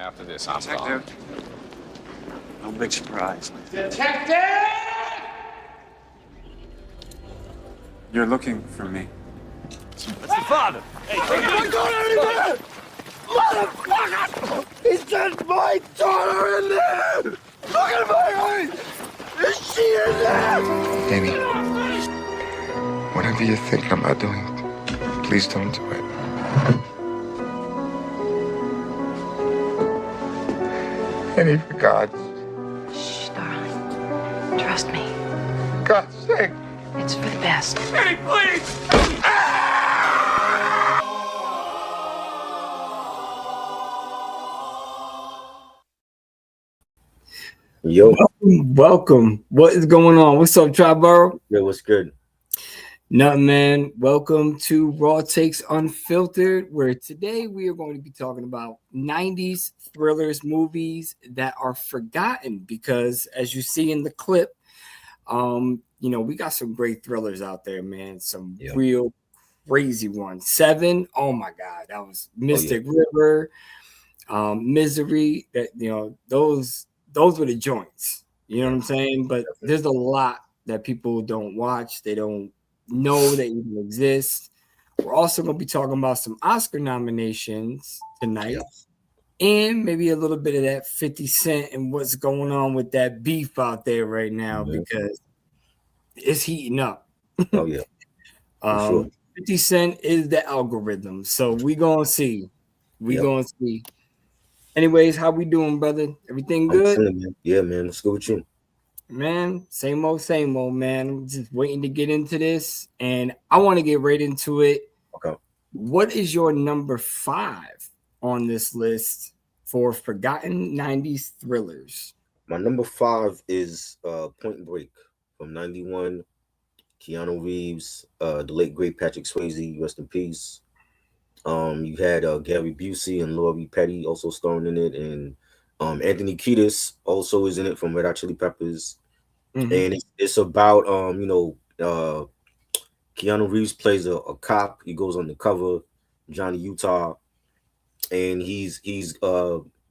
after this, I'm gone. Detective. No big surprise. Detective! You're looking for me. That's the father. Hey, My daughter in there! Motherfucker! He sent my daughter in there! Look at my eyes! Is she in there? Danny, whatever you're thinking about doing, please don't do it. Danny, for God's Shh, darling. Trust me. God's sake. It's for the best. Danny, please! Yo, Welcome. What is going on? What's up, Triborough? yo, what's good? Nothing, man. Welcome to Raw Takes Unfiltered, where today we are going to be talking about 90s thrillers, movies that are forgotten because, as you see in the clip, we got some great thrillers out there, man. Some real crazy ones. 7, oh my God, that was Mystic River, Misery. That those were the joints. You know what I'm saying? But there's a lot that people don't watch. They don't know they even exist. We're also going to be talking about some Oscar nominations tonight, and maybe a little bit of that 50 Cent and what's going on with that beef out there right now because it's heating up. Oh yeah, sure. 50 Cent is the algorithm, so we gonna see. Gonna see. Anyways, how we doing, brother? Everything good? Man. Yeah, man. Let's go with you. Man, same old, man. I'm just waiting to get into this, and I want to get right into it. Okay. What is your number 5 on this list for forgotten 90s thrillers? My number 5 is Point Break from '91. Keanu Reeves, the late great Patrick Swayze, rest in peace. You had Gary Busey and Laurie Petty also starring in it, and Anthony Kiedis also is in it from Red Hot Chili Peppers. And it's about Keanu Reeves plays a cop. He goes undercover, Johnny Utah, and he's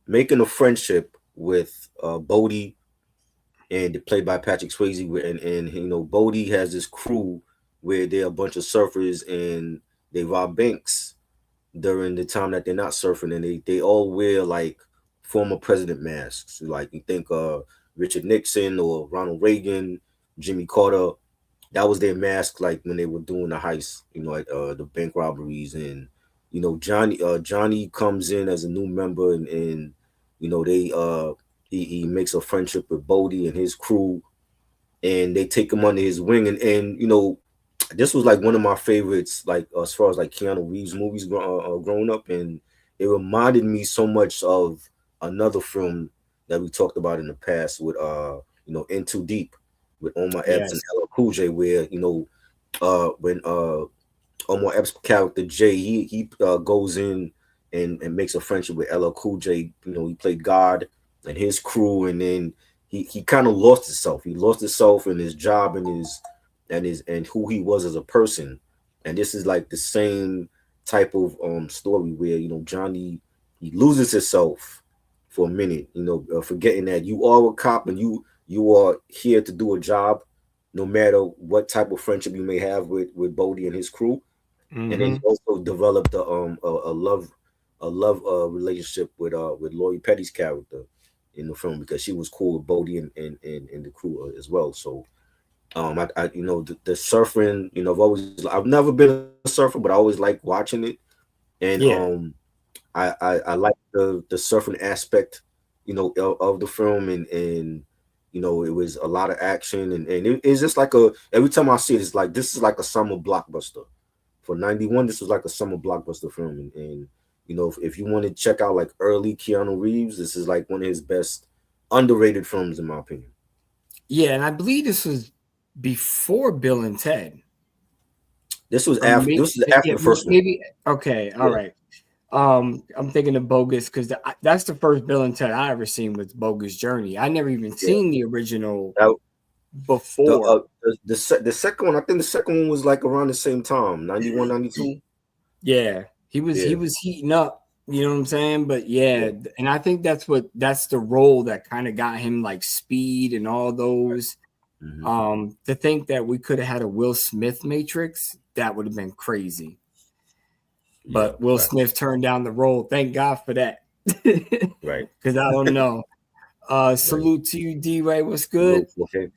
making a friendship with Bodie, and played by Patrick Swayze. And Bodie has this crew where they're a bunch of surfers and they rob banks during the time that they're not surfing, and they all wear like former president masks. Like you think Richard Nixon or Ronald Reagan, Jimmy Carter. That was their mask, like when they were doing the heist, the bank robberies. And Johnny comes in as a new member, and he makes a friendship with Bodie and his crew, and they take him under his wing. And this was like one of my favorites, like as far as like Keanu Reeves movies growing up, and it reminded me so much of another film that we talked about in the past with In Too Deep with Omar Epps and LL Cool J, where when Omar Epps' character Jay he goes in and makes a friendship with LL Cool J. He played God and his crew, and then he kind of lost himself. He lost himself in his job and who he was as a person. And this is like the same type of story where Johnny, he loses himself for a minute, forgetting that you are a cop and you are here to do a job, no matter what type of friendship you may have with Bodie and his crew. And then he also developed a love relationship with Laurie Petty's character in the film, because she was cool with Bodie and the crew as well. So the surfing, I've never been a surfer, but I always like watching it. And I like the surfing aspect, of the film, and it was a lot of action, and it's just like every time I see it, it's like this is like a summer blockbuster. For '91, this was like a summer blockbuster film, and if you want to check out like early Keanu Reeves, this is like one of his best underrated films in my opinion. Yeah, and I believe this was before Bill and Ted. This was after. This is after the first one. Maybe okay. All right. I'm thinking of Bogus because that's the first Bill and Ted I ever seen with Bogus Journey. I never even seen the original before. The second one, I think the second one was like around the same time, 91, 92. Yeah, he was heating up You know what I'm saying? But yeah, and I think that's the role that kind of got him like Speed and all those. To think that we could have had a Will Smith Matrix, that would have been crazy. But Will Smith turned down the role. Thank God for that. Right. Because I don't know. Salute to you, D-Ray. What's good? Okay.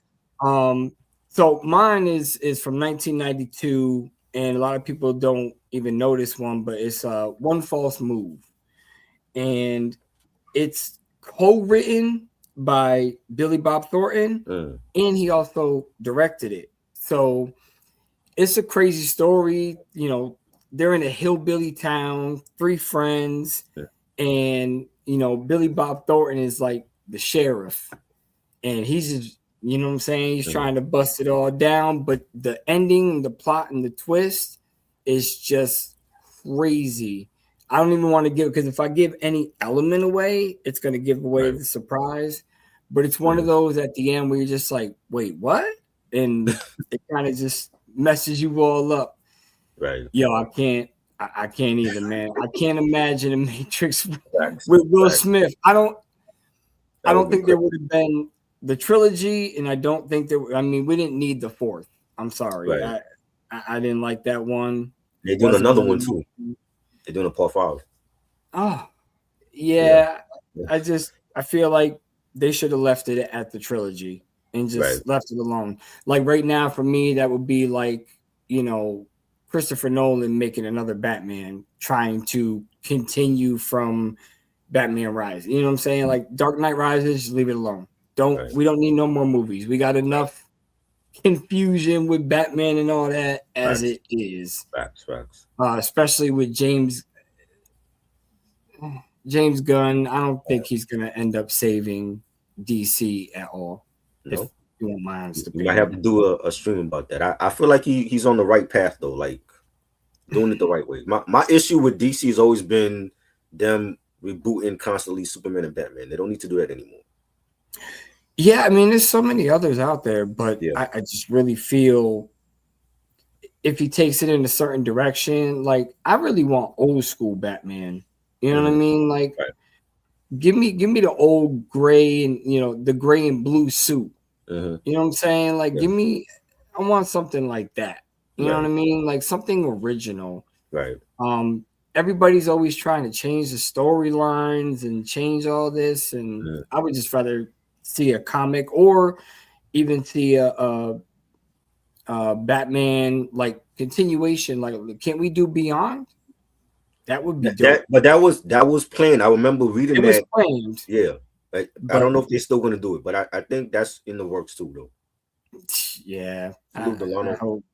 So mine is from 1992, and a lot of people don't even know this one, but it's One False Move. And it's co-written by Billy Bob Thornton, and he also directed it. So it's a crazy story. You know, they're in a hillbilly town, 3 friends, and you know, Billy Bob Thornton is like the sheriff, and he's just, you know what I'm saying, he's trying to bust it all down. But the ending, the plot, and the twist is just crazy. I don't even want to give, because if I give any element away, it's going to give away the surprise. But it's one of those at the end where you're just like, wait, what? And it kind of just messes you all up. Right. Yo, I can't either, man. I can't imagine a Matrix with Will Smith. I don't think there would have been the trilogy, and I don't think we didn't need the 4th. I'm sorry. Right. I didn't like that one. They're doing another one too. They're doing a part 5. Oh, yeah. I feel like they should have left it at the trilogy and just left it alone. Like right now, for me, that would be like, you know, Christopher Nolan making another Batman, trying to continue from Batman Rise. You know what I'm saying? Like Dark Knight Rises, just leave it alone. We don't need no more movies. We got enough confusion with Batman and all that as it is. Facts. Especially with James Gunn. I don't think he's gonna end up saving DC at all. No. If you want my honest opinion. You might have to do a stream about that. I feel like he's on the right path though, like doing it the right way. My issue with DC has always been them rebooting constantly Superman and Batman. They don't need to do that anymore. Yeah, I mean, there's so many others out there, but I just really feel if he takes it in a certain direction, like I really want old school Batman. You know what I mean? Like, give me the old gray and, you know, the gray and blue suit. You know what I'm saying? Like, I want something like that. You know what I mean? Like something original. Right. Everybody's always trying to change the storylines and change all this, and I would just rather see a comic or even see a Batman like continuation. Like, can't we do Beyond? That would be dope. But that was planned. I remember reading that. It was planned. Yeah. Like, I don't know if they're still going to do it, but I think that's in the works too, though. Yeah. I hope.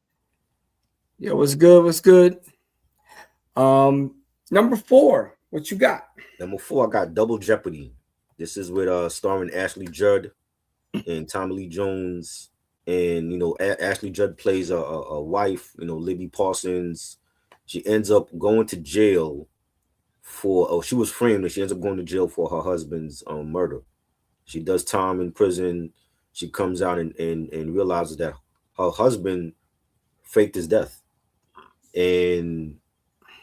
Yeah, what's good? Number 4, what you got? Number 4, I got Double Jeopardy. This is with starring Ashley Judd and Tommy Lee Jones, and you know Ashley Judd plays a wife, you know, Libby Parsons. She ends up going to jail for she was framed, and she ends up going to jail for her husband's murder. She does time in prison. She comes out and realizes that her husband faked his death, and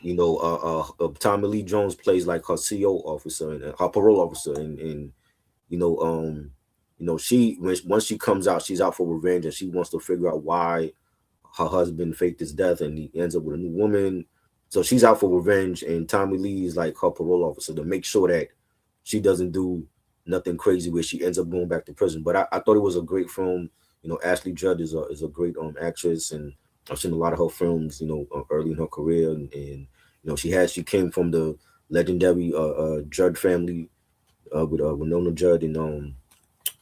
you know, Tommy Lee Jones plays like her CO officer and her parole officer, and you know, she once she comes out, she's out for revenge, and she wants to figure out why her husband faked his death, and he ends up with a new woman. So she's out for revenge, and Tommy Lee is like her parole officer to make sure that she doesn't do nothing crazy where she ends up going back to prison. But I thought it was a great film. You know, Ashley Judd is a great actress, and I've seen a lot of her films, you know, early in her career, and you know, she came from the legendary Judd family with Winona Judd, and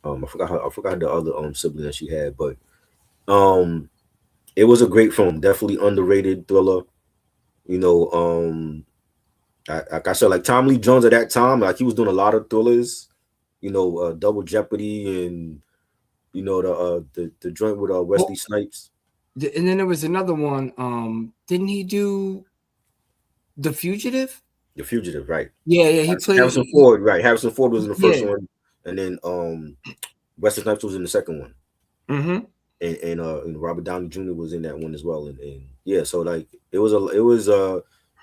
I forgot the other sibling that she had, but it was a great film, definitely underrated thriller. You know, like I said, like Tommy Lee Jones at that time, like he was doing a lot of thrillers. You know, Double Jeopardy, and you know the joint with Wesley Snipes. And then there was another one. Didn't he do The Fugitive? The Fugitive, right? Yeah. He played Harrison Ford, right? Harrison Ford was in the first one, and then Wesley Snipes was in the second one. Mm-hmm. And Robert Downey Jr. was in that one as well, and yeah, so like it was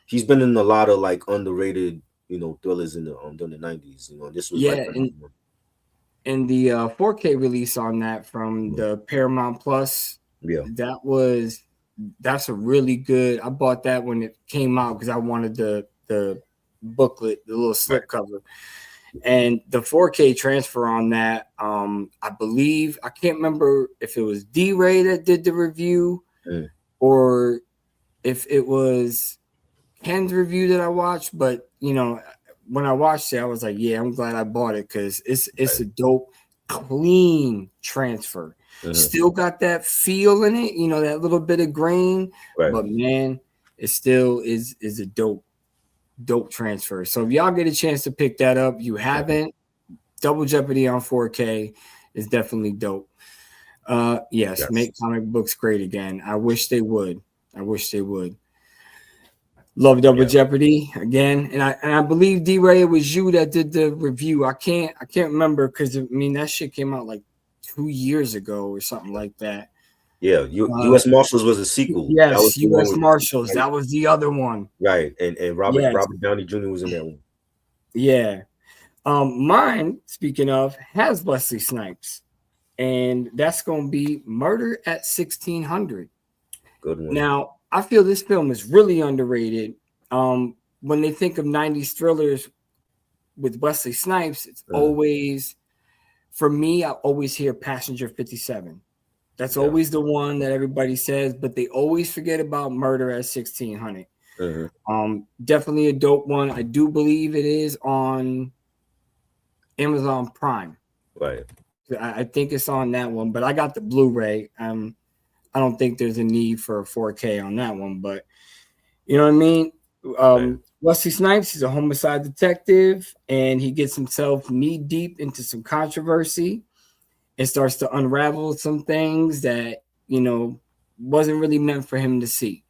he's been in a lot of like underrated thrillers in the during the 90s. This was Yeah, like another one. and the 4K release on that from the Paramount Plus, Yeah. that's a really good. I bought that when it came out because I wanted the booklet, the little slip cover. And the 4K transfer on that, I believe, I can't remember if it was D-Ray that did the review or if it was Ken's review that I watched. But, when I watched it, I was like, yeah, I'm glad I bought it because it's a dope, clean transfer. Still got that feel in it, that little bit of grain. Right. But, man, it still is a dope transfer. So if y'all get a chance to pick that up, you haven't, Double Jeopardy on 4K is definitely dope. Yes, make comic books great again. I wish they would. Love Double Jeopardy again. And I believe D-Ray, it was you that did the review. I can't remember because that shit came out like 2 years ago or something like that. Yeah, U.S. Marshals was a sequel. Yes, U.S. Marshals. That was the other one. Right, and Robert Downey Jr. was in that one. Yeah. Mine, speaking of, has Wesley Snipes, and that's going to be Murder at 1600. Good one. Now, I feel this film is really underrated. When they think of 90s thrillers with Wesley Snipes, it's always, for me, I always hear Passenger 57. That's always the one that everybody says, but they always forget about Murder at 1600. Definitely a dope one. I do believe it is on Amazon Prime. Right. I think it's on that one, but I got the Blu-ray. I don't think there's a need for a 4K on that one, but you know what I mean? Wesley Snipes is a homicide detective, and he gets himself knee-deep into some controversy. It starts to unravel some things that, wasn't really meant for him to see.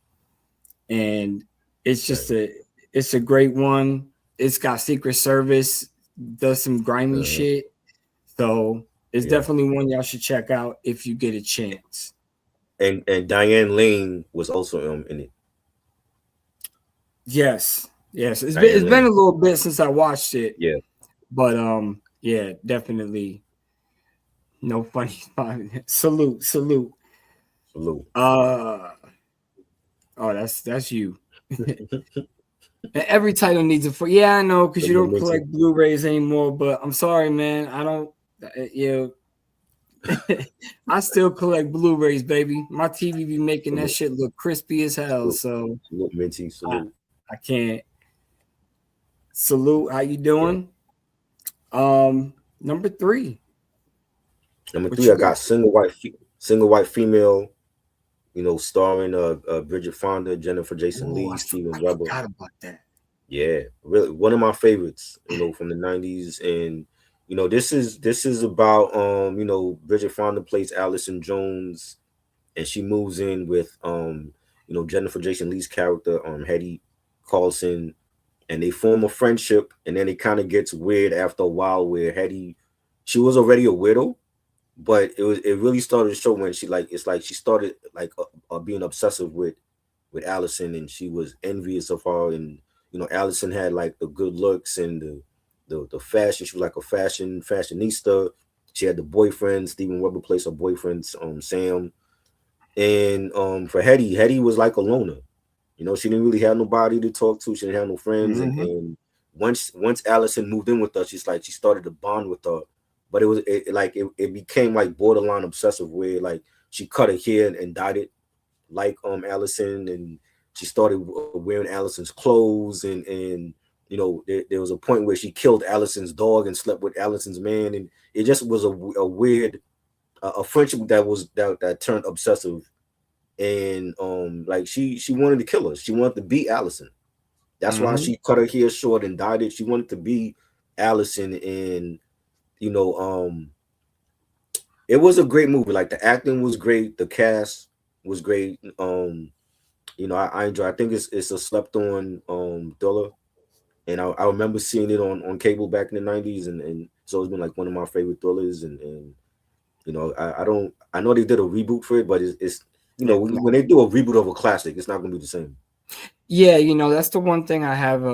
And it's just it's a great one. It's got Secret Service, does some grimy shit. So it's definitely one y'all should check out if you get a chance. And Diane Lane was also in it. Yes. It's been a little bit since I watched it. Yeah. But definitely. No funny. Salute. That's you. Every title needs a I know, because you don't collect Blu-rays anymore, but I'm sorry, man. I don't I still collect Blu-rays, baby. My TV be making that shit look crispy as hell. So Minty, salute. I can't. Salute, how you doing? Number three. I got single white female, starring Bridget Fonda, Jennifer Jason Leigh, Steven Weber. I forgot about that. Yeah, really one of my favorites, from the 90s. And this is about Bridget Fonda plays Allison Jones, and she moves in with Jennifer Jason Leigh's character, Hetty Carlson, and they form a friendship, and then it kind of gets weird after a while where Hetty, she was already a widow, but it really started to show when she she started being obsessive with Allison, and she was envious of her. And Allison had like the good looks and the fashion. She was like a fashionista. She had the boyfriend. Steven Weber plays her boyfriend, Sam. And for Hetty was like a loner. She didn't really have nobody to talk to. She didn't have no friends. And once Allison moved in with her, she started to bond with her. But it became like borderline obsessive, where like she cut her hair and dyed it like Allison, and she started wearing Allison's clothes, and there was a point where she killed Allison's dog and slept with Allison's man, and it just was a weird friendship that turned obsessive. And she wanted to kill her. She wanted to be Allison. That's why she cut her hair short and dyed it. She wanted to be Allison. And it was a great movie. Like, the acting was great, the cast was great. I enjoy. I think it's a slept on thriller, and I remember seeing it on cable back in the 90s, and so it's been like one of my favorite thrillers. And I know they did a reboot for it, but it's when they do a reboot of a classic, it's not gonna be the same. Yeah, that's the one thing I have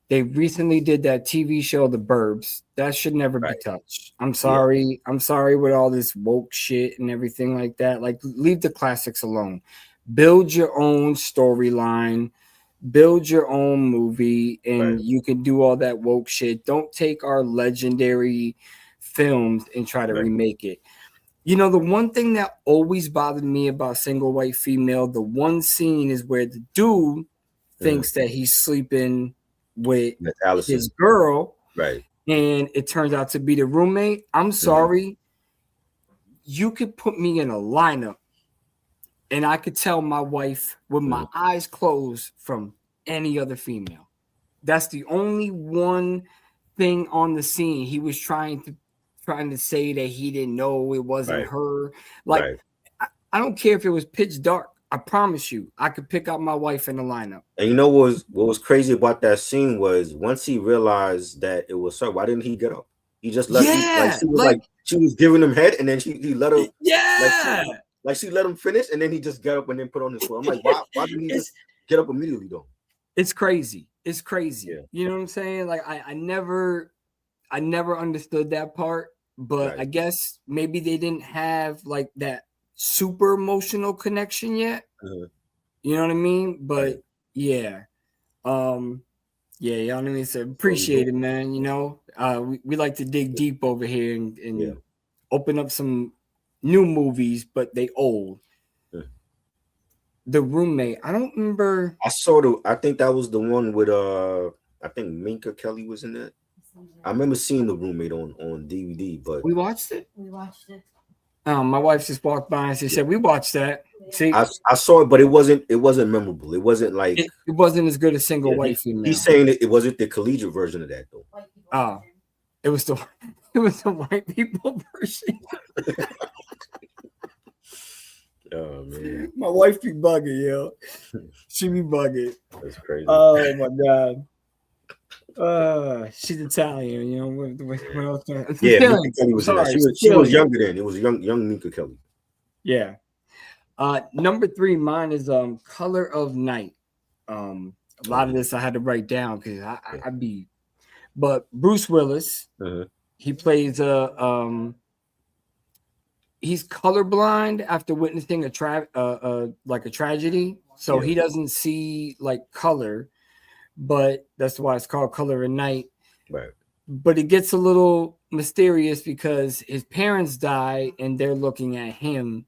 They recently did that TV show, The Burbs. That should never be Right. touched. I'm sorry. I'm sorry with all this woke shit and everything like that. Like, leave the classics alone. Build your own storyline. Build your own movie, and you can do all that woke shit. Don't take our legendary films and try to remake it. You know, the one thing that always bothered me about Single White Female, the one scene is where the dude thinks that he's sleeping with his girl, right? And it turns out to be the roommate. I'm sorry. You could put me in a lineup and I could tell my wife with my eyes closed from any other female. That's the only one thing on the scene. He was trying to say that he didn't know it wasn't her. Like, I don't care if it was pitch dark. I promise you, I could pick out my wife in the lineup. And you know what was crazy about that scene was once he realized that it was her, why didn't he get up? He just let she was giving him head, and then he let her. Like she let him finish, and then he just got up and then put on his clothes. I'm like, why didn't he just get up immediately though? It's crazy. It's crazy. Yeah. You know what I'm saying? Like I never understood that part, but I guess maybe they didn't have like that super emotional connection yet. You know what I mean? But yeah. Y'all know what I mean? So appreciate it, man. You know, we like to dig deep over here and open up some new movies, but they old. The Roommate. I don't remember. I think that was the one with I think Minka Kelly was in that. I remember seeing The Roommate on DVD, but we watched it. My wife just walked by and she said, "We watched that." See, I saw it, but it wasn't memorable. It wasn't like it wasn't as good as Single White Female. He's saying it wasn't the collegiate version of that though. Oh, it was the white people version. Oh man, my wife be bugging, yo. She be bugging. That's crazy. Oh my god. She's Italian, you know. What else? Minka Kelly was in that. She was younger then. It was young Minka Kelly. Yeah. Number 3, mine is Color of Night. A lot of this I had to write down because I'd be. But Bruce Willis, he plays he's colorblind after witnessing a tragedy, so he doesn't see like color, but that's why it's called Color of Night. Right. But it gets a little mysterious because his parents die and they're looking at him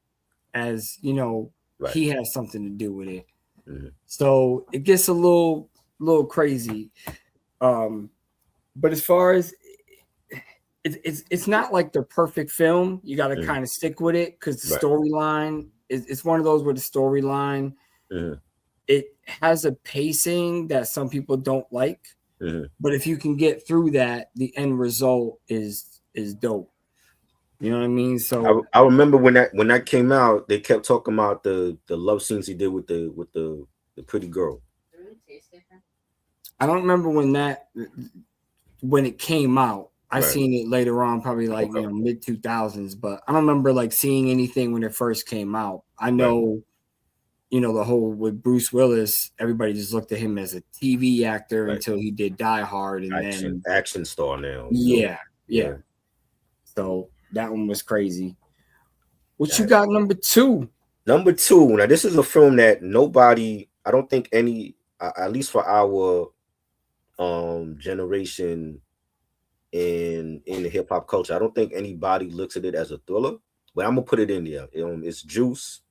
as, you know, he has something to do with it. So it gets a little crazy. But as far as it's not like the perfect film. You got to kind of stick with it because the storyline it's one of those where the storyline it has a pacing that some people don't like. But if you can get through that, the end result is dope. You know what I mean? So I remember when that came out, they kept talking about the love scenes he did with the pretty girl. I don't remember when it came out. I seen it later on, probably like mid 2000s, but I don't remember like seeing anything when it first came out. I know, you know, the whole with Bruce Willis, everybody just looked at him as a TV actor until he did Die Hard, and then action star now. Yeah. So that one was crazy. What you got number 2? Number 2. Now this is a film that nobody, I don't think any, at least for our generation. In the hip hop culture, I don't think anybody looks at it as a thriller, but I'm gonna put it in there. It's Juice,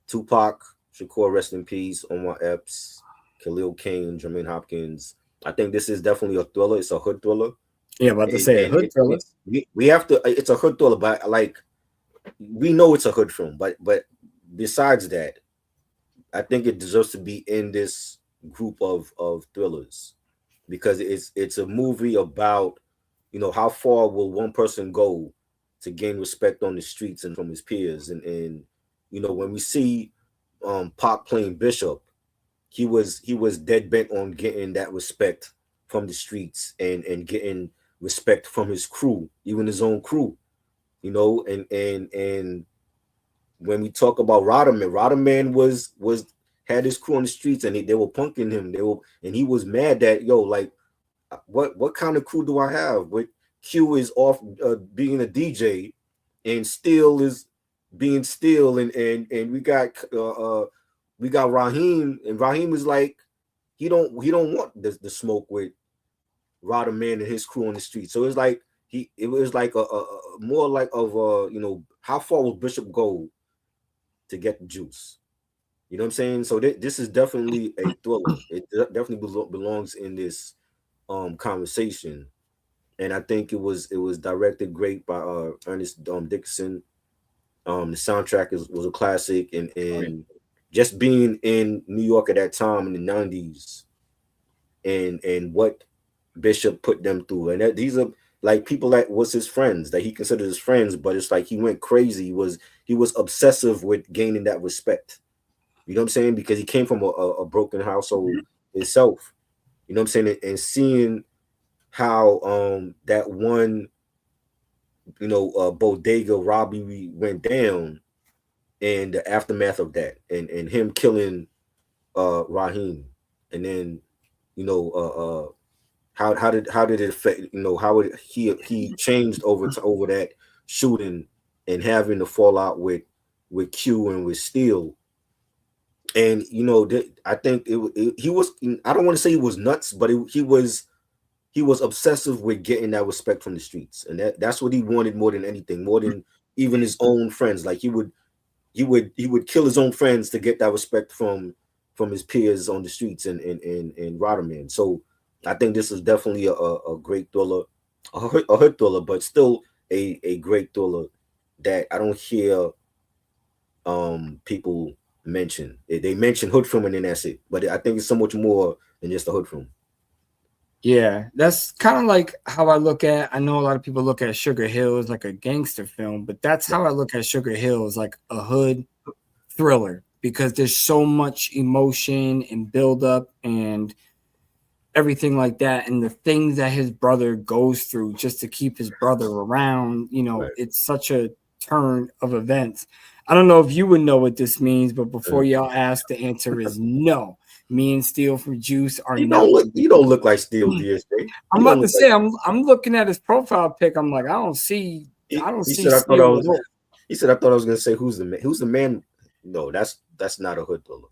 Tupac, Shakur, rest in peace, Omar Epps, Khalil Cain, Jermaine Hopkins. I think this is definitely a thriller. It's a hood thriller. Yeah, about to say a hood thriller. We have to. It's a hood thriller, but like we know it's a hood film. But besides that, I think it deserves to be in this group of thrillers because it's a movie about, you know, how far will one person go to gain respect on the streets and from his peers? And you know, when we see Pac playing Bishop, he was dead bent on getting that respect from the streets and getting respect from his crew, even his own crew, you know. And when we talk about Rodderman was had his crew on the streets and they were punking him. And he was mad that, like, what kind of crew do I have? What Q is off being a DJ, and Steel is being Steel, and we got Raheem, and Raheem is like he don't want the smoke with Rodder Man and his crew on the street. So it's like it was like a more like of how far will Bishop go to get the juice? You know what I'm saying? So this is definitely a thriller. It definitely belongs in this conversation, and I think it was directed great by Ernest Dickerson. The soundtrack was a classic, and just being in New York at that time in the 90's, and what Bishop put them through, and these are like people that was his friends, that he considered his friends, but it's like he went crazy. He was obsessive with gaining that respect. You know what I'm saying? Because he came from a broken household himself. You know what I'm saying? And seeing how that one bodega robbery went down, and the aftermath of that, and him killing Raheem, and then how did it affect, how he changed over that shooting, and having the fallout with Q and with Steel. And I think he was, I don't want to say he was nuts, but he was obsessive with getting that respect from the streets, and that's what he wanted more than anything, more than even his own friends. Like he would kill his own friends to get that respect from his peers on the streets and Rodderman. So I think this is definitely a great thriller, a hood thriller, but still a great thriller that I don't hear people mention. They mention hood film and then that's it. But I think it's so much more than just a hood film. Yeah, that's kind of like how I look at. I know a lot of people look at Sugar Hill as like a gangster film, but that's how I look at Sugar Hill, as like a hood thriller, because there's so much emotion and buildup and everything like that, and the things that his brother goes through just to keep his brother around. Right. It's such a turn of events. I don't know if you would know what this means, but before y'all ask, the answer is no. Me and Steel from Juice are not. You don't look like Steel, DSJ. I'm about to say, I'm looking at his profile pic. I'm like, I don't see Steel. He said I thought I was gonna say who's the man. No, that's not a hood thriller.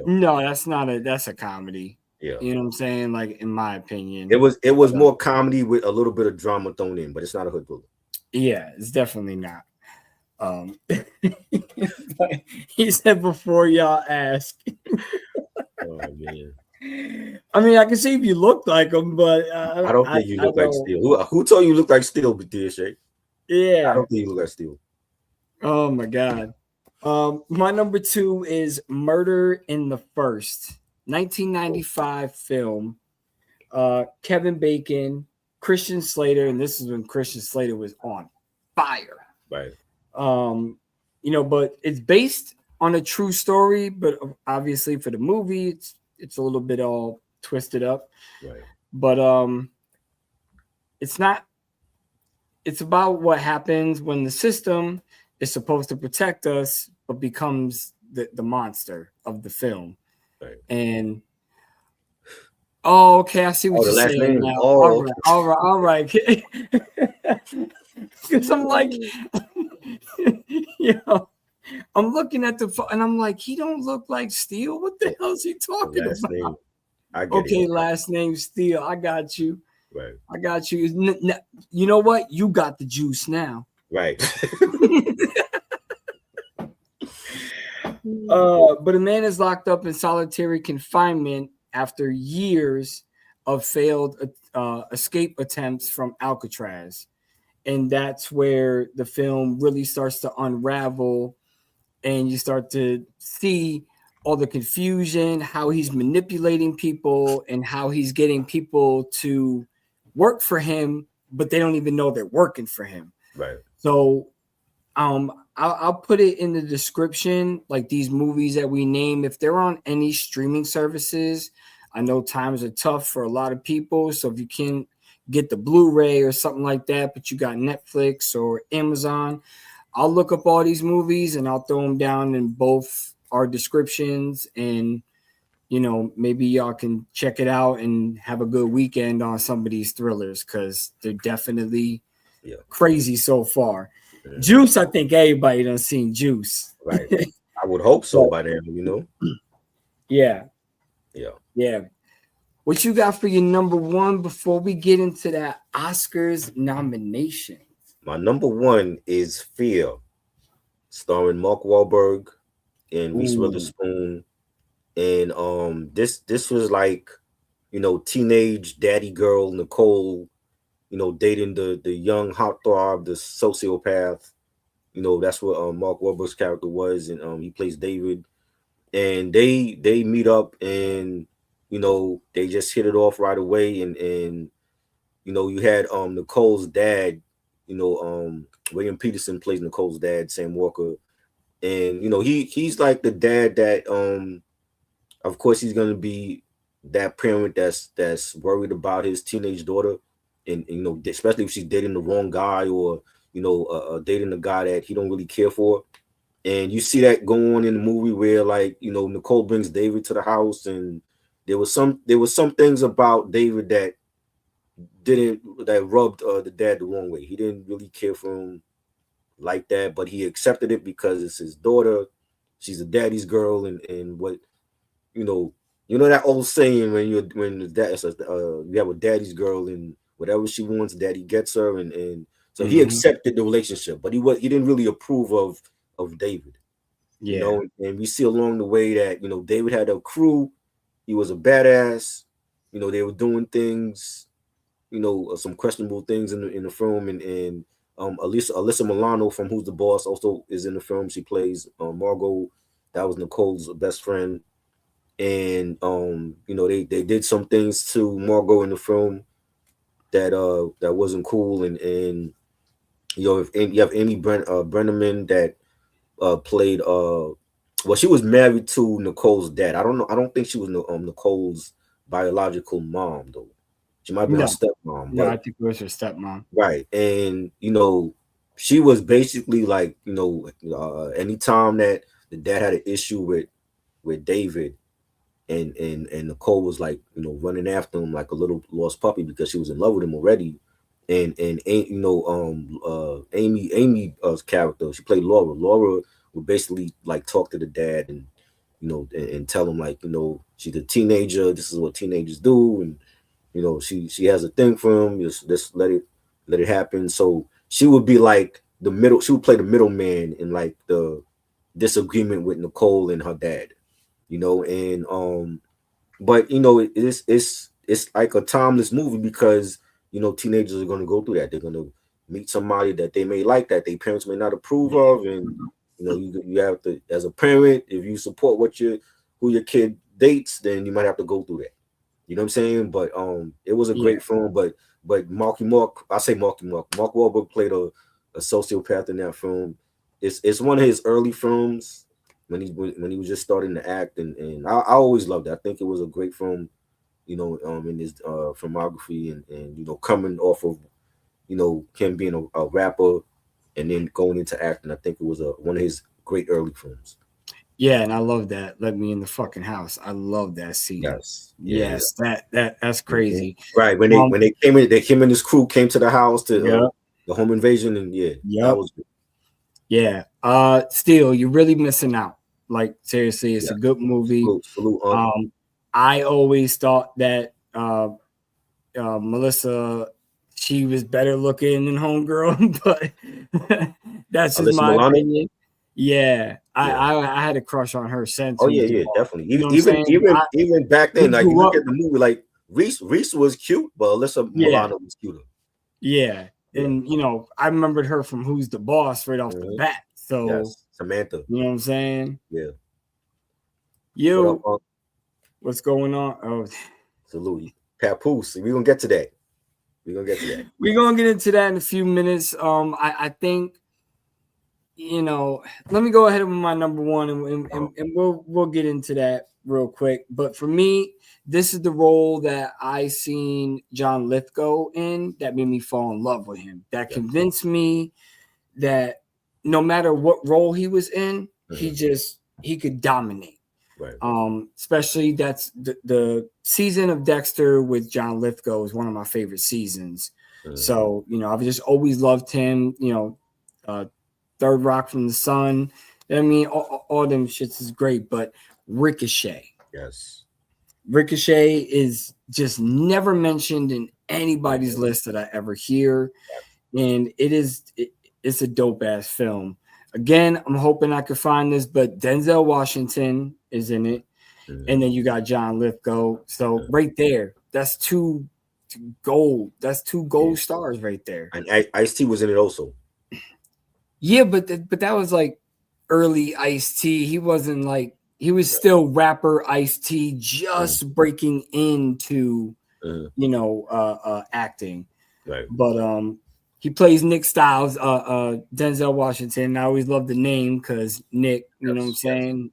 No, that's a comedy. Yeah. You know what I'm saying? Like, in my opinion. It was more comedy with a little bit of drama thrown in, but it's not a hood thriller. Yeah, it's definitely not. He said before y'all ask. Oh man. I mean, I can see if you look like him, but I don't think you look like Steel. Who told you look like Steel, DSJ? Yeah. I don't think you look like Steel. Oh my God. My number 2 is Murder in the First, 1995 film. Kevin Bacon, Christian Slater, and this is when Christian Slater was on fire. Right. But it's based on a true story, but obviously for the movie, it's a little bit all twisted up. Right. But it's not. It's about what happens when the system is supposed to protect us, but becomes the monster of the film. Right. And okay, I see what you're saying now. All right. Because I'm like, I'm looking at and I'm like, he don't look like Steel. What the hell is he talking about? Okay, last name Steel. I got you. Right. I got you. You know what? You got the juice now. Right. But a man is locked up in solitary confinement after years of failed escape attempts from Alcatraz. And that's where the film really starts to unravel, and you start to see all the confusion, how he's manipulating people, and how he's getting people to work for him, but they don't even know they're working for him. Right. So I'll put it in the description, like these movies that we name, if they're on any streaming services. I know times are tough for a lot of people, so if you can get the Blu-ray or something like that, but you got Netflix or Amazon, I'll look up all these movies and I'll throw them down in both our descriptions, and you know, maybe y'all can check it out and have a good weekend on some of these thrillers because they're definitely crazy so far. Juice, I think everybody done seen Juice. Right. I would hope so by then, you know? Yeah. Yeah. Yeah. What you got for your number one before we get into that Oscars nomination? My number one is Fear, starring Mark Wahlberg and Reese Witherspoon. And this was like, you know, teenage daddy girl Nicole, you know, dating the young heartthrob, the sociopath. You know, that's what Mark Wahlberg's character was, and he plays David. And they meet up, and you know, they just hit it off right away. And you know, you had Nicole's dad, you know, William Peterson plays Nicole's dad, Sam Walker. And you know, he's like the dad that of course he's gonna be that parent that's worried about his teenage daughter, and you know, especially if she's dating the wrong guy, or you know, dating a guy that he don't really care for. And you see that going on in the movie where, like, you know, Nicole brings David to the house, and there was some things about David that rubbed the dad the wrong way. He didn't really care for him like that, but he accepted it because it's his daughter. She's a daddy's girl, and what you know that old saying when the dad you have a daddy's girl, and whatever she wants, daddy gets her, and so he accepted the relationship, but he didn't really approve of David. You know, and we see along the way that, you know, David had a crew. He was a badass. You know, they were doing things, you know, some questionable things in the film, and Alyssa Milano from Who's the Boss also is in the film. She plays Margot. That was Nicole's best friend. And you know, they did some things to Margot in the film that wasn't cool. And you know, if you have Amy Brenneman that played well, she was married to Nicole's dad. I don't think she was Nicole's biological mom, though. She might be her stepmom. No, I think it was her stepmom. Right. And you know, she was basically like, you know, anytime that the dad had an issue with David, and Nicole was like, you know, running after him like a little lost puppy because she was in love with him already. And you know, Amy's character, she played Laura. Laura would basically like talk to the dad, and you know, and tell him, like, you know, she's a teenager, this is what teenagers do, and you know, she has a thing for him, just let it happen. So she would be like she would play the middleman in like the disagreement with Nicole and her dad, you know. And but you know, it's like a timeless movie because, you know, teenagers are going to go through that. They're going to meet somebody that they may like, that their parents may not approve of, and you know, you have to, as a parent, if you support who your kid dates, then you might have to go through that. You know what I'm saying? But it was a great film. But Mark Wahlberg played a sociopath in that film. It's one of his early films when he was just starting to act, and I always loved it. I think it was a great film, you know, in his filmography, and you know, coming off of, you know, him being a rapper and then going into acting. I think it was one of his great early films. Yeah, and I love that. Let me in the fucking house. I love that scene. Yes, that's crazy. Right. When they came in, him and his crew came to the house to the home invasion, and that was good. Yeah. Still, you're really missing out. Like, seriously, it's a good movie. Salute. I always thought that Melissa, she was better looking than Homegirl, but that's just my opinion. Yeah, I had a crush on her since. Oh yeah, definitely. Even back then, like, you look at the movie, like Reese was cute, but Alyssa Milano was cuter. Yeah, and you know, I remembered her from Who's the Boss right off the bat. So Samantha. You know what I'm saying? Yeah. What's going on? Oh, salute. Papoose. We're gonna get to that. We're gonna get into that in a few minutes. I think, you know, let me go ahead with my number one, and we'll get into that real quick. But for me, this is the role that I seen John Lithgow in that made me fall in love with him. That convinced me that no matter what role he was in, he could dominate. Especially that's the season of Dexter with John Lithgow is one of my favorite seasons. So, I've just always loved him, Third Rock from the Sun. I mean, all them shits is great, but Ricochet. Yes. Ricochet is just never mentioned in anybody's list that I ever hear. And it's a dope ass film. Again, I'm hoping I could find this, but Denzel Washington is in it. And then you got John Lithgow. So right there, that's two gold. That's two gold stars right there. And Ice-T was in it also. Yeah, but that was like early Ice-T. He wasn't like, he was still rapper Ice-T, just breaking into acting. Right. But he plays Nick Styles, Denzel Washington. I always love the name because Nick, you know what I'm saying?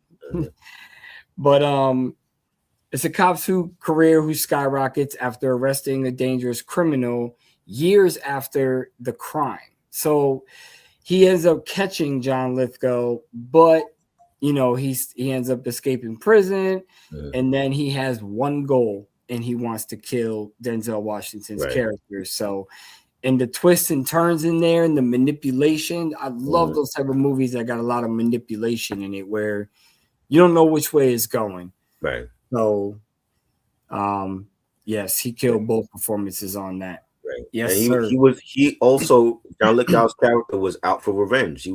But it's a cop's career who skyrockets after arresting a dangerous criminal years after the crime. So he ends up catching John Lithgow, but he ends up escaping prison, and then he has one goal, and he wants to kill Denzel Washington's character. So, and the twists and turns in there, and the manipulation, I love those type of movies that got a lot of manipulation in it, where you don't know which way it's going. Right. So, yes, he killed both performances on that. Right. Yes, and sir. He also John Lithgow's character was out for revenge.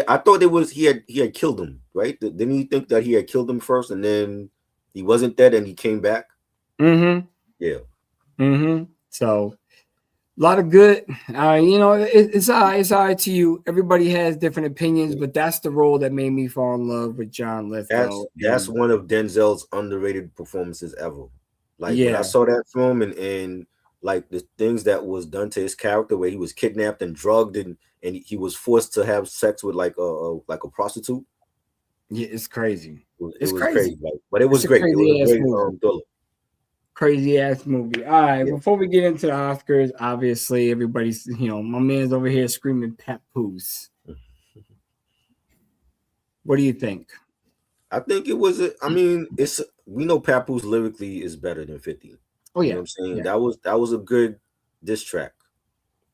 I thought he had killed him, right? Didn't you think that he had killed him first, and then he wasn't dead, and he came back? Mm-hmm. Yeah. Mm-hmm. So a lot of good. It's all right to you. Everybody has different opinions, but that's the role that made me fall in love with John Lithgow. That's one of Denzel's underrated performances ever. Like when I saw that film and like the things that was done to his character, where he was kidnapped and drugged and he was forced to have sex with like a prostitute. Yeah, it's crazy. It was crazy. But it was great. It was a great thriller. Crazy ass movie. All right, before we get into the Oscars, obviously everybody's, my man's over here screaming Papoose. What do you think? I think it was we know Papoose lyrically is better than 50. Oh yeah. You know what I'm saying? Yeah. That was a good diss track.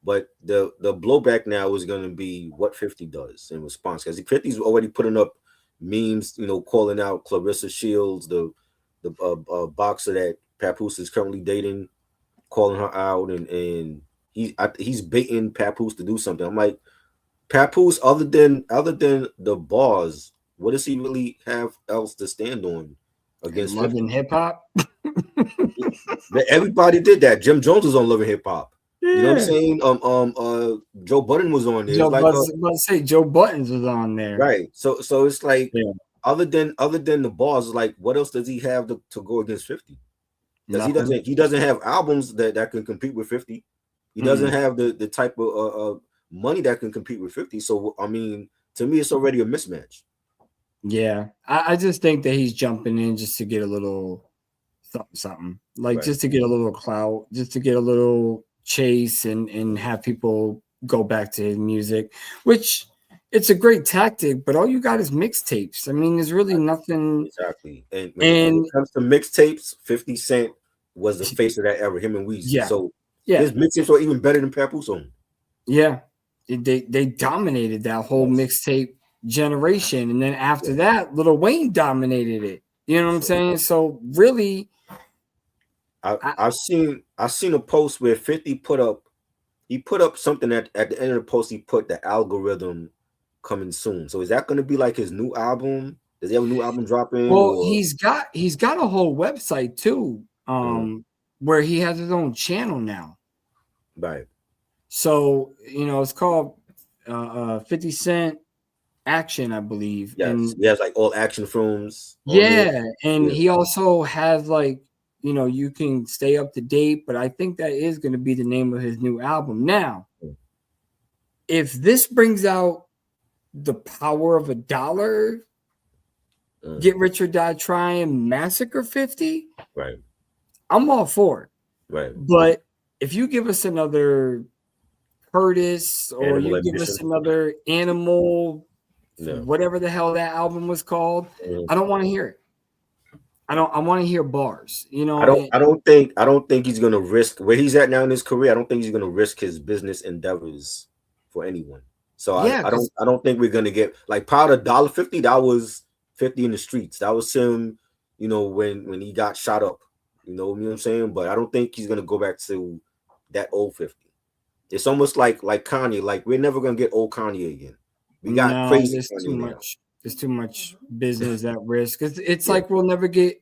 But the blowback now is going to be what 50 does in response, because 50's already putting up memes, calling out Clarissa Shields, the boxer that Papoose is currently dating, calling her out, and he's baiting Papoose to do something. I'm like, Papoose, other than the bars, what does he really have else to stand on against Love and Hip Hop? Everybody did that. Jim Jones was on Love and Hip Hop. You know what I'm saying? Joe Budden was on there. Joe Buttons was on there. Right. So it's like other than the bars, like what else does he have to go against 50? Because he doesn't have albums that can compete with 50. He doesn't have the type of money that can compete with 50. So I mean, to me, it's already a mismatch. Yeah, I just think that he's jumping in just to get a little something, like just to get a little clout, just to get a little chase and have people go back to his music, which it's a great tactic, but all you got is mixtapes. I mean, there's really nothing. Exactly. And when it comes to mixtapes, 50 Cent was the face of that era, him and Weezy. Yeah. So his mixtapes were even better than Papoose on. Yeah. They dominated that whole mixtape generation. And then after that, Lil Wayne dominated it. You know what I'm saying? So really, I've seen a post where 50 put up something at the end of the post. He put the algorithm coming soon. So is that going to be like his new album? Does he have a new album dropping? Well, he's got a whole website too, where he has his own channel now. Right. So it's called 50 Cent Action, I believe. Yes, and he has like all action films. He also has like, you can stay up to date, but I think that is going to be the name of his new album. Now, if this brings out the power of $1, Get Rich or Die Trying, Massacre 50, right? I'm all for it. Right. But if you give us another Curtis or Animal you Ambition. give us another Animal, whatever the hell that album was called, I don't want to hear it. I want to hear bars. You know, I don't think he's gonna risk where he's at now in his career. I don't think he's gonna risk his business endeavors for anyone. So yeah, I don't think we're gonna get like Powder $1.50. That was 50 in the streets. That was him, you know, when he got shot up. You know what I'm saying? But I don't think he's gonna go back to that old 50. It's almost like Kanye. Like we're never gonna get old Kanye again. We got no, crazy there's Kanye too now. much. There's too much business at risk. It's like we'll never get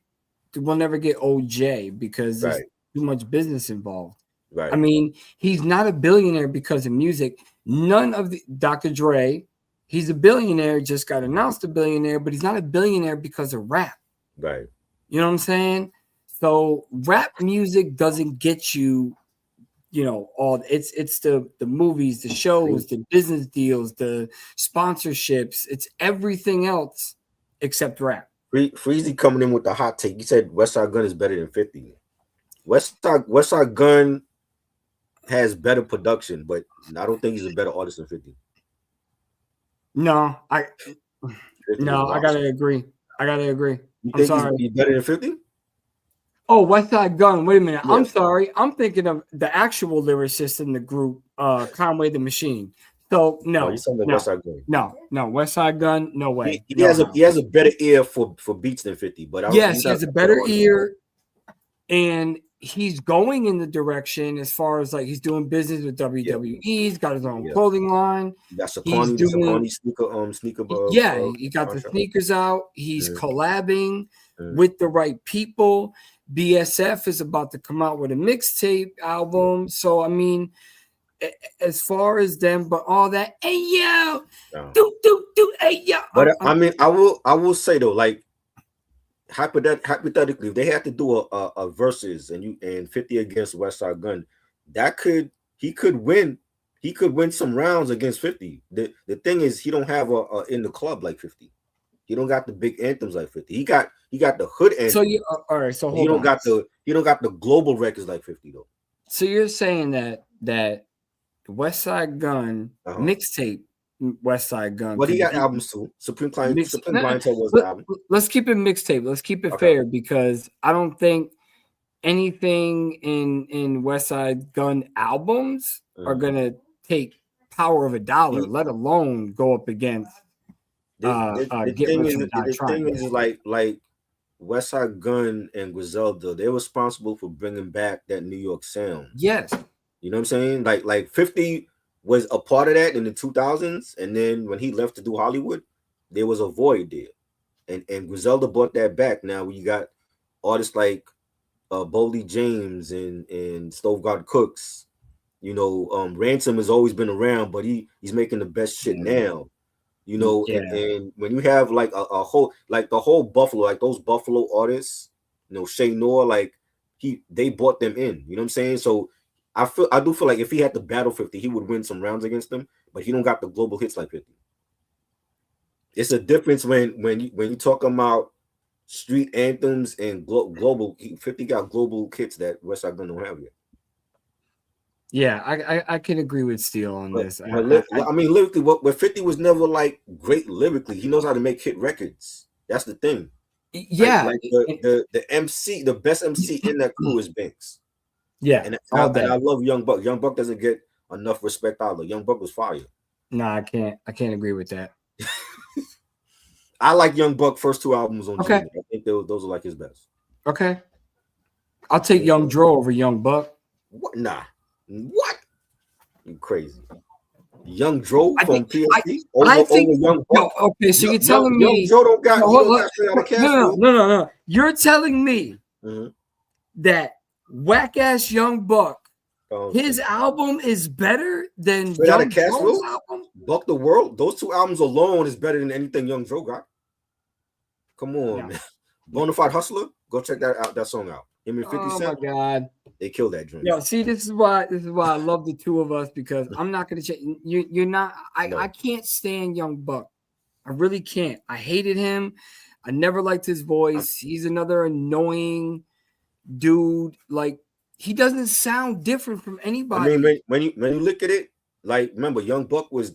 OJ because there's too much business involved. Right. I mean, he's not a billionaire because of music. None of the Dr. Dre, he's a billionaire, just got announced a billionaire, but he's not a billionaire because of rap. Right. You know what I'm saying? So rap music doesn't get you, you know, all it's the movies, the shows, the business deals, the sponsorships, it's everything else except rap. Freezy coming in with the hot take. He said Westside Gun is better than 50. Westside Gun has better production, but I don't think he's a better artist than 50. No, I gotta agree. You I'm think sorry. he's better than 50? Oh, Westside Gun. Wait a minute. Yeah. I'm sorry. I'm thinking of the actual lyricist in the group, Conway the Machine. So no, you're talking about Westside Gun. No, Westside Gun. No way. He has a better ear for beats than 50. But he has a better ear, and he's going in the direction as far as like he's doing business with WWE. He's got his own clothing line. That's Saucony sneaker. He got the sneakers out. He's collabing with the right people. BSF is about to come out with a mixtape album. So I mean, as far as them, but all that, hey yo, hey yo. But I mean, I will say though, like hypothetically, if they had to do a versus and 50 against Westside Gun, he could win some rounds against 50. The thing is, he don't have a in the club like 50. He don't got the big anthems like 50. He got the hood anthems. So you all right? So he don't got the global records like 50 though. So you're saying that Westside Gun mixtape, Westside Gun. But he got albums too. Supreme Clientele was the album. Let's keep it mixtape. Let's keep it fair because I don't think anything in Westside Gun albums are gonna take Power of a Dollar, let alone go up against. The thing is like Westside Gun and Griselda, they're responsible for bringing back that New York sound. Yes. You know what I'm saying? Like 50 was a part of that in the 2000s, and then when he left to do Hollywood, there was a void there, and Griselda brought that back. Now you got artists like Boldy James and Stove God Cooks. You know, Ransom has always been around, but he's making the best shit now. You know, and when you have like a whole like the whole Buffalo, like those Buffalo artists, you know, Shay Noor, like they brought them in. You know what I'm saying? So I do feel like if he had to battle 50, he would win some rounds against them, but he don't got the global hits like 50. It's a difference when you talk about street anthems and global. 50 got global hits that Westside Gun don't have yet. Yeah, I can agree with Steele on this. I mean, lyrically, what 50 was never like great lyrically. He knows how to make hit records. That's the thing. Yeah, like the MC, the best MC in that crew is Banks. Yeah, and I love Young Buck. Young Buck doesn't get enough respect either. Young Buck was fire. Nah, I can't agree with that. I like Young Buck first two albums on okay. Junior. I think those are like his best. Okay, I'll take Young Dro over Young Buck. What? Nah. What? You crazy. Young Dro from PSP over Young Buck. Okay, so you're telling me Young Dro don't got no. You're telling me that whack ass Young Buck, his album is better than Young Dro's album? Buck the World, those two albums alone is better than anything Young Dro got. Come on, man. Bonafide Hustler, go check that song out. Him and 50 Cent. Oh my God, they killed that joint. Yo, see, this is why I love the two of us, because I'm not gonna change. You're not. I can't stand Young Buck. I really can't. I hated him. I never liked his voice. He's another annoying dude. Like, he doesn't sound different from anybody. I mean, when you look at it, like, remember, Young Buck was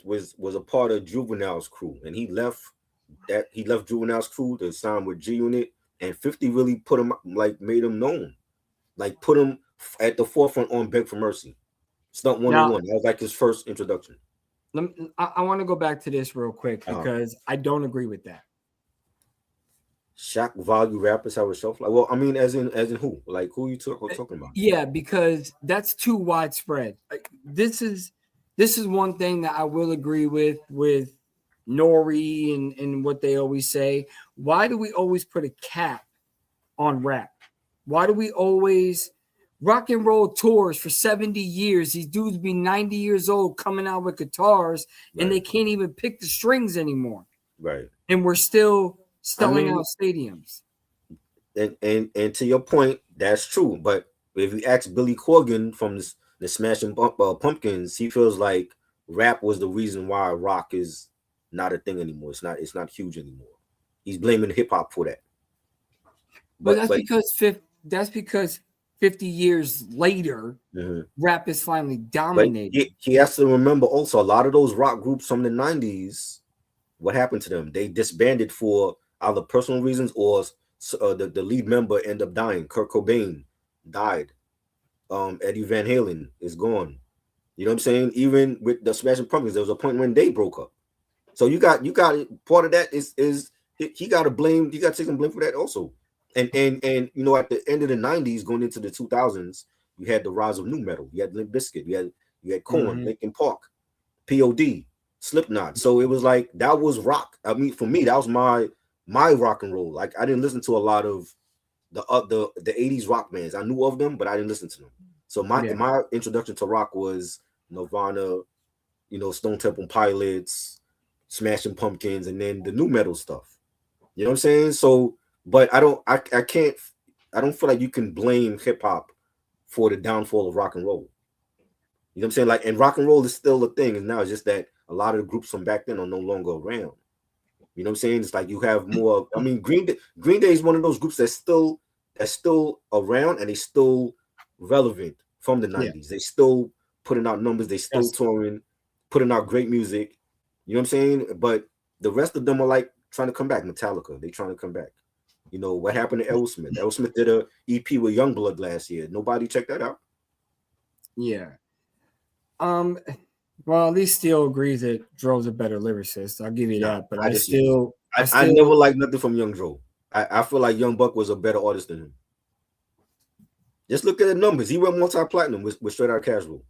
a part of Juvenile's crew, and he left Juvenile's crew to sign with G Unit. and 50 really put him like made him known, like put him at the forefront on Beg for Mercy. Stunt 101. That was like his first introduction. I want to go back to this real quick because I don't agree with that. Shock value rappers have a shelf life. Well, I mean, as in who? Like who you talking about? Yeah, because that's too widespread. Like, this is one thing that I will agree with Nori and what they always say. Why do we always put a cap on rap? Why do we always rock and roll tours for 70 years? These dudes be 90 years old coming out with guitars and they can't even pick the strings anymore. Right. And we're still selling out stadiums. And to your point, that's true. But if you ask Billy Corgan from the Smashing Pumpkins, he feels like rap was the reason why rock is not a thing anymore. It's not huge anymore. He's blaming hip hop for that. But that's because 50 years later, rap is finally dominating. He has to remember also a lot of those rock groups from the 90s. What happened to them? They disbanded for either personal reasons or the lead member ended up dying. Kurt Cobain died. Eddie Van Halen is gone. You know what I'm saying? Even with the Smashing Pumpkins, there was a point when they broke up. So you got part of that is he got to blame. You got to take some blame for that also. And you know, at the end of the 90s, going into the 2000s, you had the rise of nu metal. You had Limp Bizkit. You had Korn, Linkin Park, P.O.D., Slipknot. So it was like that was rock. I mean, for me, that was my rock and roll. Like I didn't listen to a lot of the 80s rock bands. I knew of them, but I didn't listen to them. So my introduction to rock was Nirvana, you know, Stone Temple Pilots, Smashing Pumpkins, and then the nu metal stuff. You know what I'm saying? So, but I don't feel like you can blame hip hop for the downfall of rock and roll. You know what I'm saying? Like, and rock and roll is still a thing, and now it's just that a lot of the groups from back then are no longer around. You know what I'm saying? It's like you have more. I mean, Green Day is one of those groups that's still around and they still relevant from the 90s. Yeah. They still putting out numbers. They still touring, putting out great music. You know what I'm saying? But the rest of them are like trying to come back. Metallica, they trying to come back. You know what happened to Aerosmith? Aerosmith did a EP with Youngblood last year. Nobody checked that out. Yeah. Well, at least Steele agrees that Dro's a better lyricist. I'll give you that. But I never liked nothing from Young Dro. I feel like Young Buck was a better artist than him. Just look at the numbers. He went multi-platinum with Straight Outta Casual.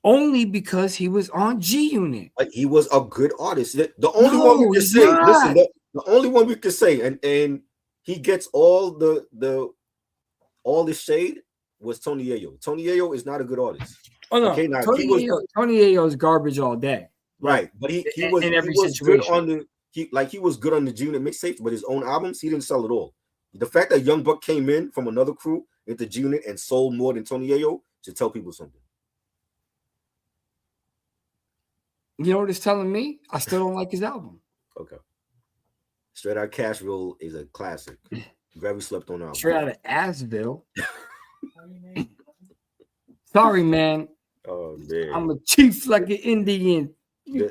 Only because he was on G Unit. Like he was a good artist. The only one we can say, listen, the only one we can say, and he gets all the shade was Tony Yayo. Tony Yayo is not a good artist. Oh no, okay, Tony Yayo is garbage all day. Right, but he was good on the he was good on the G Unit mixtapes, but his own albums he didn't sell at all. The fact that Young Buck came in from another crew into G Unit and sold more than Tony Yayo should tell people something. You know what it's telling me? I still don't like his album. Okay. Straight Outta Cashville is a classic. Very slept on album. Straight Outta Asheville. Sorry, man. Oh man. I'm a chief like an Indian.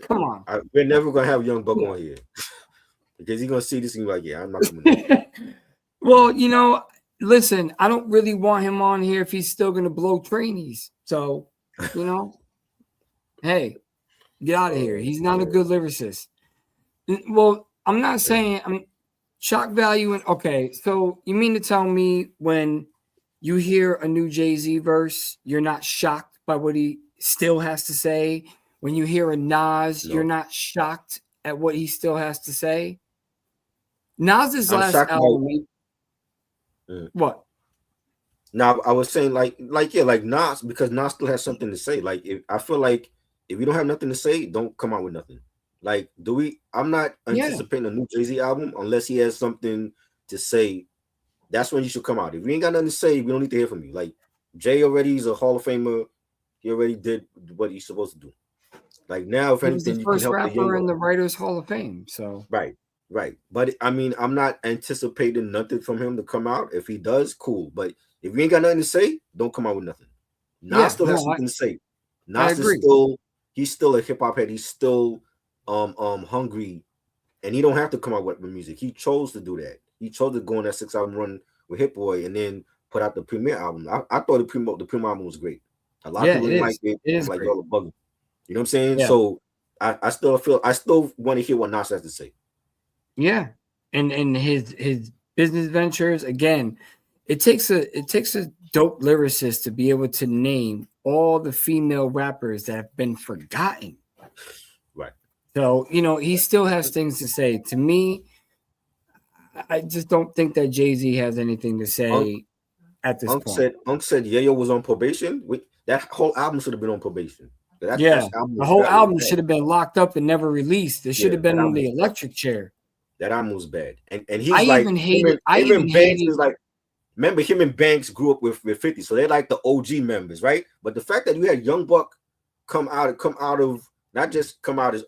Come on. We're never gonna have Young Buck on here. Because he's gonna see this and be like, yeah, I'm not coming. Well, you know, listen, I don't really want him on here if he's still gonna blow trainees. So, you know, hey, get out of here. He's not a good lyricist. Well, I'm not saying I'm shock value and okay. So you mean to tell me when you hear a new Jay-Z verse, you're not shocked by what he still has to say? When you hear a Nas, you're not shocked at what he still has to say? Nas's last album. What? Now I was saying like Nas, because Nas still has something to say. Like I feel like if you don't have nothing to say, don't come out with nothing. Like, I'm not anticipating a new Jay-Z album unless he has something to say. That's when you should come out. If you ain't got nothing to say, we don't need to hear from you. Like Jay already is a Hall of Famer. He already did what he's supposed to do. Like now, if anything, you can help the rapper in the Writers Hall of Fame. So right. But I mean, I'm not anticipating nothing from him to come out. If he does, cool. But if you ain't got nothing to say, don't come out with nothing. Nas still has something to say. Nas is he's still a hip hop head. He's still hungry, and he don't have to come out with music. He chose to do that. he chose to go on that 6 album run with Hit Boy and then put out the premiere album. I thought the premiere album was great. A lot of people didn't like it. It is like great. y'all are bugging. You know what I'm saying? Yeah. So I still want to hear what Nas has to say. Yeah, and his business ventures again. It takes a dope lyricist to be able to name all the female rappers that have been forgotten. Right. So he still has things to say. To me, I just don't think that Jay-Z has anything to say at this point. Unc said Yayo was on probation. That whole album should have been on probation. The whole album should have been locked up and never released. It should have been in the electric chair. That album was bad. And he's I like, even hated. I even Banks hated. is like, remember him and Banks grew up with 50, so they're like the OG members, right? But the fact that you had Young Buck come out of not just come out as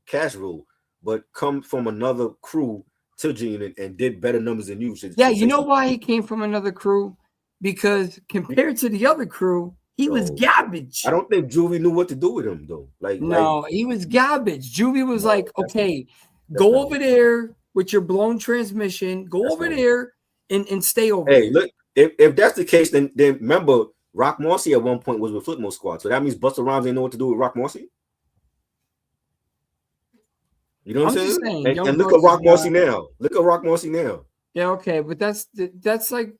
Cash Rule, but come from another crew to Gene and did better numbers than you. Yeah, you know why he came from another crew? Because compared to the other crew, he was garbage. I don't think Juvie knew what to do with him though. He was garbage. Juvie was like, okay, go over there with your blown transmission. Go over there and stay over there. Hey, look, if that's the case, then remember Rock Marcy at one point was with Flipmode Squad. So that means Busta Rhymes didn't know what to do with Rock Marcy. You know what I'm saying? And look at Rock Marcy now. Look at Rock Marcy now. Yeah, okay, but that's like,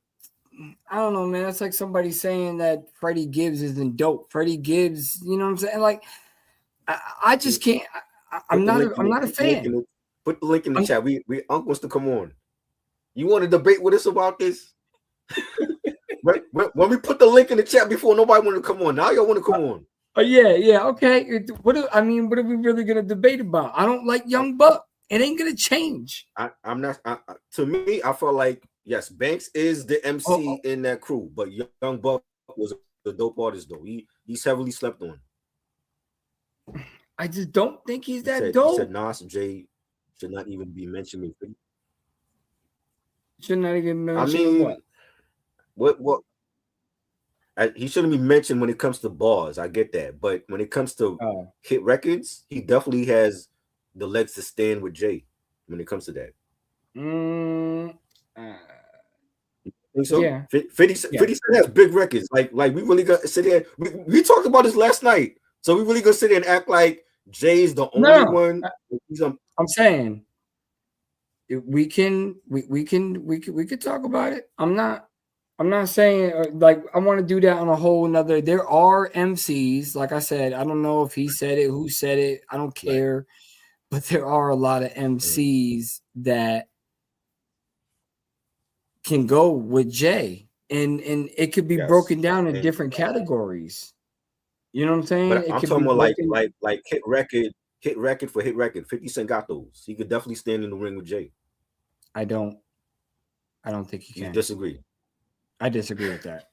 I don't know, man. That's like somebody saying that Freddie Gibbs isn't dope. Freddie Gibbs, you know what I'm saying? Like, I just can't. I'm not a fan. Put the link in the chat. We Unc wants to come on. You want to debate with us about this? When we put the link in the chat before, nobody wanted to come on. Now y'all want to come on. Oh yeah, okay. What are we really gonna debate about? I don't like Young Buck. It ain't gonna change. I'm not. To me, I feel like yes, Banks is the MC in that crew, but Young Buck was a dope artist though. He's heavily slept on. I just don't think he's that dope. He said Nas J should not even be mentioned. Should not even mention what? He shouldn't be mentioned when it comes to bars. I get that, but when it comes to hit records, he definitely has the legs to stand with Jay. When it comes to that, think so? Yeah. 50 has big records. Like we really got to sit here. We talked about this last night, so we really gonna sit here and act like Jay's the only one. I'm saying we can talk about it. I'm not saying like I want to do that on a whole nother. There are MCs, like I said, I don't know if he said it, who said it, I don't care, but there are a lot of MCs that can go with Jay, and it could be broken down in different categories. You know what I'm saying? But I'm talking about like hit record for hit record. 50 Cent got those. He could definitely stand in the ring with Jay. I don't think he can. You disagree? I disagree with that.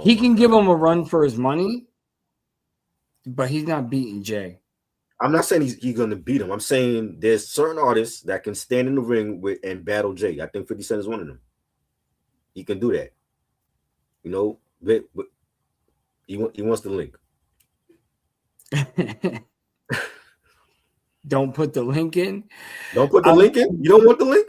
He can give him a run for his money, but he's not beating Jay. I'm not saying he's going to beat him. I'm saying there's certain artists that can stand in the ring with and battle Jay. I think 50 Cent is one of them. He can do that. You know, but he wants the link. Don't put the link in. Don't put the link in? You don't want the link?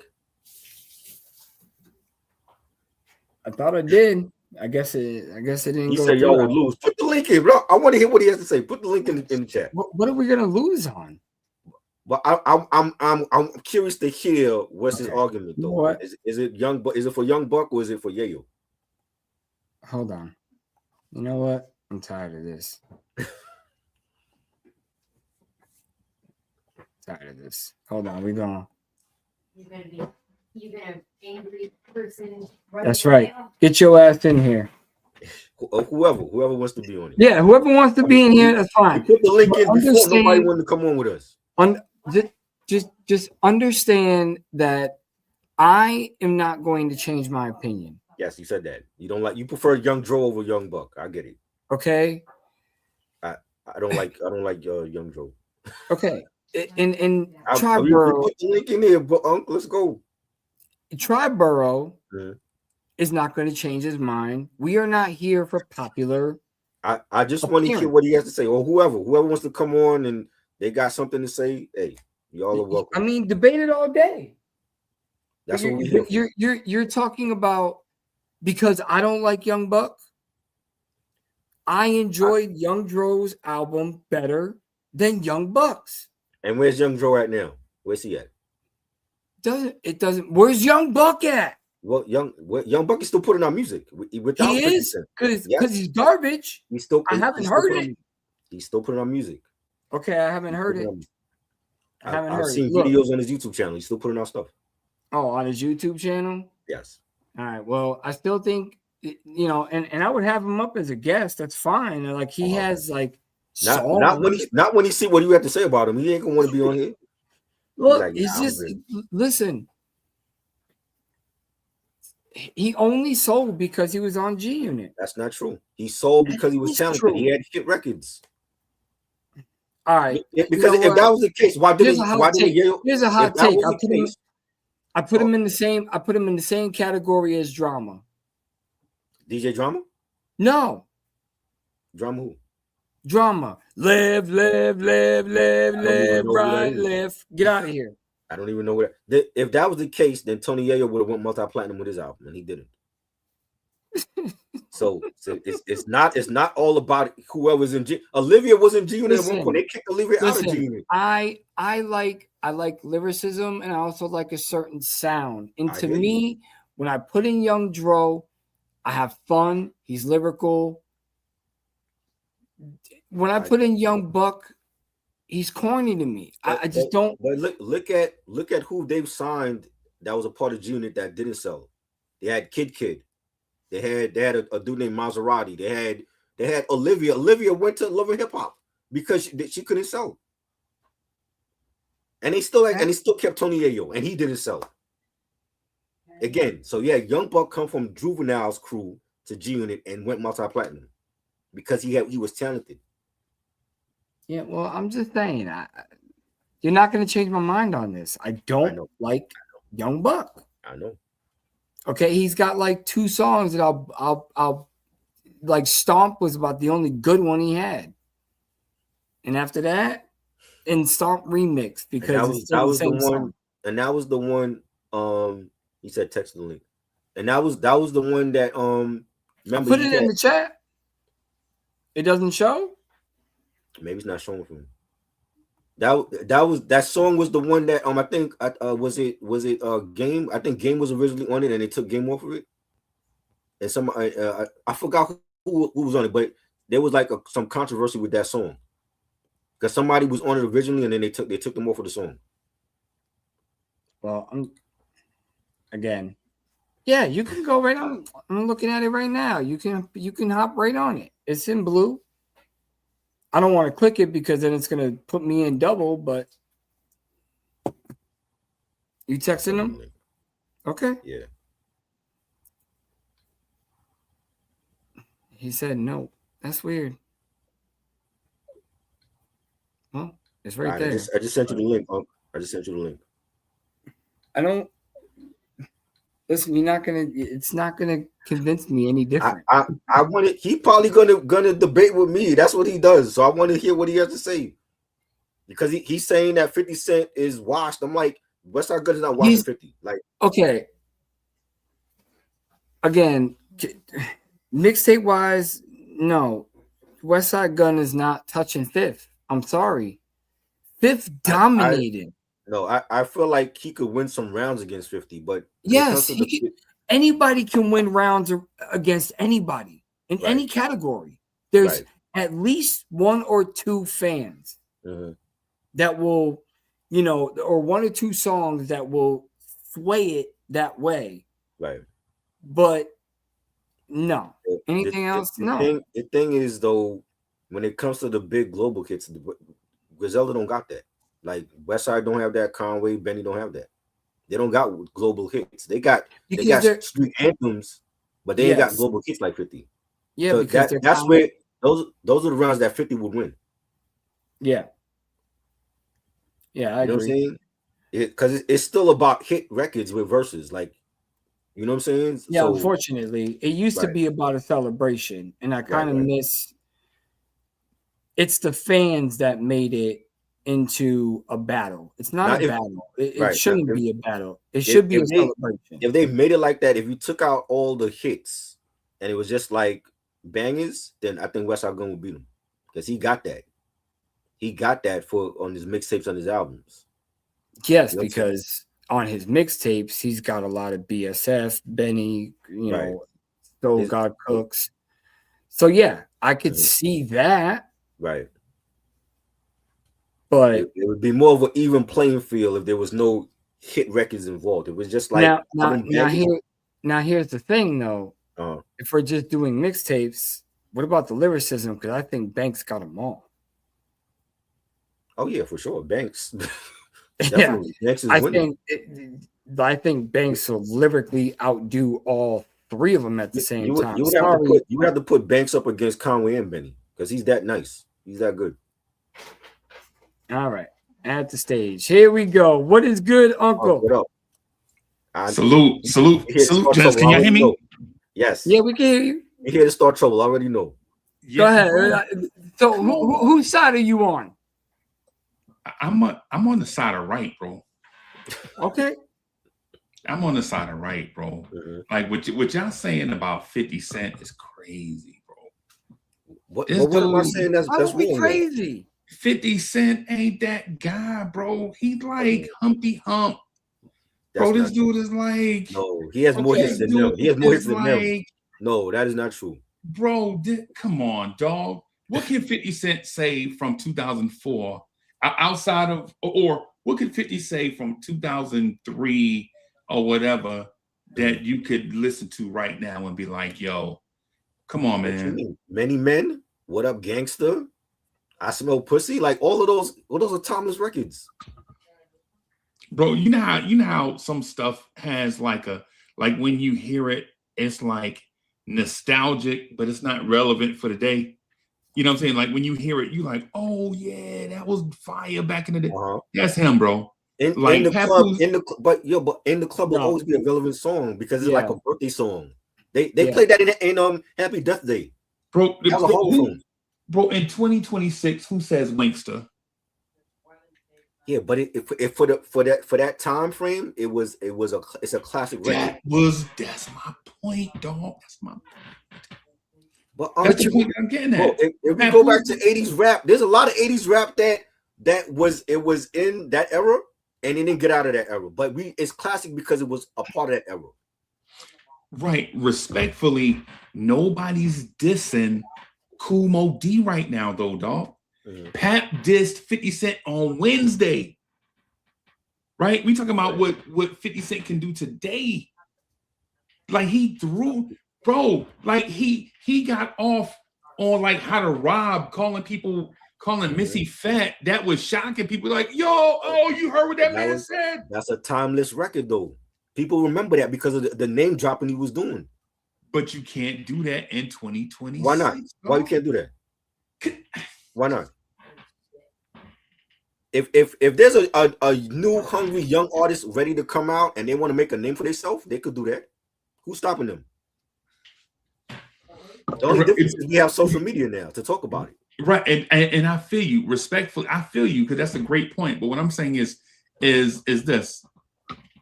I thought I did. I guess it didn't. He go said y'all would lose. Put the link in, bro. I want to hear what he has to say. Put the link in the chat. What are we gonna lose on? But I'm curious to hear what's his argument though. What? Is it Young Buck? Is it for Young Buck or is it for Yayo? Hold on. You know what? I'm tired of this. Hold on. We're going. You're gonna angry person. That's right. Get your ass in here. Whoever wants to be on it. Yeah, whoever wants to be in here, that's fine. Put the link in before nobody wanted to come on with us. Just understand that I am not going to change my opinion. Yes, you said that. You prefer Young Dro over Young Buck. I get it. Okay. I don't like Young Dro. Okay. And Triborough. Put the link in here, but let's go. Triborough is not going to change his mind. We are not here for popular. I just want to hear what he has to say, or whoever wants to come on and they got something to say. Hey, y'all are welcome. I mean, debate it all day. That's what we hear. You're talking about because I don't like Young Buck. I enjoyed Young Dro's album better than Young Buck's. And where's Young Dro at now? Where's he at? Doesn't. Where's Young Buck at? Well, Young Buck is still putting out music. Without He is because he's garbage. I haven't heard it. He's still putting out music. Okay, I haven't heard it. I've seen videos on his YouTube channel. He's still putting out stuff. Oh, on his YouTube channel? Yes. All right. Well, I still think, and I would have him up as a guest. That's fine. Like he has like not when he see what you have to say about him. He ain't gonna want to be on here. Look, listen. He only sold because he was on G Unit. That's not true. He sold because he was talented. True. He had hit records. All right. Because if that was the case, why didn't Yayo? Here's a hot take. I put him in the same category as Drama. DJ Drama? No. Drama who? Drama. Live, right, live. Get out of here. I don't even know what. If that was the case, then Tony Yayo would have went multi-platinum with his album, and he didn't. so it's not all about whoever's in G. Olivia was in G Unit at one point. They kicked Olivia out of G Unit. I like lyricism, and I also like a certain sound. And to me, when I put in Young Dro, I have fun. He's lyrical. When I put in Young Buck, he's corny to me. I just don't. But look at who they've signed that was a part of G Unit that didn't sell. They had Kid. They had a dude named Maserati. They had Olivia. Olivia went to Love and Hip Hop because she couldn't sell. And they still kept Tony Yayo, and he didn't sell. Again, so yeah, Young Buck come from Juvenile's crew to G Unit and went multi-platinum because he was talented. Yeah, well, I'm just saying, you're not going to change my mind on this. I don't like Young Buck. I know. Okay, he's got like 2 songs that I'll like. Stomp was about the only good one he had, and after that, and Stomp remix because that was the one, song. And that was the one. He said text the link, and that was the one that remember put it in the chat. It doesn't show. Maybe it's not showing for me. That song was the one that I think was it Game? I think Game was originally on it and they took Game off of it. And some I forgot who was on it, but there was like some controversy with that song because somebody was on it originally and then they took them off of the song. Well, yeah, you can go right on. I'm looking at it right now. You can hop right on it. It's in blue. I don't want to click it because then it's going to put me in double, but you texting them? Okay. Yeah. He said no. That's weird. Well, it's right there. I just sent you the link. I just sent you the link. I don't. Listen, it's not gonna convince me any different. I wanted. He probably gonna debate with me. That's what he does. So I want to hear what he has to say because he's saying that 50 Cent is washed. I'm like, Westside Gunn is not washing 50. Like, okay. Again, mixtape wise, no, Westside Gunn is not touching Fifth. I'm sorry, Fifth dominated. I feel like he could win some rounds against 50, but yes, anybody can win rounds against anybody in any category. There's at least 1 or 2 fans that will, or 1 or 2 songs that will sway it that way. Right. But no, anything else? No. The thing is, though, when it comes to the big global hits, Griselda don't got that. Like Westside don't have that. Conway, Benny don't have that. They don't got global hits. They got street anthems, but they ain't got global hits like 50. Yeah, so because that's where those are the rounds that 50 would win. Yeah. Yeah, I agree. You know what I'm saying? Because it's still about hit records with verses, like, you know what I'm saying? Yeah, so, unfortunately, it used to be about a celebration, and I kind of miss. It's the fans that made it into a battle. It's not Now, a battle. It right, shouldn't if- be a battle. It should be a celebration. If they made it like that, if you took out all the hits and it was just like bangers, then I think West Side Gun would beat him because he got that. He got that on his mixtapes on his albums. Yes, because on his mixtapes, he's got a lot of BSF, Benny, So God Cooks. So yeah, I could see that. Right. But it would be more of an even playing field if there was no hit records involved. It was just like now here's the thing though. If we're just doing mixtapes, what about the lyricism? Because I think Banks got them all. Oh yeah, for sure, Banks. Yeah, Banks is winning. I think Banks will lyrically outdo all three of them at the same time. You would have to put Banks up against Conway and Benny because he's that nice. He's that good. All right, at the stage. Here we go. What is good, Uncle? What up? Salute, Jess. Can you hear me? Yes. Yeah, we can hear you. You're here to start trouble. I already know. Go ahead. So, whose side are you on? I'm on the side of right, bro. Okay. I'm on the side of right, bro. Mm-hmm. Like what y'all saying about 50 Cent is crazy, bro. What am I saying? That's wrong, crazy. 50 Cent ain't that guy, bro. He's like Humpty Hump. Bro, this dude is like... No, he has more hits than them. He has more hits than them. No, that is not true. Bro, come on, dog. What can 50 Cent say from 2004 outside of... Or what could 50 say from 2003 or whatever that you could listen to right now and be like, yo, come on, man. Many Men, What Up Gangster, I Smell Pussy, like all of those are timeless records. Bro, you know how some stuff has like when you hear it, it's like nostalgic, but it's not relevant for the day. You know what I'm saying? Like when you hear it, you like, oh yeah, that was fire back in the day. That's him, bro. In the club will always be a relevant song because it's like a birthday song. They played that in Happy Death Day. Bro, bro, in 2026, who says Wankster? Yeah, but for that time frame, it's a classic record. That's my point, dog. That's my point. But that's the point that I'm getting at. Bro, if we go back to 80s rap, there's a lot of 80s rap that was in that era and it didn't get out of that era. But it's classic because it was a part of that era. Right. Respectfully, nobody's dissing Kool Moe Dee right now, though, dog. Mm-hmm. Pap dissed 50 Cent on Wednesday. Right? We talking about what 50 Cent can do today. Like he threw, bro, like he got off on like how to rob, calling Missy fat. That was shocking people. Like, you heard what that man said? That's a timeless record, though. People remember that because of the name dropping he was doing. But you can't do that in 2020. Why not? Why you can't do that? Why not? If there's a new hungry young artist ready to come out and they want to make a name for themselves, they could do that. Who's stopping them? The only difference is we have social media now to talk about it. Right, and I feel you respectfully. I feel you because that's a great point. But what I'm saying is this: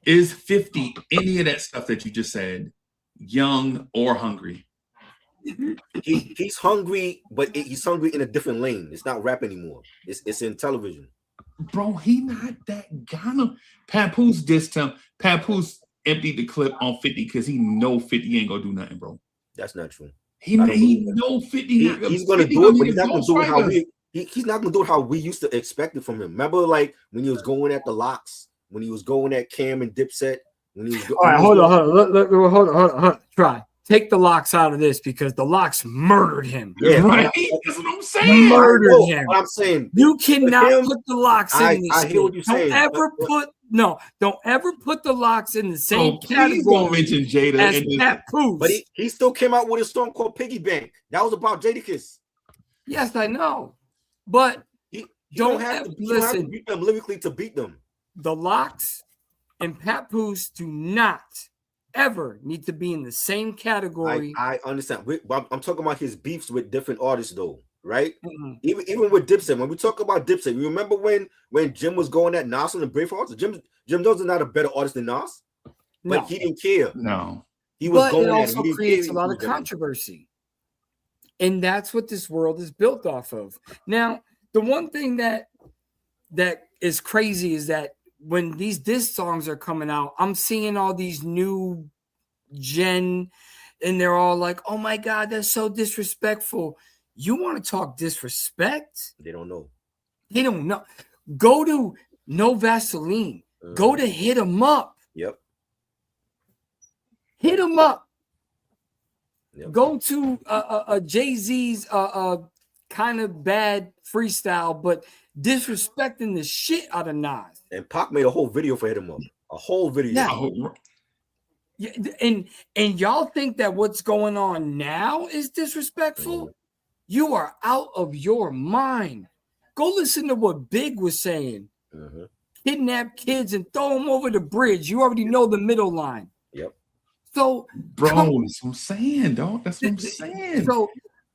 is 50 any of that stuff that you just said, young or hungry? He's hungry, but he's hungry in a different lane. It's not rap anymore. It's in television. Bro, he not that guy. Papoose dissed him. Papoose emptied the clip on 50 because he know 50 ain't gonna do nothing, bro. That's not true. He know 50. He's gonna do it, but he's not gonna do it how he's not gonna do it how we used to expect it from him. Remember, like when he was going at the Locks, when he was going at Cam and Dipset, when he was. All right, hold on. Try. Take the Locks out of this because the Locks murdered him. Yeah, right. That's what I'm saying. Murdered him. What I'm saying, you cannot put the Locks in this. I hear what you're saying. Don't ever put the Locks in the same category. Don't mention Jada as Papoose. But he still came out with a song called Piggy Bank. That was about Jadakiss. Yes, I know, but you don't have to beat them lyrically to beat them. The Locks and Papoose do not ever need to be in the same category. I understand. I'm talking about his beefs with different artists, though. right? Mhm. Even with Dipset, when we talk about Dipset, you remember when Jim was going at Nas on the Bravehearts? Jim Jones is not a better artist than Nas, but No, he didn't care. No. He was but going it at him. also He didn't creates care a lot he of was better. controversy. And that's what this world is built off of. Now, the one thing that is crazy is that when these diss songs are coming out, I'm seeing all these new gen, and they're all like, "Oh my God, that's so disrespectful." You want to talk disrespect? They don't know. They don't know. Go to No Vaseline. Go to Hit 'Em Up. Yep. Hit 'Em Up. Yep. Go to Jay-Z's kind of bad freestyle, but disrespecting the shit out of Nas. And Pac made a whole video for Hit 'Em Up. A whole video. Yeah. Yeah, and y'all think that what's going on now is disrespectful? You are out of your mind. Go listen to what Big was saying. Kidnap kids and throw them over the bridge. You already know the middle line. Yep. So, bro, that's what I'm saying, dog. That's what I'm saying. So,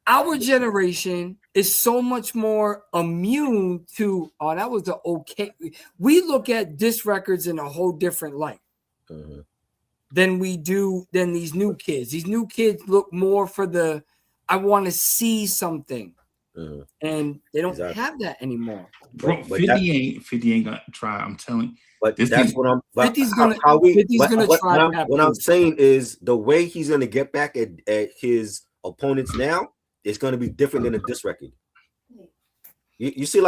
our generation is so much more immune to, oh, that was the okay. We look at disc records in a whole different light than we do than these new kids. These new kids look more for the, I want to see something. And they don't have that anymore. Bro, 50 ain't gonna try. I'm telling you. But that's what I'm. 50's gonna try. What I'm saying is the way he's gonna get back at his opponents now is gonna be different than a diss record. You see,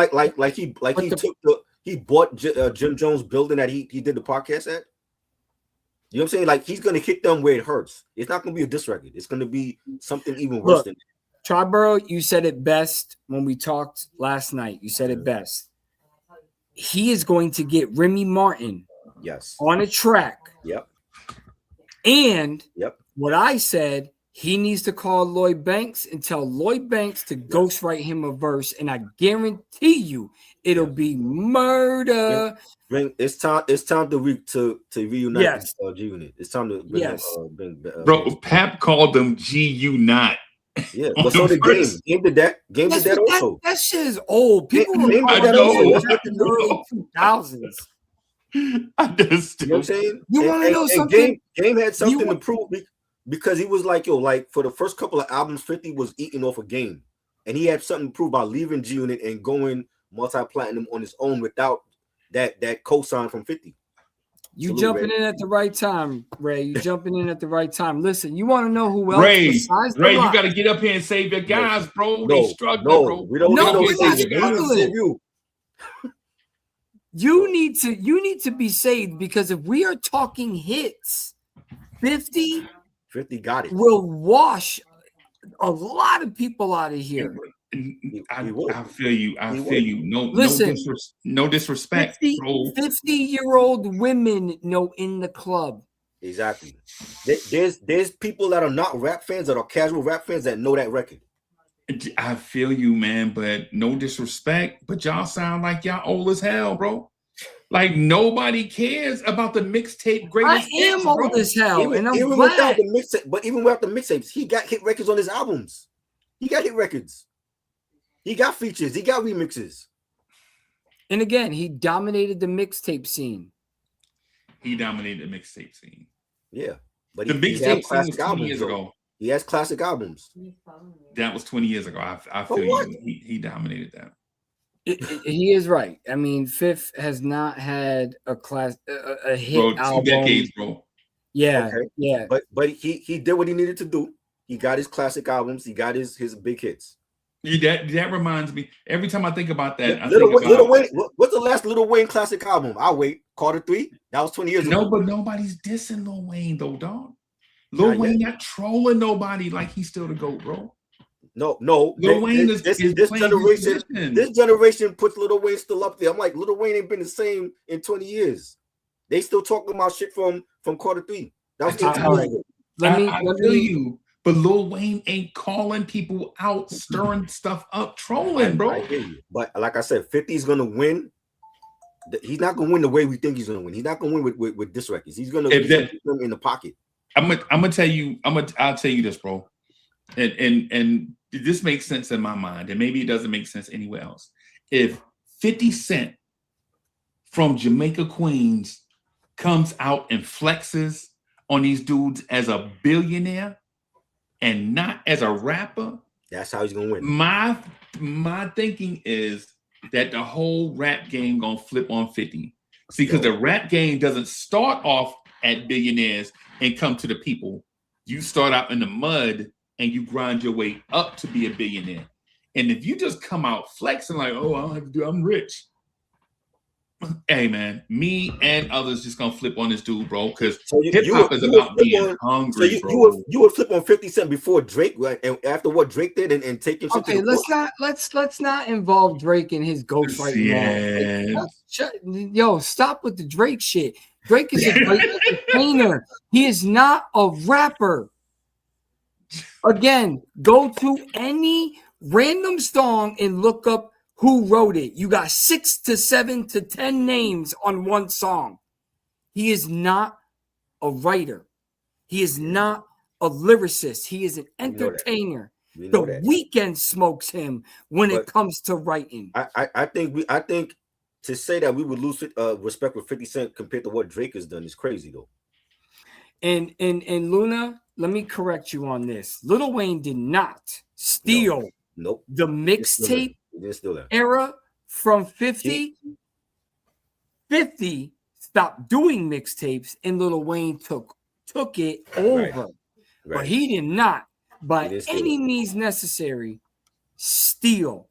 he bought Jim Jones building that he did the podcast at. You know what I'm saying? Like he's gonna hit them where it hurts. It's not gonna be a diss record. It's gonna be something even worse than that. Triborough, you said it best when we talked last night. You said it best. He is going to get Remy Martin on a track. Yep. And what I said, he needs to call Lloyd Banks and tell Lloyd Banks to ghostwrite him a verse. And I guarantee you it'll be murder. It's time to reunite G-Unit. It's time to bring bro, Pap called them G-Unit. Yeah, but so did Game did that. Game did that also. That shit is old. People were Game did that also. in the early 2000s. I just, you know what I'm saying? You want to know something? Game had something to prove because he was like, for the first couple of albums, 50 was eating off a Game, and he had something to prove by leaving G Unit and going multi-platinum on his own without that cosign from 50. You jumping in at the right time, Ray. You jumping in at the right time. Listen, you want to know who else Ray, besides Ray, the you Rock? got to get up here and save your guys, bro. They struggling, bro. We don't save you. You need to be saved because if we are talking hits, 50 got it. Will wash a lot of people out of here. I feel you. I feel you. No disrespect. 50-year-old women know in the club. Exactly. There's people that are not rap fans, that are casual rap fans that know that record. I feel you, man, but no disrespect. But y'all sound like y'all old as hell, bro. Like nobody cares about the mixtape greatest. I am old as hell, and I'm even glad. Without the mixtape, but even without the mixtapes, he got hit records on his albums. He got hit records. He got features. He got remixes. And again, he dominated the mixtape scene. Yeah, but the mixtape scene was 20 years ago. He has classic albums. That was 20 years ago. I feel you. He dominated that. He is right. I mean, Fifth has not had a hit album. 2 decades, bro. Yeah, okay. Yeah. But he did what he needed to do. He got his classic albums. He got his big hits. That reminds me. Every time I think about that, Lil Wayne. What's the last Lil Wayne classic album? I'll wait. Carter 3. That was 20 years ago. No, but nobody's dissing Lil Wayne though, dog. Lil Wayne not trolling nobody like he's still the GOAT, bro. No. Lil Wayne is this generation. This generation puts Lil Wayne still up there. I'm like, Lil Wayne ain't been the same in 20 years. They still talking about shit from Carter 3. That was 18 years ago. I feel you. But Lil Wayne ain't calling people out, stirring stuff up, trolling, bro. I hear you. But like I said, 50 is gonna win. He's not gonna win the way we think he's gonna win. He's not gonna win with diss records. He's gonna put them in the pocket. I'll tell you this, bro. And this makes sense in my mind, and maybe it doesn't make sense anywhere else. If 50 Cent from Jamaica, Queens comes out and flexes on these dudes as a billionaire and not as a rapper, that's how he's gonna win. My thinking is that the whole rap game gonna flip on 50. See, because the rap game doesn't start off at billionaires and come to the people. You start out in the mud and you grind your way up to be a billionaire. And if you just come out flexing like, oh, I don't have to do, I'm rich. Hey man, me and others just gonna flip on this dude, bro. Because hip hop is about being hungry, so bro. You would flip on 50 Cent before Drake, right? And after what Drake did and taking shit. Okay, let's not involve Drake in his ghost right now. Yo, stop with the Drake shit. Drake is a great entertainer. He is not a rapper. Again, go to any random song and look up who wrote it. You got 6 to 7 to 10 names on one song. He is not a writer. He is not a lyricist. He is an entertainer. The Weeknd smokes him when it comes to writing. I think to say that we would lose respect with 50 Cent compared to what Drake has done is crazy though. And Luna, let me correct you on this. Lil Wayne did not steal the mixtape era from 50. 50 stopped doing mixtapes and Lil Wayne took it over. But he did not, by any means necessary, steal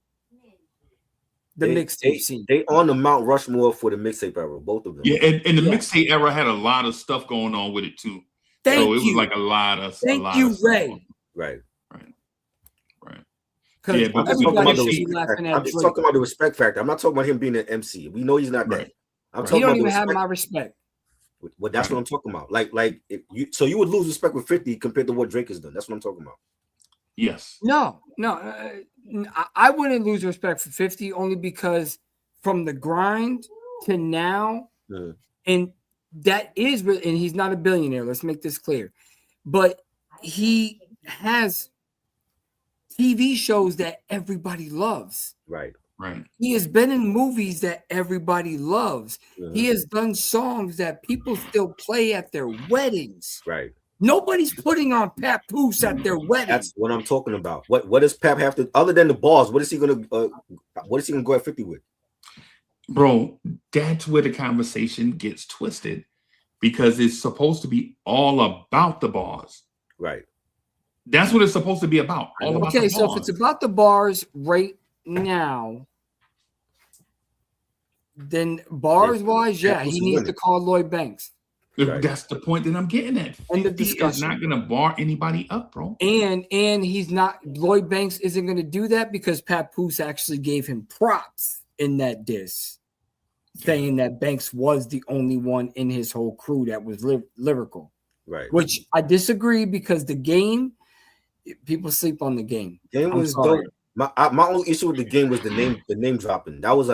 the mixtape scene. They on the Mount Rushmore for the mixtape era, both of them. Yeah, and the mixtape era had a lot of stuff going on with it too. So it was like a lot of Ray. Right. Yeah, I'm just talking about the respect factor. I'm not talking about him being an MC. We know he's not that. I'm talking he don't about even have my respect. Well, that's what I'm talking about. Like if you would lose respect with 50 compared to what Drake has done. That's what I'm talking about. Yes. No. I wouldn't lose respect for 50 only because from the grind to now, and that is, and he's not a billionaire. Let's make this clear, but he has TV shows that everybody loves. Right. He has been in movies that everybody loves. He has done songs that people still play at their weddings. Right. Nobody's putting on Papoose at their wedding. That's what I'm talking about. What does Pap have to, other than the bars? What is he gonna go at 50 with? Bro, that's where the conversation gets twisted because it's supposed to be all about the bars. Right. That's what it's supposed to be about. Okay, so if it's about the bars right now, then bars wise, he needs to call Lloyd Banks. That's the point that I'm getting at. 50 is not going to bar anybody up, bro. And he's not. Lloyd Banks isn't going to do that because Papoose actually gave him props in that diss, saying that Banks was the only one in his whole crew that was lyrical. Right. Which I disagree because the game, people sleep on the game. Game was dope. My only issue with the game was the name dropping. That was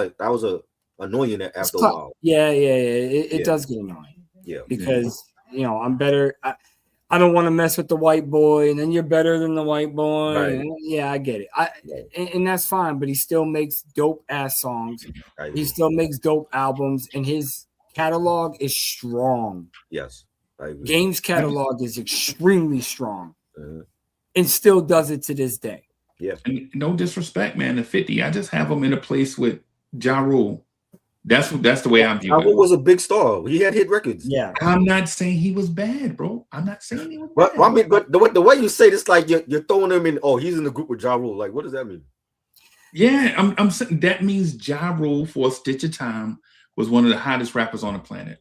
annoying after a while. Yeah. It does get annoying. Yeah, because I'm better. I don't want to mess with the white boy, and then you're better than the white boy. Right. And, yeah, I get it. And that's fine. But he still makes dope ass songs. He still makes dope albums, and his catalog is strong. Yes, I agree. Game's catalog is extremely strong, and still does it to this day. Yeah. And no disrespect, man. The 50, I just have him in a place with Ja Rule. That's the way I'm viewing it. Ja was a big star. He had hit records. Yeah. I'm not saying he was bad, bro. I'm not saying he was bad. But I mean, but the way you say this, like you're throwing him in. Oh, he's in the group with Ja Rule. Like, what does that mean? Yeah, I'm saying that means Ja Rule for a stitch of time was one of the hottest rappers on the planet,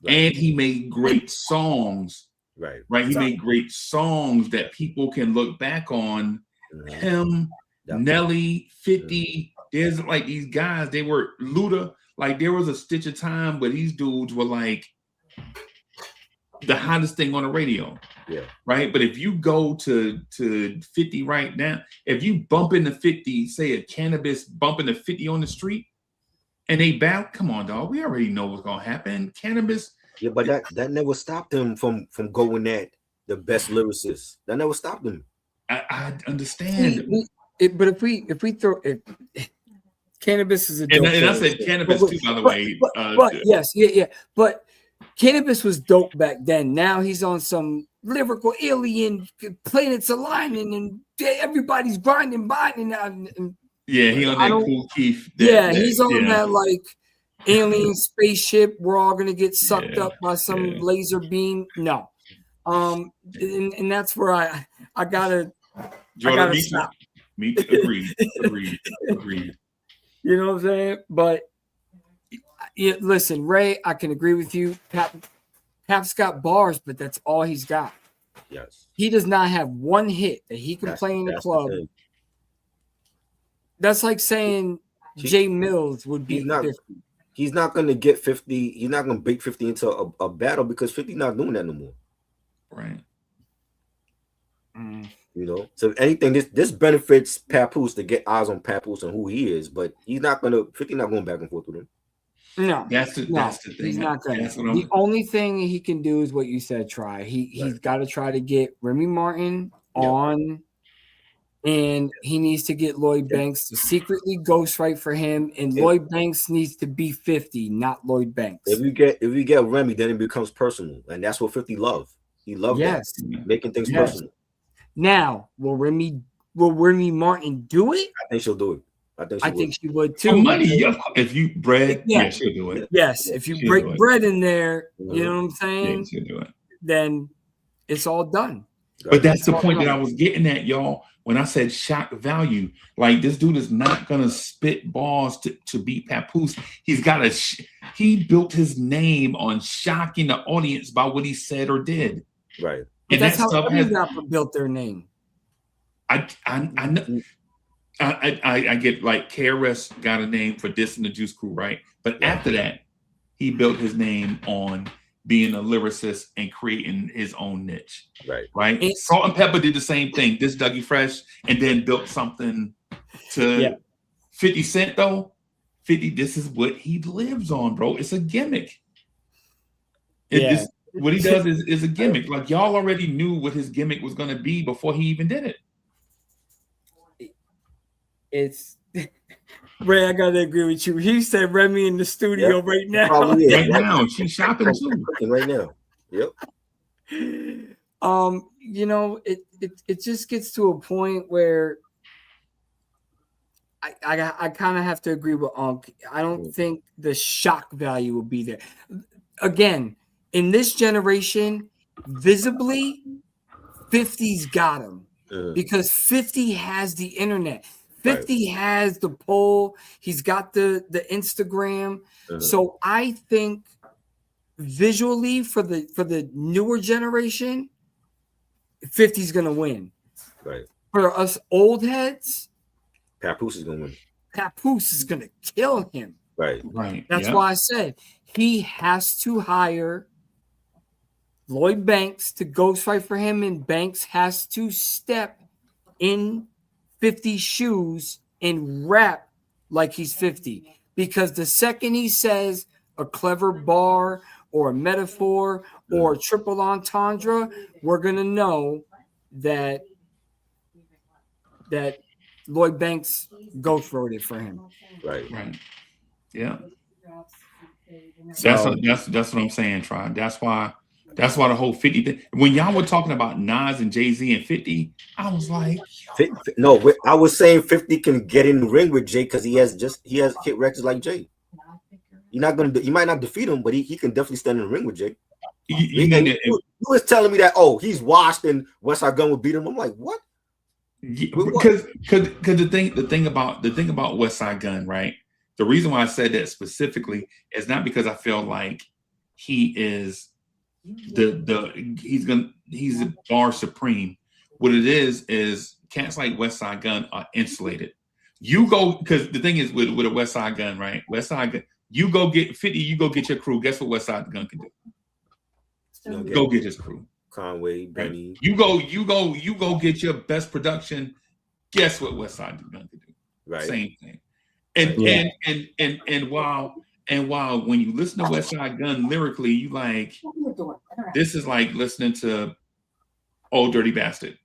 and he made great songs. Right. He made great songs that people can look back on. Him, Nelly, 50. There's like these guys. They were Luda. Like there was a stitch of time where these dudes were like the hottest thing on the radio. Yeah. Right. But if you go to 50 right now, if you bump into 50, say a cannabis bump into 50 on the street and they bow, come on, dog. We already know what's gonna happen. Cannabis. Yeah, but that never stopped him from going at the best lyricists. That never stopped him. I understand. But if we throw it, cannabis is a dope. And I said cannabis too, by the way. But yes, yeah. But cannabis was dope back then. Now he's on some lyrical alien planets aligning and everybody's grinding, binding out. And yeah, he on that Cool Keith. He's on that like alien spaceship. We're all gonna get sucked up by some laser beam. No, and that's where I gotta stop. Me agreed. You know what I'm saying? But listen, Ray, I can agree with you. Pap's got bars, but that's all he's got. Yes. He does not have one hit that he can play in the club. That's like saying Jay Mills would be 50. He's not going to get 50. He's not going to bait 50 into a battle because 50 not doing that no more. Right. You know, so if anything, this benefits Papoose to get eyes on Papoose and who he is, but he's not going to 50 not going back and forth with him. No, that's the thing. He's not going to. The only thing he can do is what you said. Try. He's got to try to get Remy Martin on, and he needs to get Lloyd Banks to secretly ghostwrite for him. And Lloyd Banks needs to be 50, not Lloyd Banks. If we get Remy, then it becomes personal, and that's what 50 love. He loves that, making things personal. Now, will Remy Martin do it? I think she'll do it. I think she would too. For money, if you bread, she'll do it. Yes, if you break bread in there, you know what I'm saying? Yeah, she'll do it. Then it's all done. But that's the point that I was getting at, y'all. When I said shock value, like this dude is not gonna spit balls to beat Papoose. He built his name on shocking the audience by what he said or did. Right. But that's how every rapper built their name. I get like KRS got a name for dissing the Juice Crew, right? But after that, he built his name on being a lyricist and creating his own niche. Right. Salt and Pepper did the same thing. This Dougie Fresh, and then built something to 50 Cent though. 50, this is what he lives on, bro. It's a gimmick. What he does is a gimmick. Like y'all already knew what his gimmick was going to be before he even did it. It's Ray, I gotta agree with you. He said Remy in the studio right now. Right now, she's shopping too. Right now. Yep. You know, it just gets to a point where I kind of have to agree with Unc. I don't think the shock value will be there. Again, in this generation, visibly, 50's got him because 50 has the internet. 50 has the poll. He's got the Instagram. So I think visually for the newer generation, 50's gonna win. Right. For us old heads, Papoose is gonna win. Papoose is gonna kill him. Right. That's why I said he has to hire Lloyd Banks to ghostwrite for him, and Banks has to step in 50's shoes and rap like he's 50. Because the second he says a clever bar or a metaphor or a triple entendre, we're gonna know that Lloyd Banks ghostwrote it for him. Right. Yeah. That's what I'm saying, Try. That's why the whole 50 thing. When y'all were talking about Nas and Jay-Z and 50, I was like, no, I was saying 50 can get in the ring with Jay because he has hit records like Jay. You might not defeat him, but he can definitely stand in the ring with Jay. You was telling me that he's washed and West Side Gun would beat him. I'm like, what? Because the thing about West Side Gun, right? The reason why I said that specifically is not because I feel like he is he's a bar supreme. What it is cats like West Side Gun are insulated. You go, because the thing is with a West Side Gun, right? West Side Gun, you go get 50, you go get your crew. Guess what West Side Gun can do? Go get his crew. Conway, Benny. Right? You go get your best production. Guess what West Side Gun can do? Right. Same thing. And while when you listen to West Side Gun lyrically, you like, this is like listening to Old Dirty Bastard.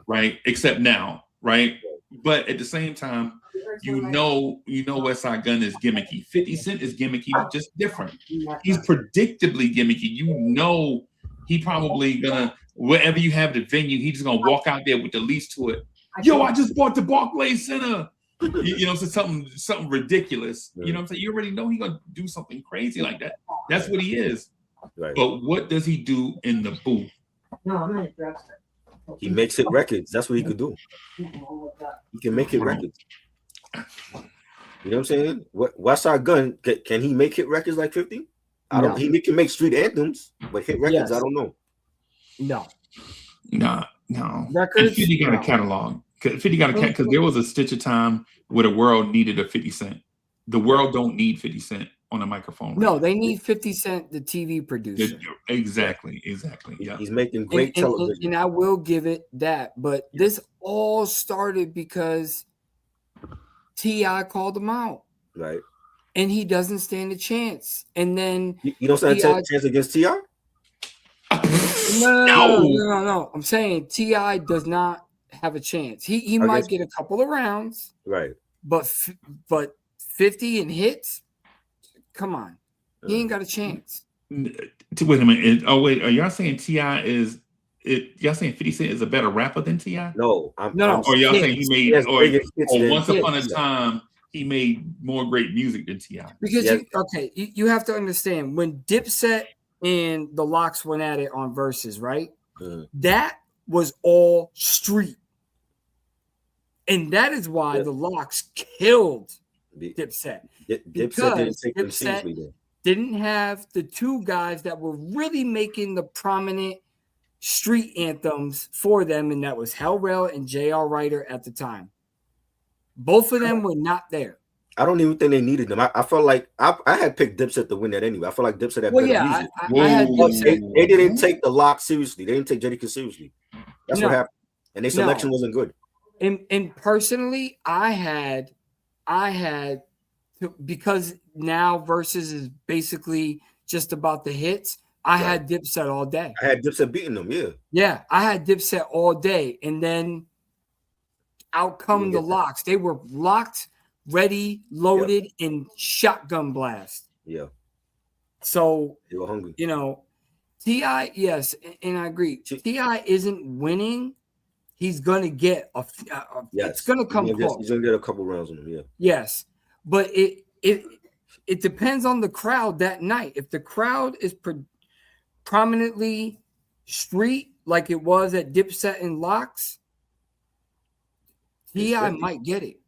right? Except now, right? But at the same time, you know West Side Gun is gimmicky. 50 Cent is gimmicky, but just different. He's predictably gimmicky. You know he probably gonna, wherever you have the venue, he's just gonna walk out there with the lease to it. Yo, I just bought the Barclays Center. You know, so something ridiculous. You know what I'm saying? You already know he's gonna do something crazy like that. That's what he is. Right. But what does he do in the booth? No, I'm gonna drop stuff. He makes it records. That's what he could do. He can make it records. You know what I'm saying? West Side Gun, can he make hit records like 50? I don't. He can make street anthems, but hit records, I don't know. No. Records. And 50 got a catalog. 50 got a cat because there was a stitch of time where the world needed a 50 Cent. The world don't need 50 Cent on a microphone. Right? No, they need 50 Cent, the TV producer. Exactly. Yeah, he's making great television, and I will give it that. But this all started because T.I. called him out, right? And he doesn't stand a chance. And then you don't stand a chance against T.I.? No. I'm saying T.I. does not have a chance. He might get a couple of rounds, right? But 50 in hits, come on, he ain't got a chance. Wait a minute. Oh wait, are y'all saying T.I. is? Y'all saying 50 Cent is a better rapper than T.I.? No, or y'all saying he made or once upon a time he made more great music than T.I. Because you have to understand when Dipset and the Lox went at it on Versus, right? That was all street. And that is why the Lox killed Dipset. Dipset didn't have the two guys that were really making the prominent street anthems for them, and that was Hell Rail and J.R. Ryder at the time. Both of them were not there. I don't even think they needed them. I felt like I had picked Dipset to win that anyway. I feel like Dipset had better music. They didn't take the Lock seriously. They didn't take Jadakiss seriously. That's what happened. And their selection wasn't good. And personally, I had to, because now Versus is basically just about the hits. I had Dipset all day. I had Dipset beating them, Yeah, I had Dipset all day. And then out come the Lox. They were locked, ready, loaded, and shotgun blast. Yeah. So they were hungry. You know, T.I., yes, and I agree. T.I. isn't winning. He's gonna get it's gonna come close. He's gonna get a couple rounds on him, Yes. But it depends on the crowd that night. If the crowd is prominently street like it was at Dipset and Lox, T.I. might get it.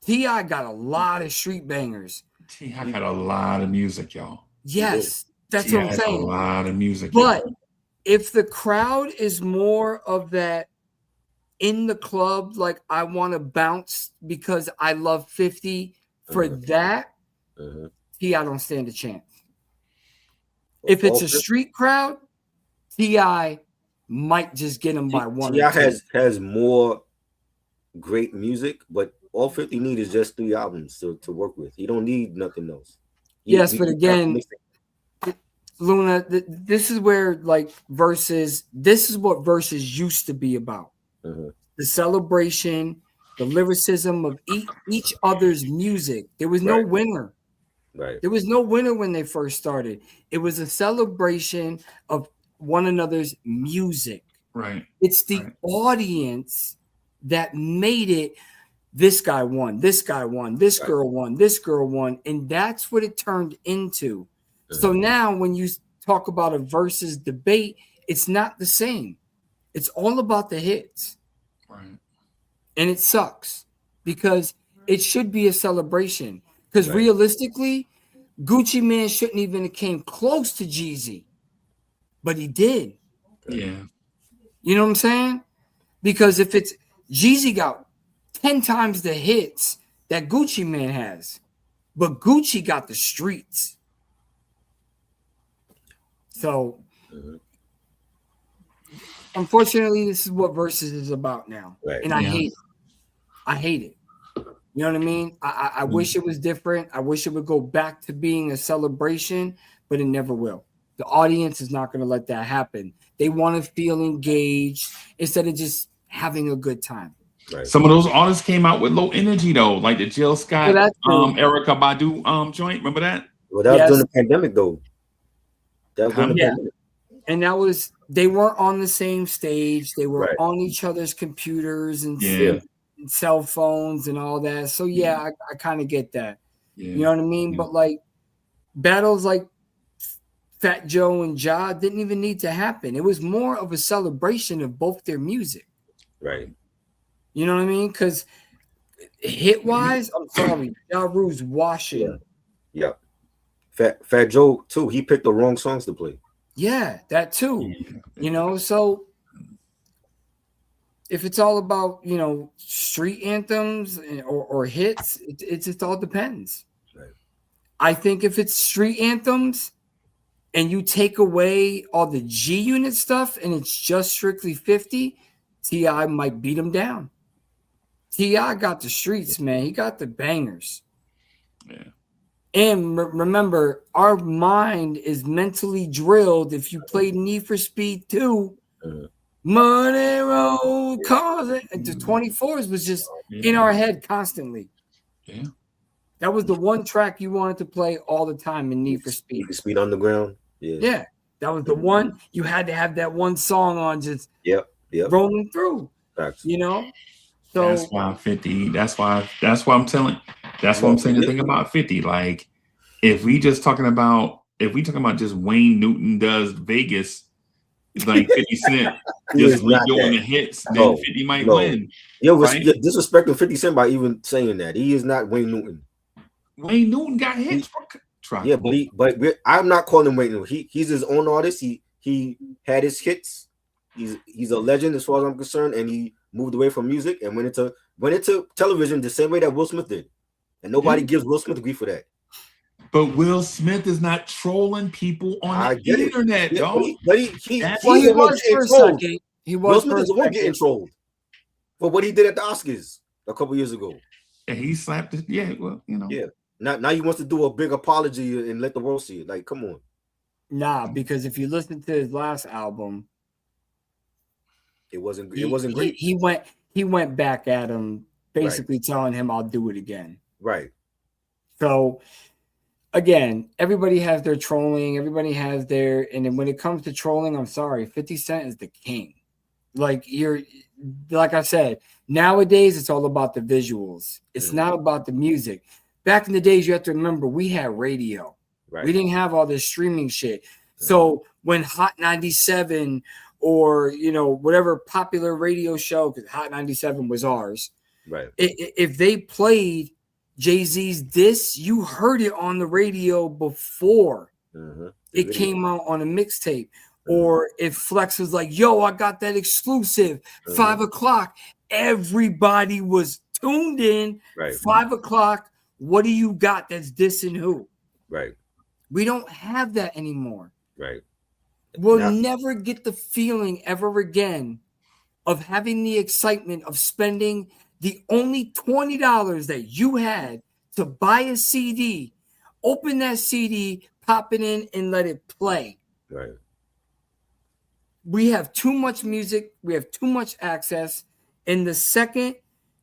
T.I. got a lot of street bangers. T.I. got a lot of music, y'all. Yes, that's what I'm saying. A lot of music. But if the crowd is more of that in the club, like I want to bounce because I love 50 for that, T.I. don't stand a chance. If it's a street crowd, T.I. might just get him by one. T.I. has more great music, but all 50 need is just 3 albums to work with. He don't need nothing else. But again, Luna, this is where this is what Versus used to be about. The celebration, the lyricism of each other's music. There was no winner. Right. There was no winner when they first started. It was a celebration of one another's music. Right. It's the audience that made it. This guy won. This guy won. This girl won. This girl won. And that's what it turned into. So now when you talk about a versus debate, it's not the same. It's all about the hits. Right. And it sucks because it should be a celebration. Because realistically, Gucci Mane shouldn't even have came close to Jeezy. But he did. Yeah. You know what I'm saying? Because if it's Jeezy got 10 times the hits that Gucci Mane has. But Gucci got the streets. So, unfortunately, this is what Versus is about now. Right. And I hate it. I hate it. You know what I mean? I wish it was different. I wish it would go back to being a celebration, but it never will. The audience is not going to let that happen. They want to feel engaged instead of just having a good time. Right. Some of those artists came out with low energy though, like the Jill Scott, Erica Badu joint. Remember that? Well, that was during the pandemic though. That was during the pandemic. And they weren't on the same stage. They were on each other's computers and cell phones and all that. So I kind of get that. Yeah. You know what I mean? But like battles like Fat Joe and Ja didn't even need to happen. It was more of a celebration of both their music. Right. You know what I mean? Because hit-wise, I'm sorry, Ja Rule's washing. Yeah. Fat Joe, too, he picked the wrong songs to play. Yeah, that too. You know, so if it's all about, you know, street anthems or hits, it just all depends. Right. I think if it's street anthems and you take away all the G Unit stuff and it's just strictly 50, T.I. might beat him down. T.I. got the streets, man. He got the bangers. Yeah. And remember, our mind is mentally drilled. If you played Need for Speed 2, Money Road, cars, and the 24s was just in our head constantly. Yeah. That was the one track you wanted to play all the time in Need for Speed. Need for Speed Underground. Yeah. That was the one. You had to have that one song on just rolling through. Facts. You know? So that's why 50. That's why I'm telling. That's what I'm saying. The thing about 50, like, if we talking about just Wayne Newton does Vegas, like 50 Cent just redoing the hits, then 50 might win. Yo, disrespecting 50 Cent by even saying that. He is not Wayne Newton. Wayne Newton got hits. But I'm not calling him Wayne Newton. He's his own artist. He had his hits. He's a legend as far as I'm concerned, and he moved away from music and went into television the same way that Will Smith did. And nobody gives Will Smith grief for that. But Will Smith is not trolling people on the internet, dog. But he was for a second. Will Smith is the one getting trolled for what he did at the Oscars a couple years ago. And he slapped it. Yeah, well, you know. Yeah. Now he wants to do a big apology and let the world see it. Like, come on. Nah, because if you listen to his last album, it wasn't great. He went back at him, basically telling him, "I'll do it again." Right. So again, everybody has their trolling, everybody has their, and then when it comes to trolling, I'm sorry, 50 Cent is the king. Like I said, nowadays it's all about the visuals. It's not about the music. Back in the days, you have to remember, we had radio. Right. We didn't have all this streaming shit. So when Hot 97 or, you know, whatever popular radio show, because Hot 97 was ours, right? If they played Jay-Z's diss, you heard it on the radio before it came out on a mixtape. Or if Flex was like, yo, I got that exclusive, 5 o'clock, everybody was tuned in. Right. 5 o'clock, what do you got that's dissing who? Right. We don't have that anymore. Right. We'll never get the feeling ever again of having the excitement of spending the only $20 that you had to buy a CD, open that CD, pop it in, and let it play. Right. We have too much music. We have too much access. And the second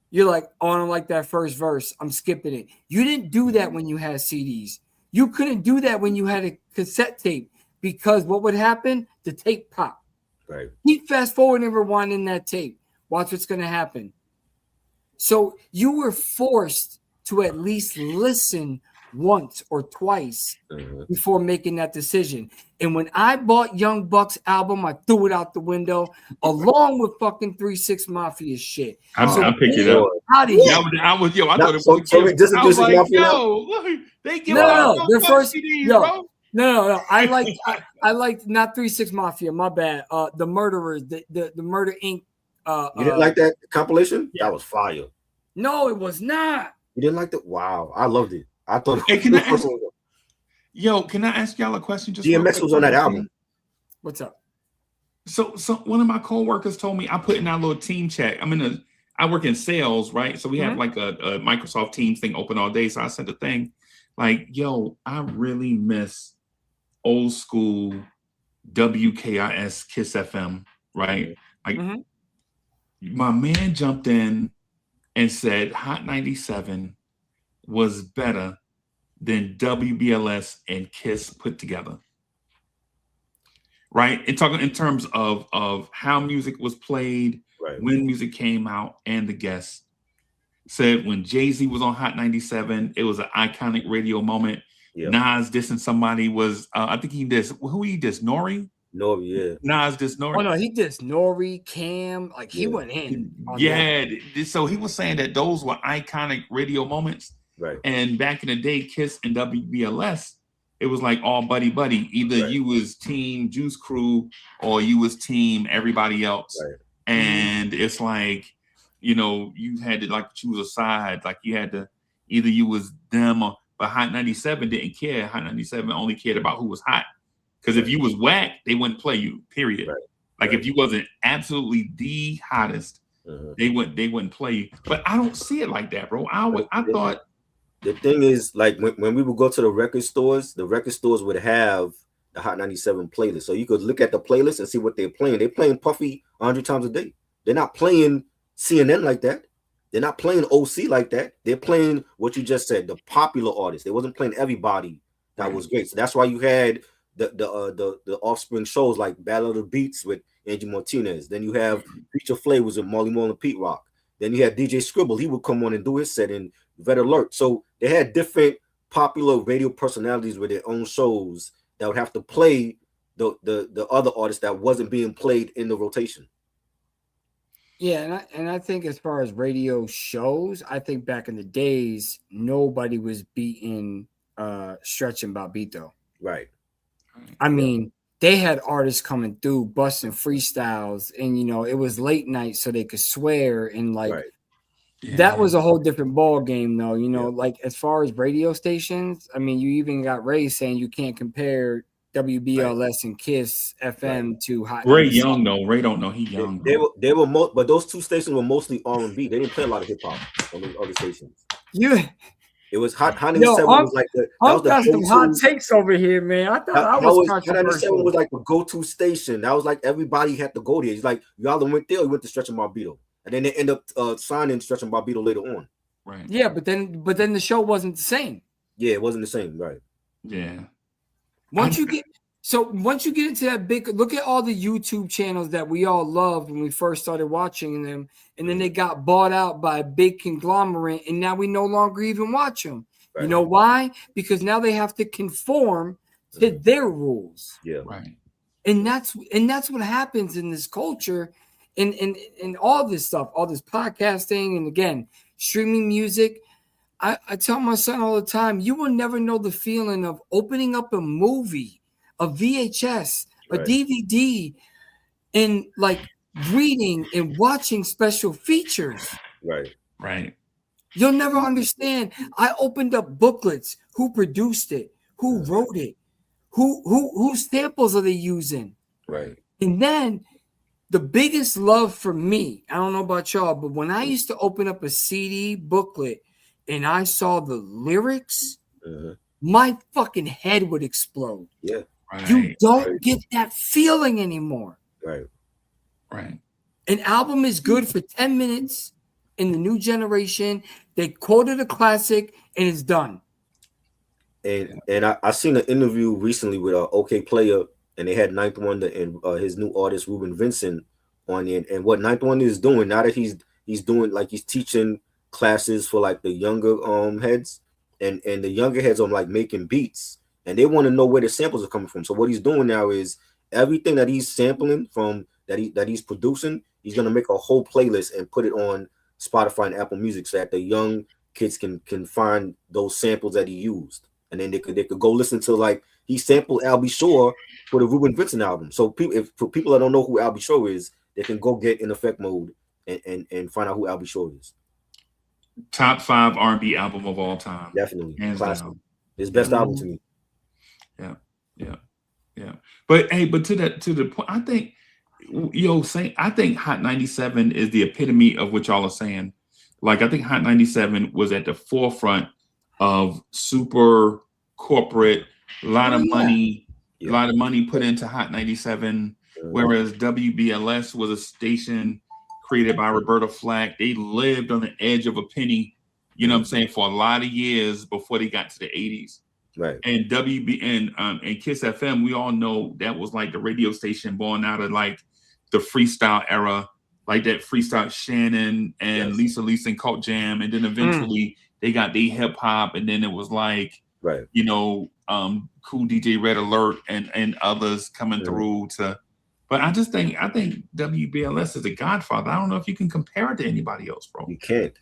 you're like, oh, I don't like that first verse, I'm skipping it. You didn't do that when you had CDs. You couldn't do that when you had a cassette tape, because what would happen? The tape pop. Right. Keep fast forward and rewinding that tape. Watch what's going to happen. So you were forced to at least listen once or twice before making that decision. And when I bought Young Buck's album, I threw it out the window along with fucking 3 6 Mafia shit. I picked it up. How did you? I thought it was. I was like, yo, look, they give their first CDs, bro. No. I liked not 3 6 Mafia. My bad. The Murderers, the Murder Inc. You didn't like that compilation? Yeah. That was fire. No, it was not. You didn't like that? Wow, I loved it. I thought. Hey, can I ask y'all a question? Just DMX was on that album. What's up? So one of my coworkers told me, I put in our little team chat. I work in sales, right? So we have like a Microsoft Teams thing open all day. So I sent a thing like, yo, I really miss old school WKIS Kiss FM, right? Like my man jumped in and said Hot 97 was better than WBLS and Kiss put together. Right? And talking in terms of how music was played, when music came out, and the guests. Said when Jay-Z was on Hot 97, it was an iconic radio moment. Yep. Nas dissing somebody was, I think he dissed, who he dissed? Nori? Nori, yeah. Nas dissed Nori. Oh, no, he dissed Nori, Cam. Like, he went in. Yeah. So he was saying that those were iconic radio moments. Right. And back in the day, Kiss and WBLS, it was like all buddy-buddy. Either you was team Juice Crew or you was team everybody else. Right. And it's like, you know, you had to like choose a side. Like you had to, either you was them or, but Hot 97 didn't care. Hot 97 only cared about who was hot. Because if you was whack, they wouldn't play you, period. Right. Like if you wasn't absolutely the hottest, they wouldn't play you. But I don't see it like that, bro. I thought the thing is, like when we would go to the record stores would have the Hot 97 playlist. So you could look at the playlist and see what they're playing. They're playing Puffy 100 times a day. They're not playing CNN like that. They're not playing OC like that. They're playing what you just said, the popular artists. They wasn't playing everybody that was great. So that's why you had the Offspring shows like Battle of the Beats with Angie Martinez. Then you have Feature Flavors with Marley Marl and Pete Rock. Then you had DJ Scribble. He would come on and do his set in Red Alert. So they had different popular radio personalities with their own shows that would have to play the other artists that wasn't being played in the rotation. Yeah, and I think as far as radio shows, I think back in the days, nobody was beating Stretch and Bobbito. Right. I mean, they had artists coming through, busting freestyles, and, you know, it was late night so they could swear, and, like, that was a whole different ball game, though. You know, like, as far as radio stations, I mean, you even got Ray saying you can't compare WBLS and Kiss FM to Hot. Ray young though. Ray don't know he young. They were but those two stations were mostly R&B. They didn't play a lot of hip hop on the other stations. It was Hot 97 was like some hot takes over here, man. I thought I was Hot 97 was like the go-to station. That was like everybody had to go there. It's like y'all went there, you went to Stretch and Bobbito, and then they end up signing Stretch and Bobbito later on. Right. Yeah, but then the show wasn't the same. Yeah, it wasn't the same, right? Yeah. Once you get into that big, look at all the YouTube channels that we all loved when we first started watching them, and then they got bought out by a big conglomerate, and now we no longer even watch them. Right. You know why? Because now they have to conform to their rules. Yeah, right. And that's what happens in this culture, and all this stuff, all this podcasting, and again, streaming music. I tell my son all the time, you will never know the feeling of opening up a movie, a VHS, a DVD, and like reading and watching special features. Right. You'll never understand. I opened up booklets. Who produced it? Who wrote it? Who samples are they using? Right. And then the biggest love for me, I don't know about y'all, but when I used to open up a CD booklet and I saw the lyrics, my fucking head would explode. Yeah. Right. You don't get that feeling anymore. Right. An album is good for 10 minutes in the new generation. They quoted a classic and it's done. And I seen an interview recently with OK Player, and they had Ninth Wonder and his new artist Ruben Vincent on it. And what Ninth Wonder is doing now that he's doing, like, he's teaching classes for like the younger heads, and the younger heads are like making beats, and they want to know where the samples are coming from. So what he's doing now is everything that he's sampling from that he's producing, he's gonna make a whole playlist and put it on Spotify and Apple Music so that the young kids can find those samples that he used, and then they could go listen to, like, he sampled Al B. Shore for the Ruben Vincent album. So for people that don't know who Al B. Shore is, they can go get In Effect Mode and find out who Al B. Shore is. Top 5 R&B album of all time. Definitely. Classic. His best album to me. Yeah. But to the point, I think, I think Hot 97 is the epitome of what y'all are saying. Like, I think Hot 97 was at the forefront of super corporate, a lot of money, A lot of money put into Hot 97, whereas WBLS was a station created by Roberta Flack. They lived on the edge of a penny, you know what I'm saying, for a lot of years before they got to the 80s. Right. And WB and Kiss FM, we all know that was like the radio station born out of like the freestyle era, like that freestyle Shannon and Lisa and Cult Jam, and then eventually they got the hip hop, and then it was like you know, Cool DJ Red Alert and others coming through to. But I think WBLS is a godfather. I don't know if you can compare it to anybody else, bro. You can't,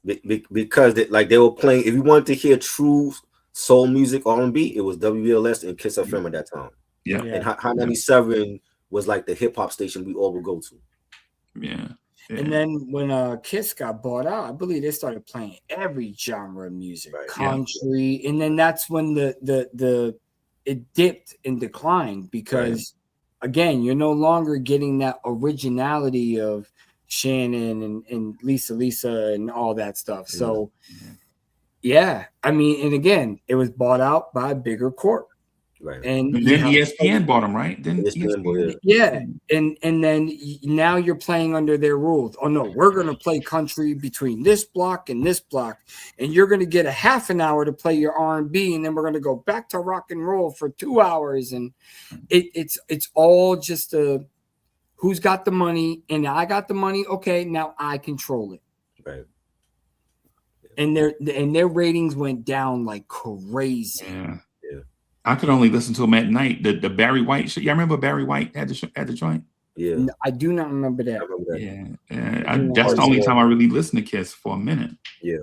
because they were playing. If you wanted to hear true soul music, R&B, it was WBLS and Kiss FM at that time. Yeah. And Hot 97 was like the hip hop station we all would go to. Yeah. And then when Kiss got bought out, I believe they started playing every genre of music, country, and then that's when it dipped and declined because again, you're no longer getting that originality of Shannon and Lisa and all that stuff. So yeah, I mean, and again, it was bought out by a bigger corp. Right. And then ESPN bought them, right? Then ESPN. Yeah. And then now you're playing under their rules. Oh no, we're gonna play country between this block and this block, and you're gonna get a half an hour to play your R&B, and then we're gonna go back to rock and roll for 2 hours. And it's all just who's got the money, and I got the money. Okay, now I control it. Right. And their ratings went down like crazy. Yeah. I could only listen to them at night. The Barry White show. Yeah, I remember Barry White had the joint. Yeah, I do not remember that. Yeah, that's the only time I really listened to Kiss for a minute. Yeah.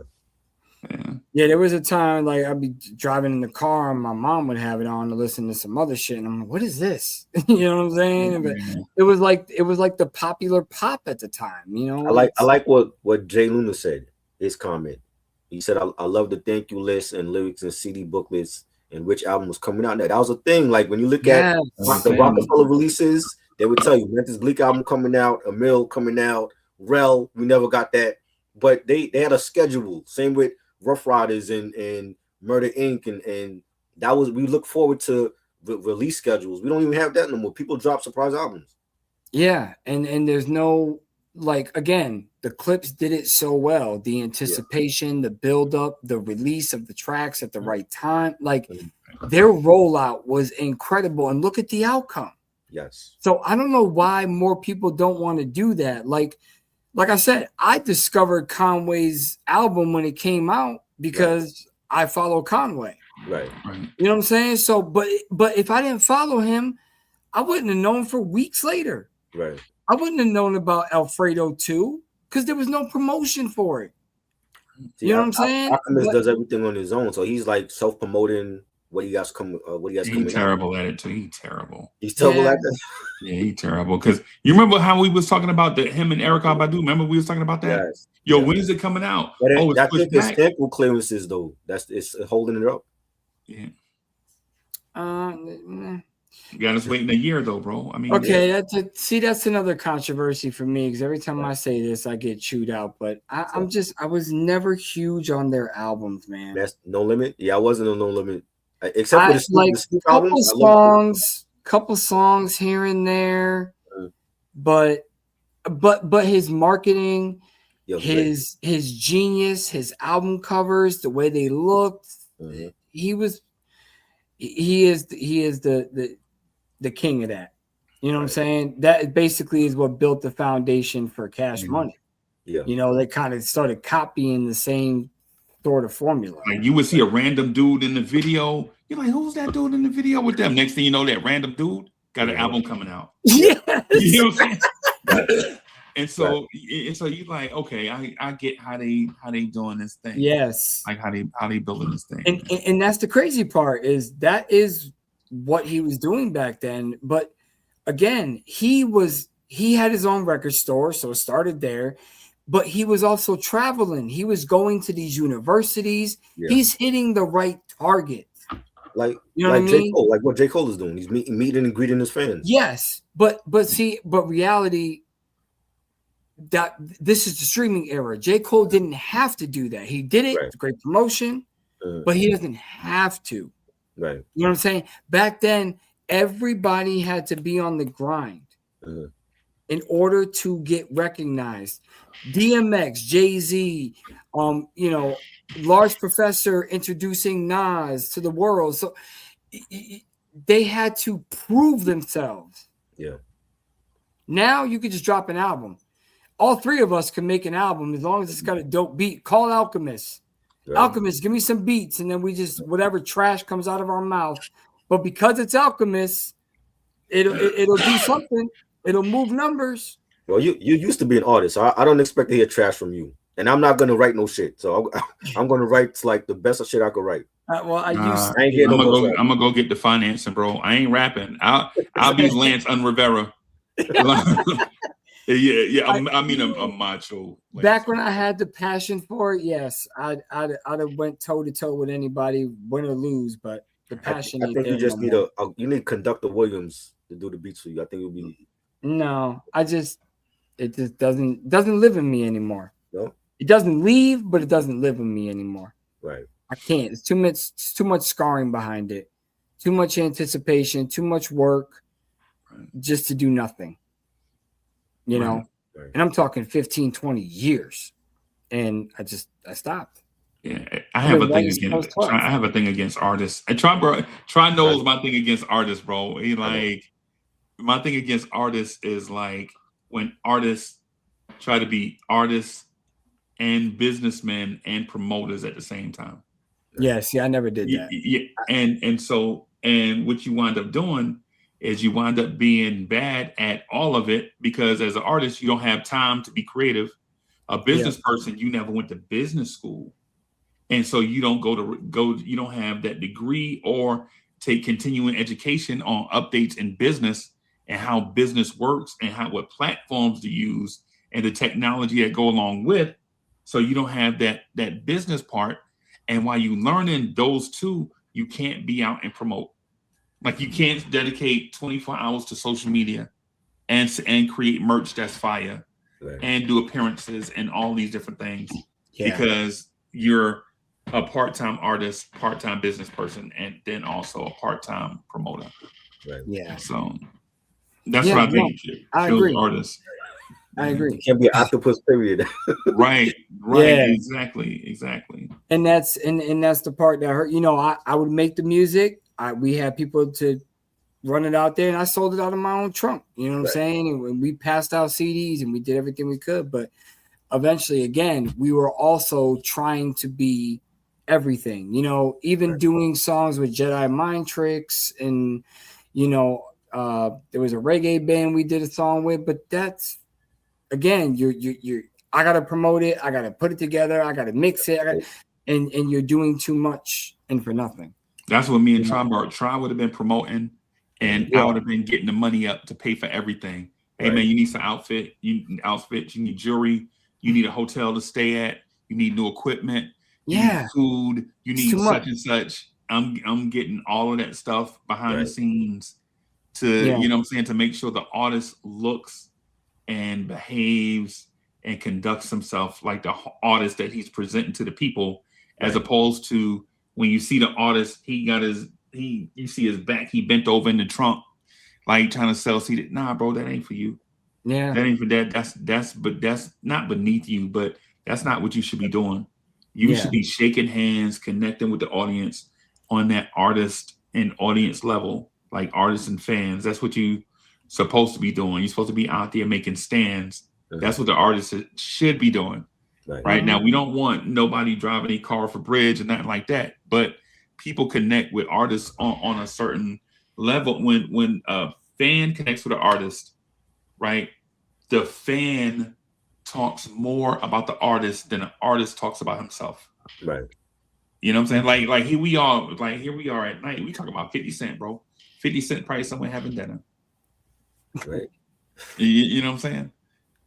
There was a time like I'd be driving in the car and my mom would have it on to listen to some other shit, and I'm like, "What is this?" You know what I'm saying? But it was like the popular pop at the time. You know, I like what Jay Luna said. His comment. He said, "I love the thank you list and lyrics and CD booklets." And which album was coming out. That was a thing. Like when you look at the Rockefeller releases, they would tell you Memphis Bleak album coming out, Emil coming out, Rel, we never got that. But they had a schedule. Same with Rough Riders and Murder Inc. And that was, we look forward to the release schedules. We don't even have that no more. People drop surprise albums. Yeah, and there's no, like, again, the clips did it so well. The anticipation, the build-up, the release of the tracks at the right time. Like, their rollout was incredible. And look at the outcome. Yes. So I don't know why more people don't want to do that. Like I said, I discovered Conway's album when it came out because I follow Conway. Right. You know what I'm saying? So, but if I didn't follow him, I wouldn't have known for weeks later. Right. I wouldn't have known about Alfredo 2 because there was no promotion for it. See, you know what I'm saying? Alchemist does everything on his own, so he's like self-promoting what he has coming. He's terrible at it too. He's terrible. He's terrible at that. Yeah, he's terrible. Because you remember how we was talking about him and Erykah Badu? Remember we was talking about that? Yes. Yo, when is it coming out? But that's his technical clearances though. It's holding it up. Yeah. You got us waiting a year though, bro. I mean, okay, that's another controversy for me because every time I say this, I get chewed out. But I was never huge on their albums, man. That's No Limit. Yeah, I wasn't on No Limit, except for the couple songs here and there. But his marketing, his genius, his album covers, the way they looked, he is the king of that. You know what I'm saying? That basically is what built the foundation for Cash Money. Yeah. You know, they kind of started copying the same sort of formula. Like you would see a random dude in the video. You're like, who's that dude in the video with them? Next thing you know, that random dude got an album coming out. Yes. You know what I'm saying? And so you're like, okay, I get how they doing this thing. Yes. Like how they building this thing. And that's the crazy part is that is what he was doing back then. But again, he had his own record store, so it started there. But he was also traveling. He was going to these universities. Yeah. He's hitting the right target. Like, you know, like J. Cole, like what J. Cole is doing. He's meeting and greeting his fans. Yes, but reality, that this is the streaming era. J. Cole didn't have to do that. He did it. Right. It's great promotion, but he doesn't have to. Right. You know what I'm saying? Back then, everybody had to be on the grind in order to get recognized. DMX, Jay-Z, Large Professor introducing Nas to the world. So they had to prove themselves. Yeah. Now you could just drop an album. All three of us can make an album as long as it's got a dope beat. Call Alchemist. Right. Alchemist, give me some beats, and then we just whatever trash comes out of our mouth. But because it's Alchemist, it'll do something. It'll move numbers. Well, you used to be an artist, so I don't expect to hear trash from you. And I'm not gonna write no shit. So I'm gonna write like the best of shit I could write. I'm gonna go get the financing, bro. I ain't rapping. I'll be Lance Unrivera. Yeah. I mean a macho. Back when I had the passion for it, yes, I'd have went toe to toe with anybody, win or lose. But the passion. I think you just need need Conductor Williams to do the beats for you. I think it'll be. No, it just doesn't live in me anymore. No, it doesn't leave, but it doesn't live in me anymore. Right. I can't. It's too much scarring behind it. Too much anticipation. Too much work, just to do nothing. You know, and I'm talking 15, 20 years, and I stopped. Yeah, I have a thing against artists. And Try knows my thing against artists, bro. My thing against artists is like when artists try to be artists and businessmen and promoters at the same time. Yeah, see, I never did that. Yeah, and what you wind up doing is you wind up being bad at all of it because as an artist, you don't have time to be creative. A business person, you never went to business school. And so you don't you don't have that degree or take continuing education on updates in business and how business works and what platforms to use and the technology that go along with. So you don't have that business part. And while you learning those two, you can't be out and promote. Like you can't dedicate 24 hours to social media and create merch that's fire and do appearances and all these different things because you're a part-time artist, part-time business person, and then also a part-time promoter. Right. Yeah. So that's what I think. I agree. Artists. I agree. It can't be an octopus period. Right. Yeah. Exactly. And that's the part that hurt. You know, I would make the music. We had people to run it out there, and I sold it out of my own trunk. You know what I'm saying? And we passed out CDs, and we did everything we could. But eventually, again, we were also trying to be everything. You know, even doing songs with Jedi Mind Tricks, and there was a reggae band we did a song with. But that's again, I gotta promote it. I gotta put it together. I gotta mix it. And you're doing too much and for nothing. That's what me and Try would have been promoting, and I would have been getting the money up to pay for everything. Hey man, you need some outfit, you need jewelry, you need a hotel to stay at, you need new equipment, you need food, you need such and such. I'm getting all of that stuff behind the scenes to to make sure the artist looks and behaves and conducts himself like the artist that he's presenting to the people, as opposed to when you see the artist, you see his back, he bent over in the trunk, like trying to sell seated. Nah, bro, that ain't for you. Yeah. That ain't for that. That's not beneath you, but that's not what you should be doing. You should be shaking hands, connecting with the audience on that artist and audience level, like artists and fans. That's what you supposed to be doing. You're supposed to be out there making stands. That's what the artist should be doing. Right now, we don't want nobody driving a car off a bridge and nothing like that. But people connect with artists on a certain level. When a fan connects with an artist, right? The fan talks more about the artist than an artist talks about himself. Right. You know what I'm saying? Like here we are at night. We talk about 50 Cent, bro. 50 Cent probably somewhere having dinner. Right. You know what I'm saying?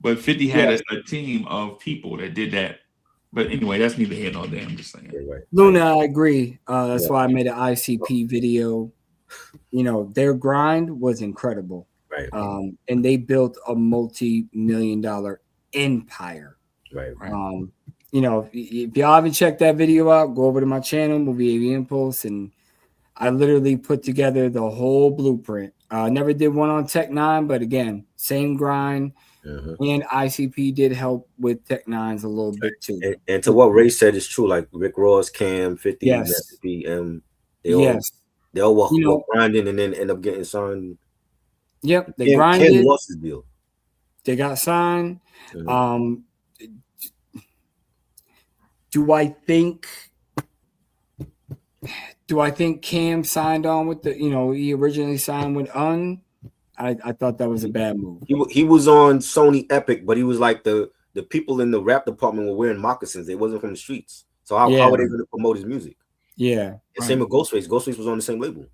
But 50 had a team of people that did that. But anyway, that's neither here nor there. I'm just saying. Luna, I agree. That's why I made an ICP video. Their grind was incredible. Right. And they built a multi-million-dollar empire. Right. If y'all haven't checked that video out, go over to my channel, Movie AV Impulse, and I literally put together the whole blueprint. Never did one on Tech 9, but again, same grind. And ICP did help with Tech 9s a little bit too. And to what Ray said is true, like Rick Ross, Cam, 50, Yes. Master P, they yes. all were grinding and then end up getting signed. Yep, they grinded. Cam lost his deal. They got signed. Do I think Cam signed on with the, he originally signed with Un? I thought that was a bad move. He was on Sony Epic, but he was like the people in the rap department were wearing moccasins. They wasn't from the streets. So how were they going to promote his music? Yeah. And same with Ghostface. Ghostface was on the same label.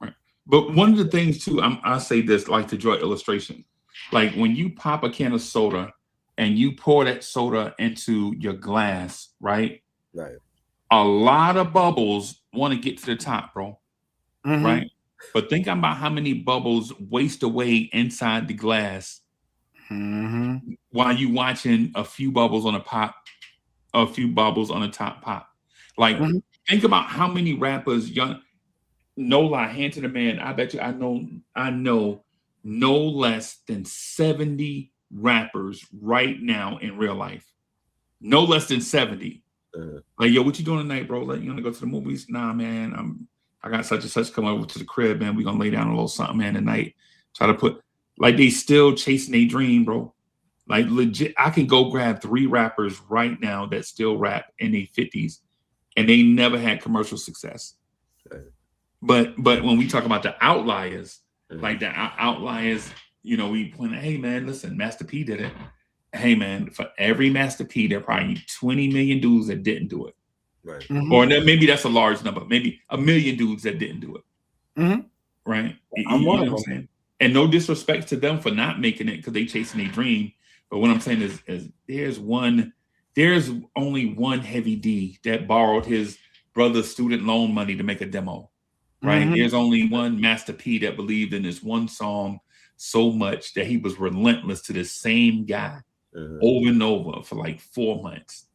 Right. But one of the things too, I say this like to draw illustration. Like when you pop a can of soda and you pour that soda into your glass, right? Right. A lot of bubbles want to get to the top, bro. Right? But think about how many bubbles waste away inside the glass while you watching a few bubbles on a top pop. Like think about how many rappers, no lie, hand to the man. I bet you I know no less than 70 rappers right now in real life. No less than 70. Like, yo, what you doing tonight, bro? Like, you want to go to the movies? Nah, man, I got such and such coming over to the crib, man. We're gonna lay down a little something, man, tonight. Try to put, like, they still chasing a dream, bro. Like, legit, I can go grab 3 rappers right now that still rap in their 50s, and they never had commercial success. But when we talk about the outliers, like the outliers, we point out, hey, man, listen, Master P did it. Hey, man, for every Master P, there are probably 20 million dudes that didn't do it. Right. Or maybe that's a large number. Maybe 1 million dudes that didn't do it. Right. I'm one of them. Saying? And no disrespect to them for not making it because they chasing a dream. But what I'm saying is there's only one Heavy D that borrowed his brother's student loan money to make a demo. Right. There's only one Master P that believed in this one song so much that he was relentless to the same guy over and over for like 4 months.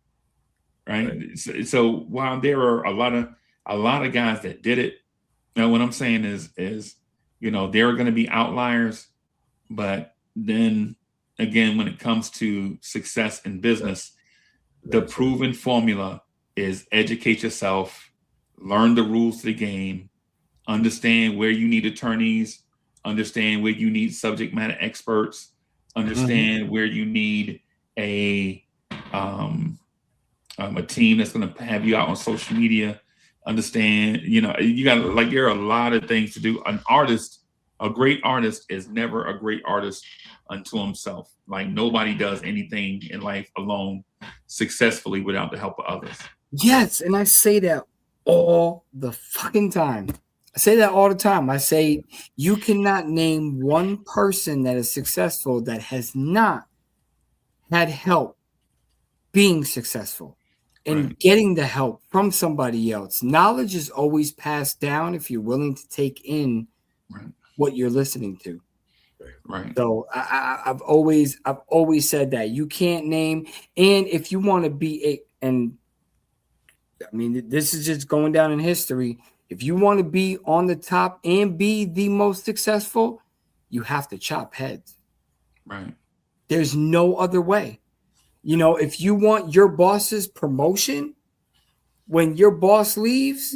Right. So while there are a lot of guys that did it, what I'm saying is there are going to be outliers, but then again, when it comes to success in business, the proven formula is educate yourself, learn the rules to the game, understand where you need attorneys, understand where you need subject matter experts, understand where you need a team that's going to have you out on social media. Understand, you got to, there are a lot of things to do. A great artist is never a great artist unto himself. Like nobody does anything in life alone successfully without the help of others. Yes, and I say that all the fucking time. I say that all the time. I say you cannot name one person that is successful that has not had help being successful and getting the help from somebody else. Knowledge is always passed down if you're willing to take in what you're listening to. Right. So I've always said that you can't name, and if you want to be this is just going down in history. If you want to be on the top and be the most successful, you have to chop heads. Right. There's no other way. If you want your boss's promotion, when your boss leaves,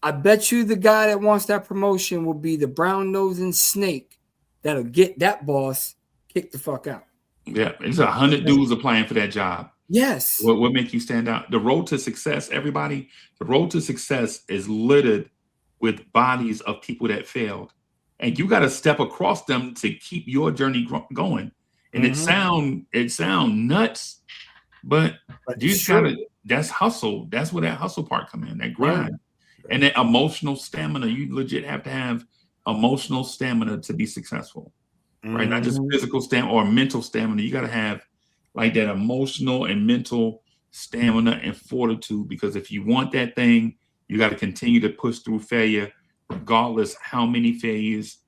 I bet you the guy that wants that promotion will be the brown-nosing snake that'll get that boss kicked the fuck out. Yeah, it's 100 dudes applying for that job. Yes. What makes you stand out? The road to success, everybody, the road to success is littered with bodies of people that failed. And you got to step across them to keep your journey going. And it sound nuts, but you just gotta, that's hustle. That's where that hustle part come in, that grind. And that emotional stamina. You legit have to have emotional stamina to be successful. Right? Not just physical stamina or mental stamina. You gotta have like that emotional and mental stamina and fortitude, because if you want that thing, you got to continue to push through failure, regardless how many failures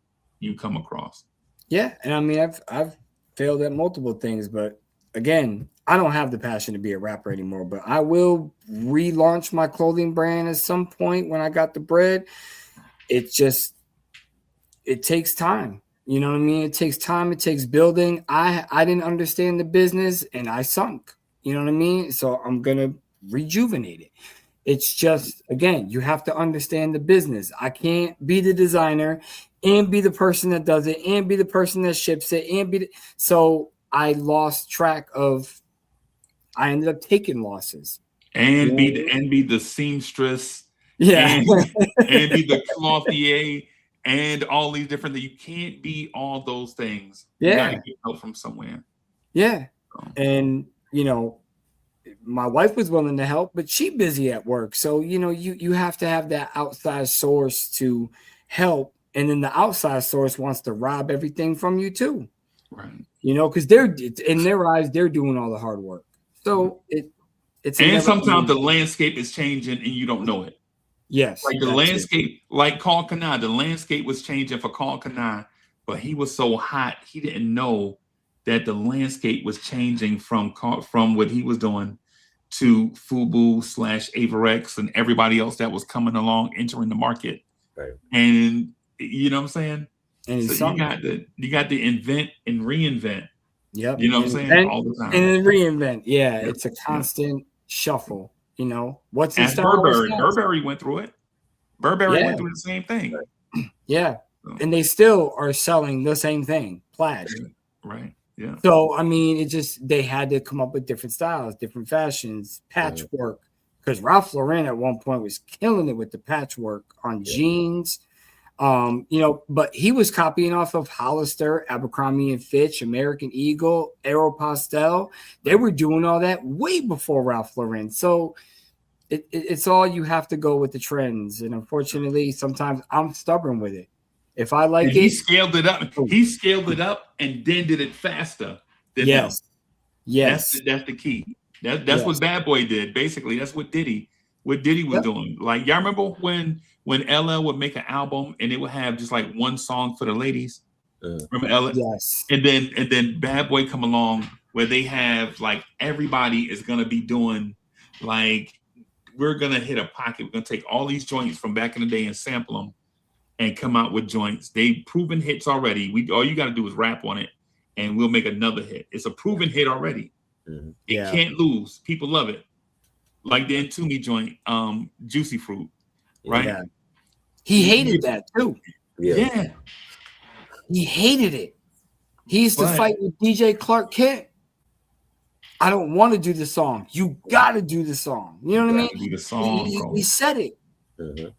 you come across. Yeah, and I mean, I've failed at multiple things, but again, I don't have the passion to be a rapper anymore. But I will relaunch my clothing brand at some point when I got the bread. it takes time. You know what I mean? It takes time. It takes building. I didn't understand the business and I sunk. You know what I mean? So I'm going to rejuvenate it. It's just, again, you have to understand the business. I can't be the designer and be the person that does it and be the person that ships it so I lost track of. I ended up taking losses and be the seamstress, and be the clothier, and all these different things. You can't be all those things. You gotta get help from somewhere. Yeah, and my wife was willing to help, but she's busy at work. So, you have to have that outside source to help. And then the outside source wants to rob everything from you too. Right. Because they're in their eyes, they're doing all the hard work. So it's sometimes the landscape is changing and you don't know it. Yes. Like the landscape, like Carl Kanai, the landscape was changing for Carl Kanai, but he was so hot, he didn't know that the landscape was changing from what he was doing to Fubu / Averex and everybody else that was coming along, entering the market. Right. And you know what I'm saying? And so you got to invent and reinvent. Yep. You know what I'm saying? All the time. And then reinvent. Yeah. It's a constant shuffle. What's in style? Burberry went through it. Burberry went through the same thing. Yeah. So. And they still are selling the same thing, plaid. Right. Yeah. So, I mean, they had to come up with different styles, different fashions, patchwork. Because Ralph Lauren at one point was killing it with the patchwork on jeans. But he was copying off of Hollister, Abercrombie and Fitch, American Eagle, Aeropostale. They were doing all that way before Ralph Lauren. So it's all you have to go with the trends. And unfortunately, sometimes I'm stubborn with it. If I like he scaled it up. He scaled it up and then did it faster than them. Yes. That's the key. That's what Bad Boy did. Basically, that's what Diddy was doing. Like, y'all remember when LL would make an album and it would have just like one song for the ladies? Remember LL? Yes. And then Bad Boy come along where they have like everybody is gonna be doing like, we're gonna hit a pocket. We're gonna take all these joints from back in the day and sample them and come out with joints. They've proven hits already. All you got to do is rap on it, and we'll make another hit. It's a proven hit already. It can't lose. People love it. Like the Entombed joint, Juicy Fruit, right? Yeah. He hated that too. Yeah. He hated it. He used to fight with DJ Clark Kent. I don't want to do the song. You got to do the song. You know what I mean? Do the song, he said it.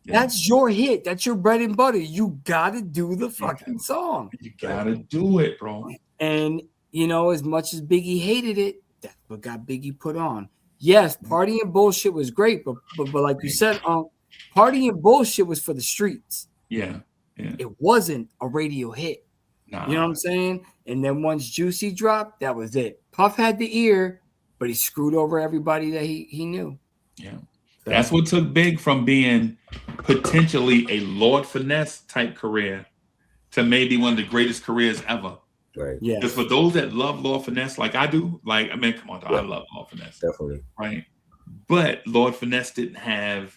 That's your hit. That's your bread and butter. You gotta do the fucking song. You gotta do it, bro. And as much as Biggie hated it, that's what got Biggie put on. Yes, Party and Bullshit was great, but like you said, Party and Bullshit was for the streets. Yeah. It wasn't a radio hit. Nah. You know what I'm saying? And then once Juicy dropped, that was it. Puff had the ear, but he screwed over everybody that he knew. Yeah. That's what took Big from being potentially a Lord Finesse type career to maybe one of the greatest careers ever. Right. Yeah. Because for those that love Lord Finesse like I do, come on, I love Lord Finesse. Definitely. Right. But Lord Finesse didn't have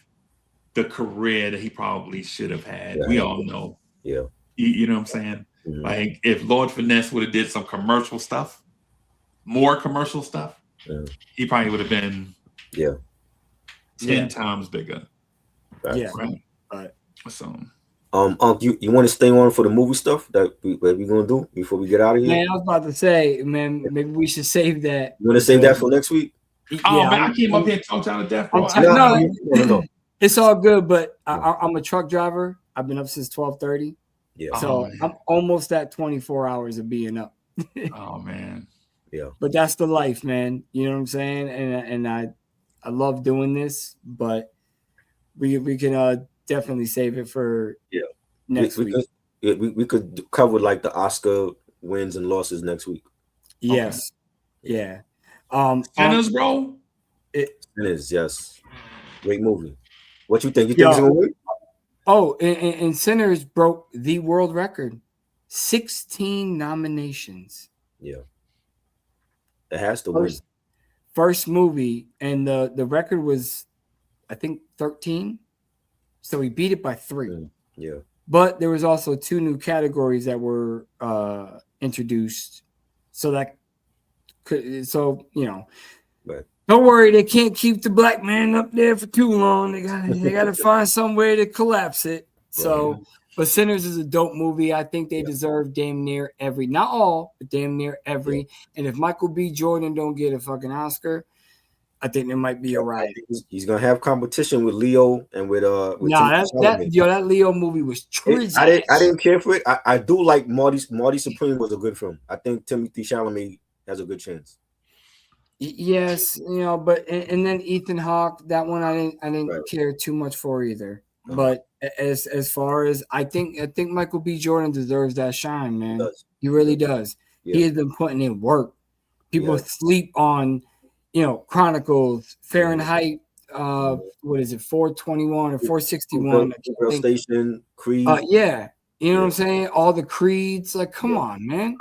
the career that he probably should have had. We all know. Yeah. You know what I'm saying? Like if Lord Finesse would have did some commercial stuff, more commercial stuff, he probably would have been 10 times bigger. Yeah. Right. So you want to stay on for the movie stuff that we're gonna do before we get out of here? Man, I was about to say, man, maybe we should save that. You want to save that for next week? Man, I came up here and talked out of death. No, it's all good. But I'm a truck driver. I've been up since 12:30. Yeah. So I'm almost at 24 hours of being up. Oh man. Yeah. But that's the life, man. You know what I'm saying? And I love doing this, but we can definitely save it for next week. We could cover like the Oscar wins and losses next week. Yes. Okay. Yeah. Sinners, bro. Sinners, yes. Great movie. What you think? You think it's gonna win? Oh, and Sinners broke the world record. 16 nominations. Yeah. It has to win. First movie, and the record was, I think, 13. So he beat it by 3. Yeah. But there was also 2 new categories that were introduced, so that could, so you know, Right. don't worry, they can't keep the black man up there for too long. They got to find some way to collapse it. So, Right. but Sinners is a dope movie. I think they deserve damn near every, not all, but damn near every. And if Michael B. Jordan don't get a fucking Oscar, I think there might be a riot. He's gonna have competition with Leo and with Nah, that Leo movie was trash. I didn't care for it. I do like Marty Supreme was a good film. I think Timothy Chalamet has a good chance. Yes, you know, but and then Ethan Hawke, that one I didn't care too much for either. But as far as I think Michael B. Jordan deserves that shine, man. He really does. Yeah. He has been putting in work. People sleep on, you know, Chronicles, Fahrenheit, what is it, 421 or 461? Station, Creed. Yeah. You know what I'm saying? All the creeds, like, come on, man.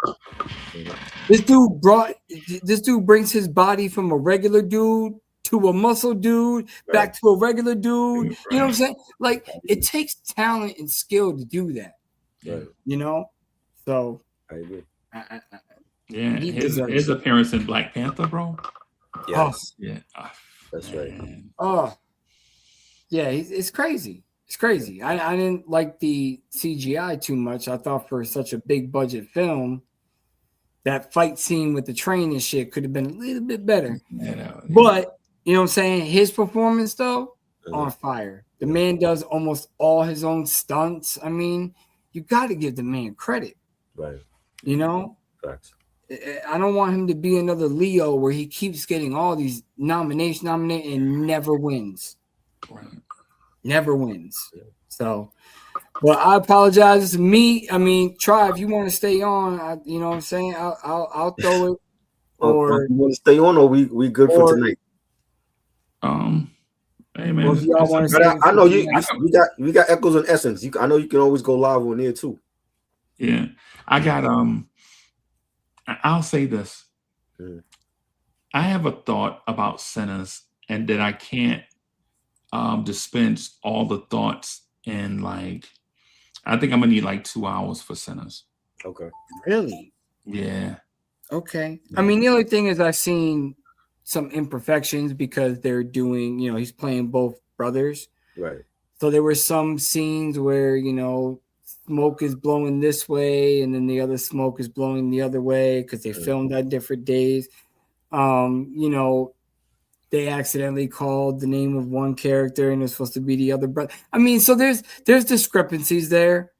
This dude brings his body from a regular dude to a muscle dude, back to a regular dude. You know what I'm saying? Like, it takes talent and skill to do that. Right. You know? So I agree. His appearance in Black Panther, bro. Yes. Yeah. That's right. Oh, yeah, it's crazy. It's crazy. I didn't like the CGI too much. I thought for such a big budget film, that fight scene with the train and shit could have been a little bit better. But, you know what I'm saying? His performance, though, on fire. The man does almost all his own stunts. I mean, you got to give the man credit. Right. You know? Facts. I don't want him to be another Leo where he keeps getting all these nominated and never wins. Right. Never wins. So, well, I apologize. It's me. I mean, try if you want to stay on. You know what I'm saying? I'll throw it. Or you want to stay on, or we good for tonight? Hey man, y'all want to I know we got Echoes and Essence. I know you can always go live on there too. Yeah, I got I'll say this. I have a thought about Sinners, and that I can't dispense all the thoughts in, like, I think I'm gonna need like 2 hours for Sinners. Okay. Really? Yeah. Okay. I mean, the only thing is I've seen some imperfections because they're doing, you know, he's playing both brothers. Right. So there were some scenes where, you know, smoke is blowing this way and then the other smoke is blowing the other way because they filmed on different days. You know, they accidentally called the name of one character and it's supposed to be the other brother. I mean, so there's discrepancies there.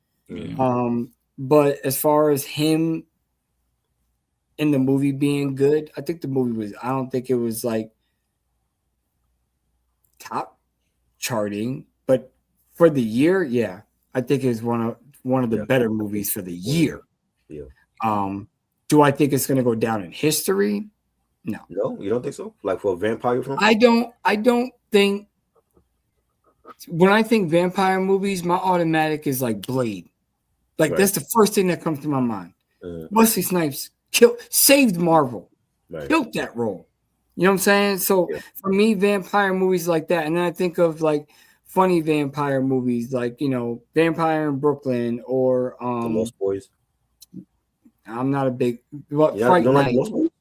But as far as him in the movie being good, I think the movie I don't think it was like top charting, but for the year, yeah, I think it's one of the better movies for the year. Yeah. Do I think it's going to go down in history? No. No, you don't think so? Like for a vampire film? I don't think. When I think vampire movies, my automatic is like Blade. Like that's the first thing that comes to my mind. Wesley Snipes saved Marvel, killed that role. You know what I'm saying? So for me, vampire movies like that, and then I think of like funny vampire movies, like, you know, Vampire in Brooklyn or The Lost Boys. I'm not a big Fright Night. Like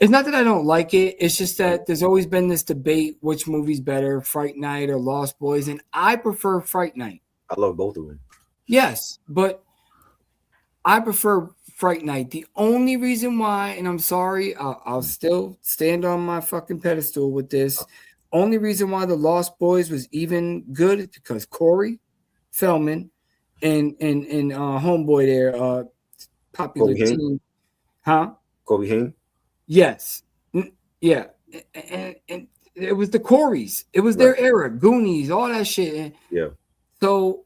It's not that I don't like it. It's just that there's always been this debate which movie's better, Fright Night or Lost Boys, and I prefer Fright Night. I love both of them. Yes, but I prefer Fright Night. The only reason why, and I'm sorry, I'll still stand on my fucking pedestal with this. Only reason why The Lost Boys was even good is because Corey Feldman and homeboy there, popular Kobe team, huh? Kobe Haim. Yes, yeah, and it was the Coreys. It was their era, Goonies, all that shit. Yeah. So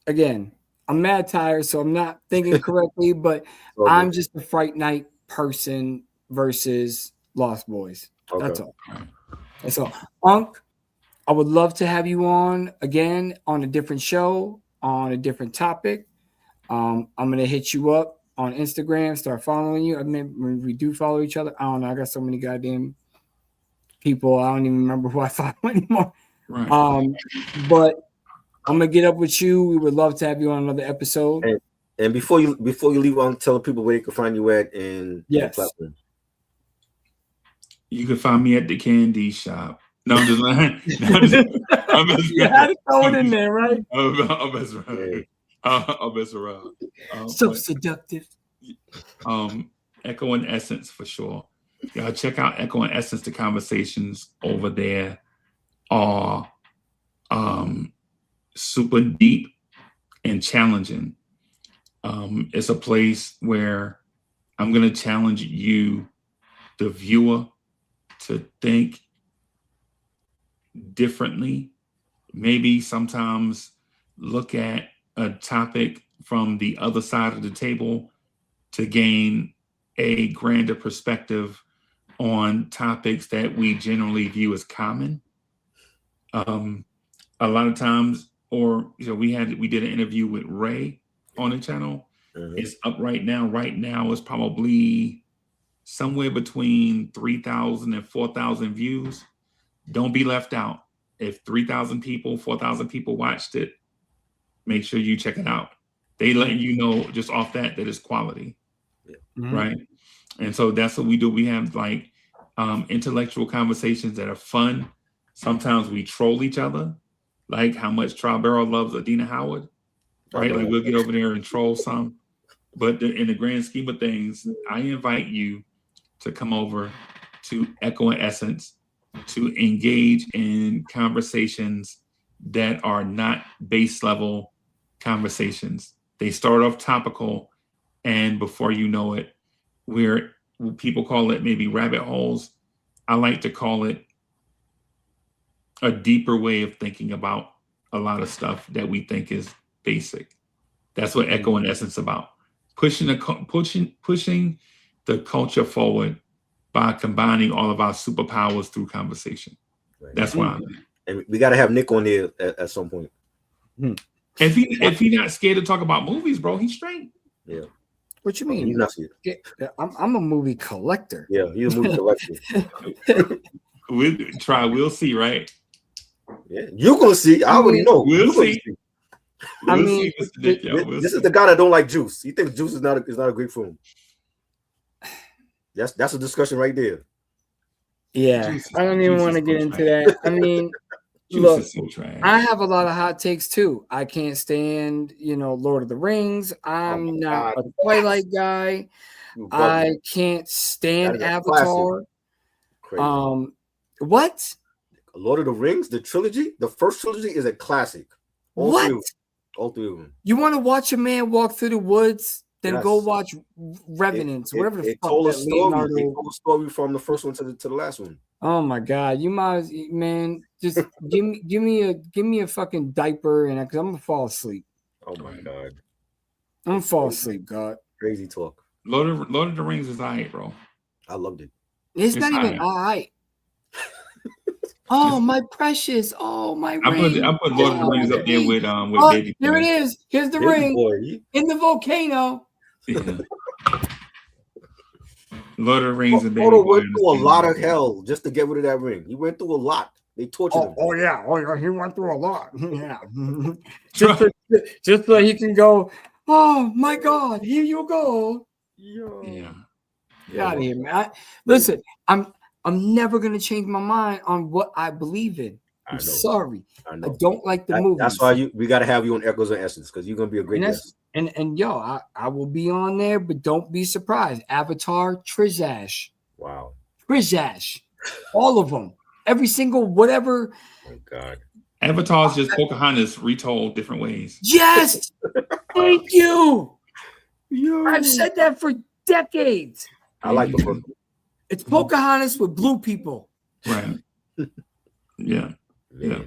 again, I'm mad tired, so I'm not thinking correctly, but I'm just a Fright Night person versus Lost Boys. Okay. That's all. That's all. Unc, I would love to have you on again on a different show, on a different topic. I'm gonna hit you up on Instagram, start following you. I mean, we do follow each other. I don't know. I got so many goddamn people. I don't even remember who I follow anymore. Right. But I'm gonna get up with you. We would love to have you on another episode. And before you leave, on tell people where they can find you at and Yes. platform. You can find me at the candy shop. No, I'm just lying. I'm just You had to throw it in there, right? I'm messing around. I'm messing around. So seductive. Echo and Essence for sure. Y'all check out Echo and Essence. The conversations over there are super deep and challenging. It's a place where I'm going to challenge you, the viewer, to think differently. Maybe sometimes look at a topic from the other side of the table to gain a grander perspective on topics that we generally view as common. A lot of times, or we did an interview with Ray on the channel. It's up right now. Right now it's probably somewhere between 3,000 and 4,000 views. Don't be left out. If 3,000 people, 4,000 people watched it, make sure you check it out. They letting you know just off that it's quality, right? And so that's what we do. We have like intellectual conversations that are fun. Sometimes we troll each other, like how much Tribero loves Adina Howard, right? Like we'll get over there and troll some. But in the grand scheme of things, I invite you to come over to Echo and Essence to engage in conversations that are not base level conversations. They start off topical, and before you know it, people call it maybe rabbit holes. I like to call it a deeper way of thinking about a lot of stuff that we think is basic. That's what Echo and Essence about. Pushing the culture forward by combining all of our superpowers through conversation. Right. That's why. And we got to have Nick on there at some point. If he not scared to talk about movies, bro, he's straight. Yeah. What you mean? He's not scared. I'm a movie collector. Yeah, he's a movie collector. We'll see, right? Yeah, you're gonna see. I already know. We'll see. This is the guy that don't like Juice. He thinks Juice is not a great film. That's a discussion right there. Yeah, I don't even want to get into that. I mean, look, I have a lot of hot takes too. I can't stand, Lord of the Rings. I'm not a Twilight guy. I can't stand Avatar. What? Lord of the Rings, the trilogy, the first trilogy is a classic. All three of them. You want to watch a man walk through the woods? Then go watch Revenants, whatever the fuck told that Leonardo. It told a story from the first one to the last one. Oh my god, you might, man, just give me a fucking diaper and because I'm gonna fall asleep. Oh my god, I'm gonna fall asleep. God, crazy talk. Lord of the Rings is alright, bro. I loved it. It's not even alright. Oh my precious! Oh my ring! I put Lord of the Rings up there with Baby. Here it is. Here's the ring in the volcano. Yeah. Lord of the Rings and Baby Frodo went through a lot of hell just to get rid of that ring. He went through a lot. They tortured him. Oh yeah, he went through a lot. Yeah, just so he can go. Oh my God! Here you go. Yeah. Get out of here, man. Listen, I'm never gonna change my mind on what I believe in. I'm sorry. I don't like the movie. That's why we got to have you on Echoes and Essence because you're gonna be a great guest. And yo, I will be on there, but don't be surprised. Avatar, Trizash. Wow. Trizash. All of them. Every single whatever. Oh God. Avatar's just Pocahontas retold different ways. Yes. Thank you. I've said that for decades. I like the first one. It's Pocahontas with blue people. Right. Yeah. Yeah.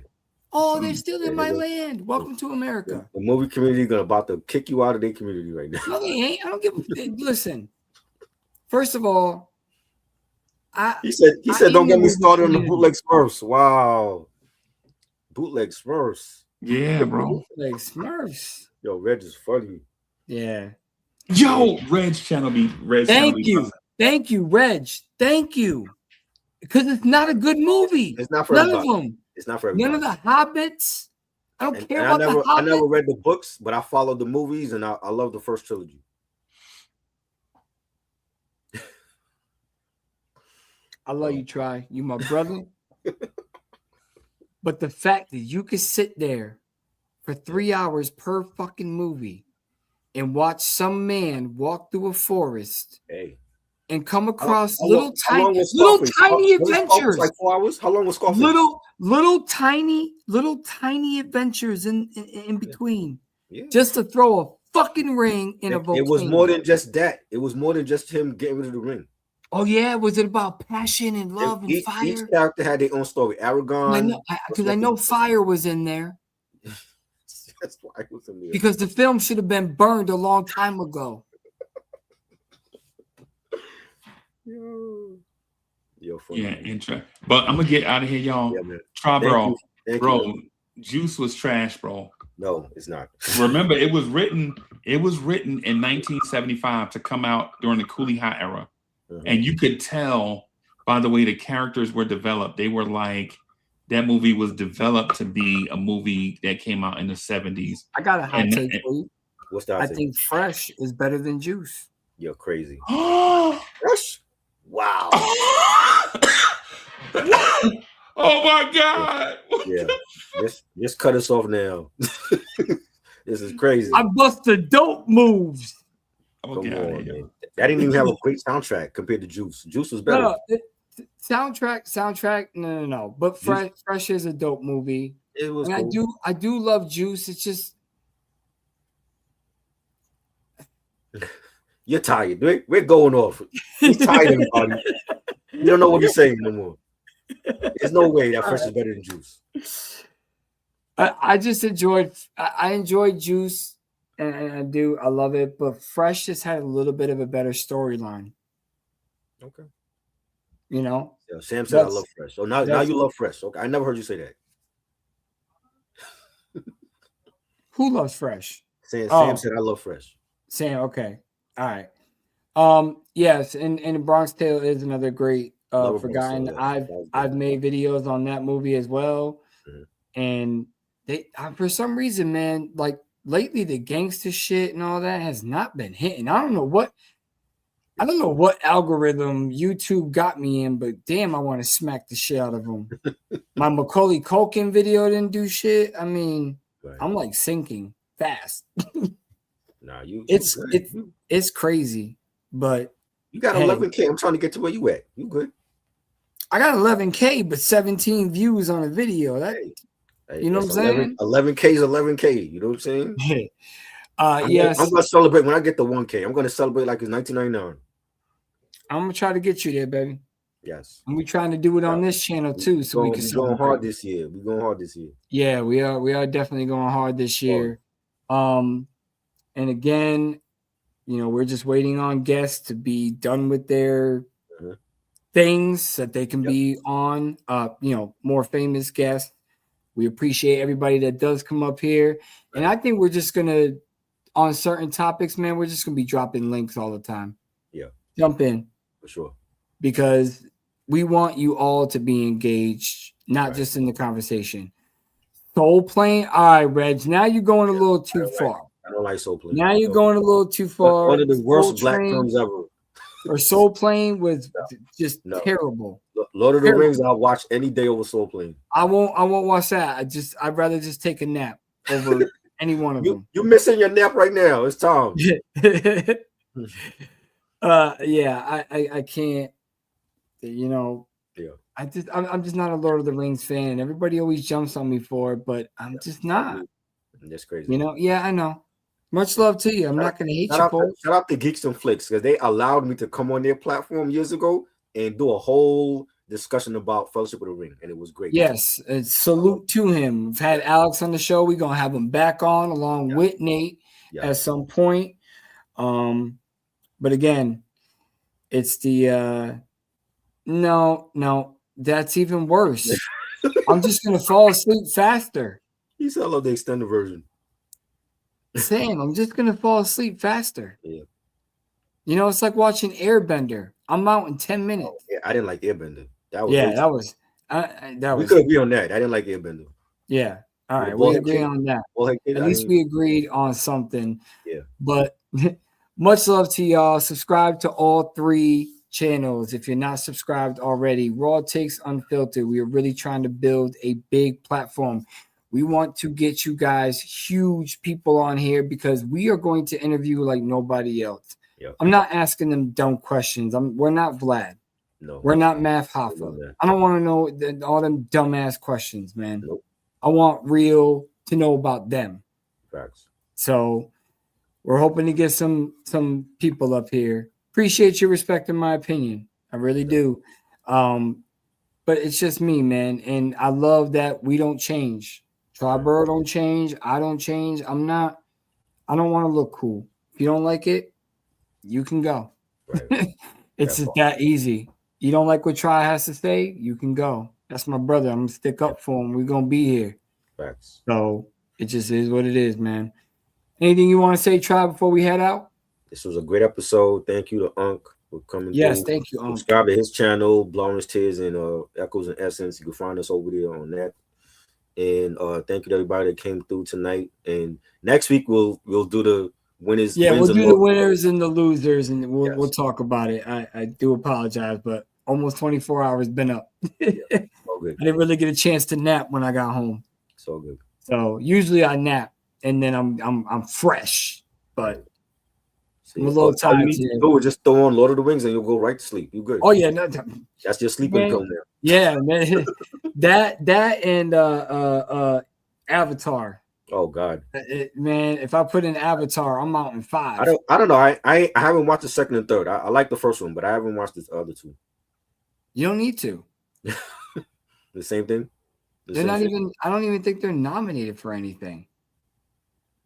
Oh, they're still in my land. Welcome to America. The movie community is about to kick you out of their community right now. No, they ain't. I don't give a listen. First of all, he said don't get me started on the bootleg Smurfs. Wow. Bootleg Smurfs. Yeah, bro. Bootleg Smurfs. Yo, Reg is funny. Yeah. Yo, Reg's channel be Reg's Thank you. Thank you, Reg. Thank you. Because it's not a good movie. It's not for none everybody. of them. It's not for everybody. None of the Hobbits. I don't And care I about the never Hobbit. read the books, but I followed the movies, and I love the first trilogy. I love you, Try. You my brother. But the fact that you could sit there for 3 hours per fucking movie and watch some man walk through a forest Hey, and come how across long little was tiny Scarface? adventures. Like 4 hours. How long was Scarface? Little tiny adventures in between. Yeah. Just to throw a fucking ring in a volcano. It was more than just that. It was more than just him getting rid of the ring. Oh yeah, was it about passion and love and Each fire? character had their own story. Aragon. Because I know fire was in there. That's why it was in there. Because the film should have been burned a long time ago. Yo, funny. Yeah, interesting. But I'm gonna get out of here, y'all. Yeah, man. Try, bro. Thank Bro, you. Juice was trash, bro. No, it's not. Remember, it was written in 1975 to come out during the Coolie High era. And you could tell by the way the characters were developed. They were like, that movie was developed to be a movie that came out in the 70s. I got a hot take for you. What's that? I think Fresh is better than Juice. You're crazy. Fresh? Wow. Oh my God. Yeah. Just cut us off now. This is crazy. I bust the dope moves. Come on, man. That didn't even have a great soundtrack compared to Juice. Juice was better. No, soundtrack. No. But Fresh is a dope movie. It was. And cool. I do love Juice. It's just You're tired. We're going off. You're tired, everybody. You don't know what you're saying no more. There's no way that Fresh is better than Juice. I just enjoyed. I enjoyed Juice. And I love it, but Fresh just had a little bit of a better storyline. Okay. You know? Yeah, Sam said I love Fresh. So now you love Fresh. Okay. I never heard you say that. Who loves Fresh? Sam said I love Fresh. Sam, okay. All right. Yes, and The Bronx Tale is another great forgotten. I've made videos on that movie as well. And they for some reason, man, like lately the gangster shit and all that has not been hitting. I don't know what algorithm YouTube got me in, but damn, I want to smack the shit out of them. My Macaulay Culkin video didn't do shit. I mean, I'm like sinking fast. Nah, it's crazy, but you got 11K. I'm trying to get to where you at. You good? I got 11K, but 17 views on a video. That you know what I'm saying? 11K is 11K. You know what I'm saying? Yes. I'm gonna celebrate when I get the 1K. I'm gonna celebrate like it's 1999. I'm gonna try to get you there, baby. Yes. And we're trying to do it on this channel too, so we can. We're going hard this year. We're going hard this year. Yeah, we are. We are definitely going hard this year. And again, you know, we're just waiting on guests to be done with their things that they can be on. You know, more famous guests. We appreciate everybody that does come up here, and I think we're just gonna, on certain topics, man, we're just gonna be dropping links all the time. Yeah, jump in for sure, because we want you all to be engaged, not just in the conversation. Soul Plane, all right, Reg. Now you're going a little too far. I don't like Soul Plane. Now you're going a little too far. One of the worst black films ever. Or Soul Plane was just terrible. Lord of the Rings, I'll watch any day over Soul Plane. I won't watch that. I'd rather just take a nap over any one of them. You're missing your nap right now. It's time. I can't. You know. Yeah. I'm just not a Lord of the Rings fan, and everybody always jumps on me for it, but I'm just not. That's crazy. You know. Yeah, I know. Much love to you. I'm not going to hate you, Paul. Shout out to Geeks and Flicks, because they allowed me to come on their platform years ago and do a whole discussion about Fellowship of the Ring, and it was great. Yes, salute to him. We've had Alex on the show. We're going to have him back on along with Nate at some point. But again, it's the no, that's even worse. I'm just going to fall asleep faster. He said I love the extended version. Sam, I'm just going to fall asleep faster. Yeah. You know, it's like watching Airbender. I'm out in 10 minutes. Oh, yeah, I didn't like Airbender. That was we could agree on that. I didn't like Airbender. Yeah. All right, Ball we head agree kid? on that. Ball head kid? At least we agreed on something. Yeah. But much love to y'all. Subscribe to all 3 channels if you're not subscribed already. Raw Takes Unfiltered. We are really trying to build a big platform. We want to get you guys huge people on here because we are going to interview like nobody else. Yep. I'm not asking them dumb questions. We're not Vlad. No. We're not Math Hoffa. No. I don't want to know all them dumbass questions, man. Nope. I want real to know about them. Facts. So we're hoping to get some people up here. Appreciate you respecting my opinion. I really do. But it's just me, man. And I love that we don't change. Triborough don't change. I don't change. I don't want to look cool. If you don't like it, you can go. Right. It's just that easy. You don't like what Tri has to say, you can go. That's my brother. I'm gonna stick up for him. We're gonna be here. Facts. So it just is what it is, man. Anything you want to say, Tri, before we head out? This was a great episode. Thank you to Unc for coming. Yes, through. thank you, Unc. Subscribe to his channel, Blowing Tears and Echoes and Essence. You can find us over there on that. And thank you to everybody that came through tonight. And next week we'll do the winners. Yeah, we'll do the winners and the losers, and we'll talk about it. I do apologize, but almost 24 hours been up. All good. I didn't really get a chance to nap when I got home. It's all good. So usually I nap and then I'm fresh, but I'm a little tired. You just throw on Lord of the Rings and you'll go right to sleep. You good? Oh yeah, no, that's your sleeping pill now. Yeah, man. that and Avatar. Oh God, man! If I put in Avatar, I'm out in 5. I don't know. I haven't watched the second and third. I like the first one, but I haven't watched the other 2. You don't need to. The same thing. They're not even. I don't even think they're nominated for anything.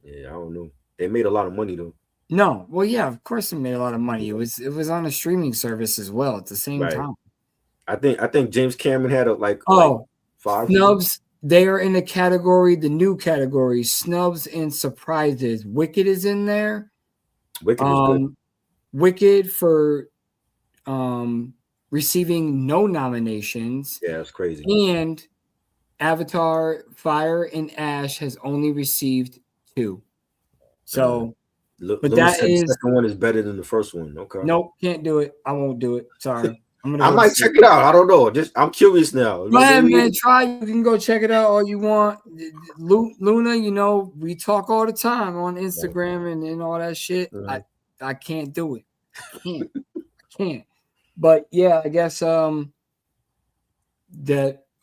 Yeah, I don't know. They made a lot of money though. No, well, yeah, of course they made a lot of money. It was on a streaming service as well at the same time. I think James Cameron had like 5 snubs. They are in the category, the new category, snubs and surprises. Wicked is in there. Wicked is good. Wicked for receiving no nominations. Yeah, that's crazy. And Avatar, Fire and Ash has only received 2. So, but that is the second one is better than the first one. Okay. Nope, can't do it. I won't do it. Sorry. I might check it out. I don't know. I'm curious now. Man, try. You can go check it out all you want. Luna, we talk all the time on Instagram and all that shit. Mm-hmm. I can't do it. I can't. But yeah, I guess that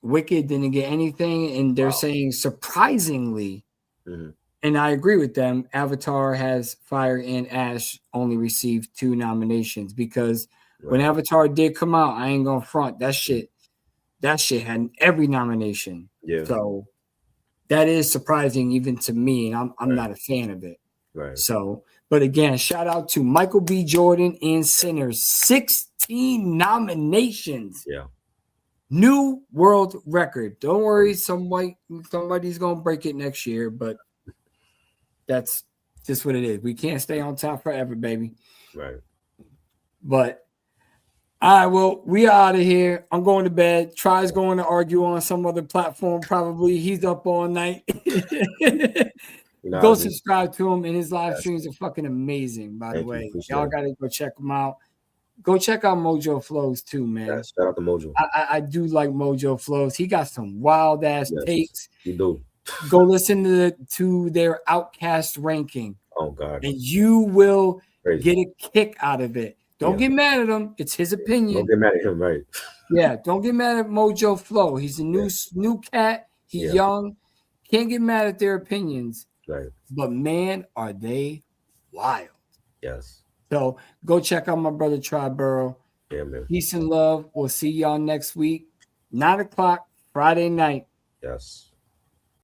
Wicked didn't get anything, and they're saying surprisingly, and I agree with them. Avatar has Fire and Ash only received 2 nominations because. When Avatar did come out, I ain't gonna front that shit had every nomination. Yeah. So that is surprising even to me, and I'm not a fan of it. Right. So, but again, shout out to Michael B. Jordan and Sinners, 16 nominations. Yeah. New world record. Don't worry, somebody's gonna break it next year, but that's just what it is. We can't stay on top forever, baby. Right. But all right, well, we are out of here. I'm going to bed. Try's going to argue on some other platform. Probably he's up all night. Go subscribe to him, and his live streams are fucking amazing. By the way, y'all got to go check them out. Go check out Mojo Flows too, man. Yeah, shout out to Mojo. I do like Mojo Flows. He got some wild ass takes. You do. Go listen to their Outcast ranking. Oh God, and you will get a kick out of it. Don't get mad at him. It's his opinion. Don't get mad at him, right? Yeah, don't get mad at Mojo Flow. He's a new cat. He's young. Can't get mad at their opinions. Right. But man, are they wild. Yes. So go check out my brother Triborough. Yeah, man. Peace and love. We'll see y'all next week. 9 o'clock, Friday night. Yes.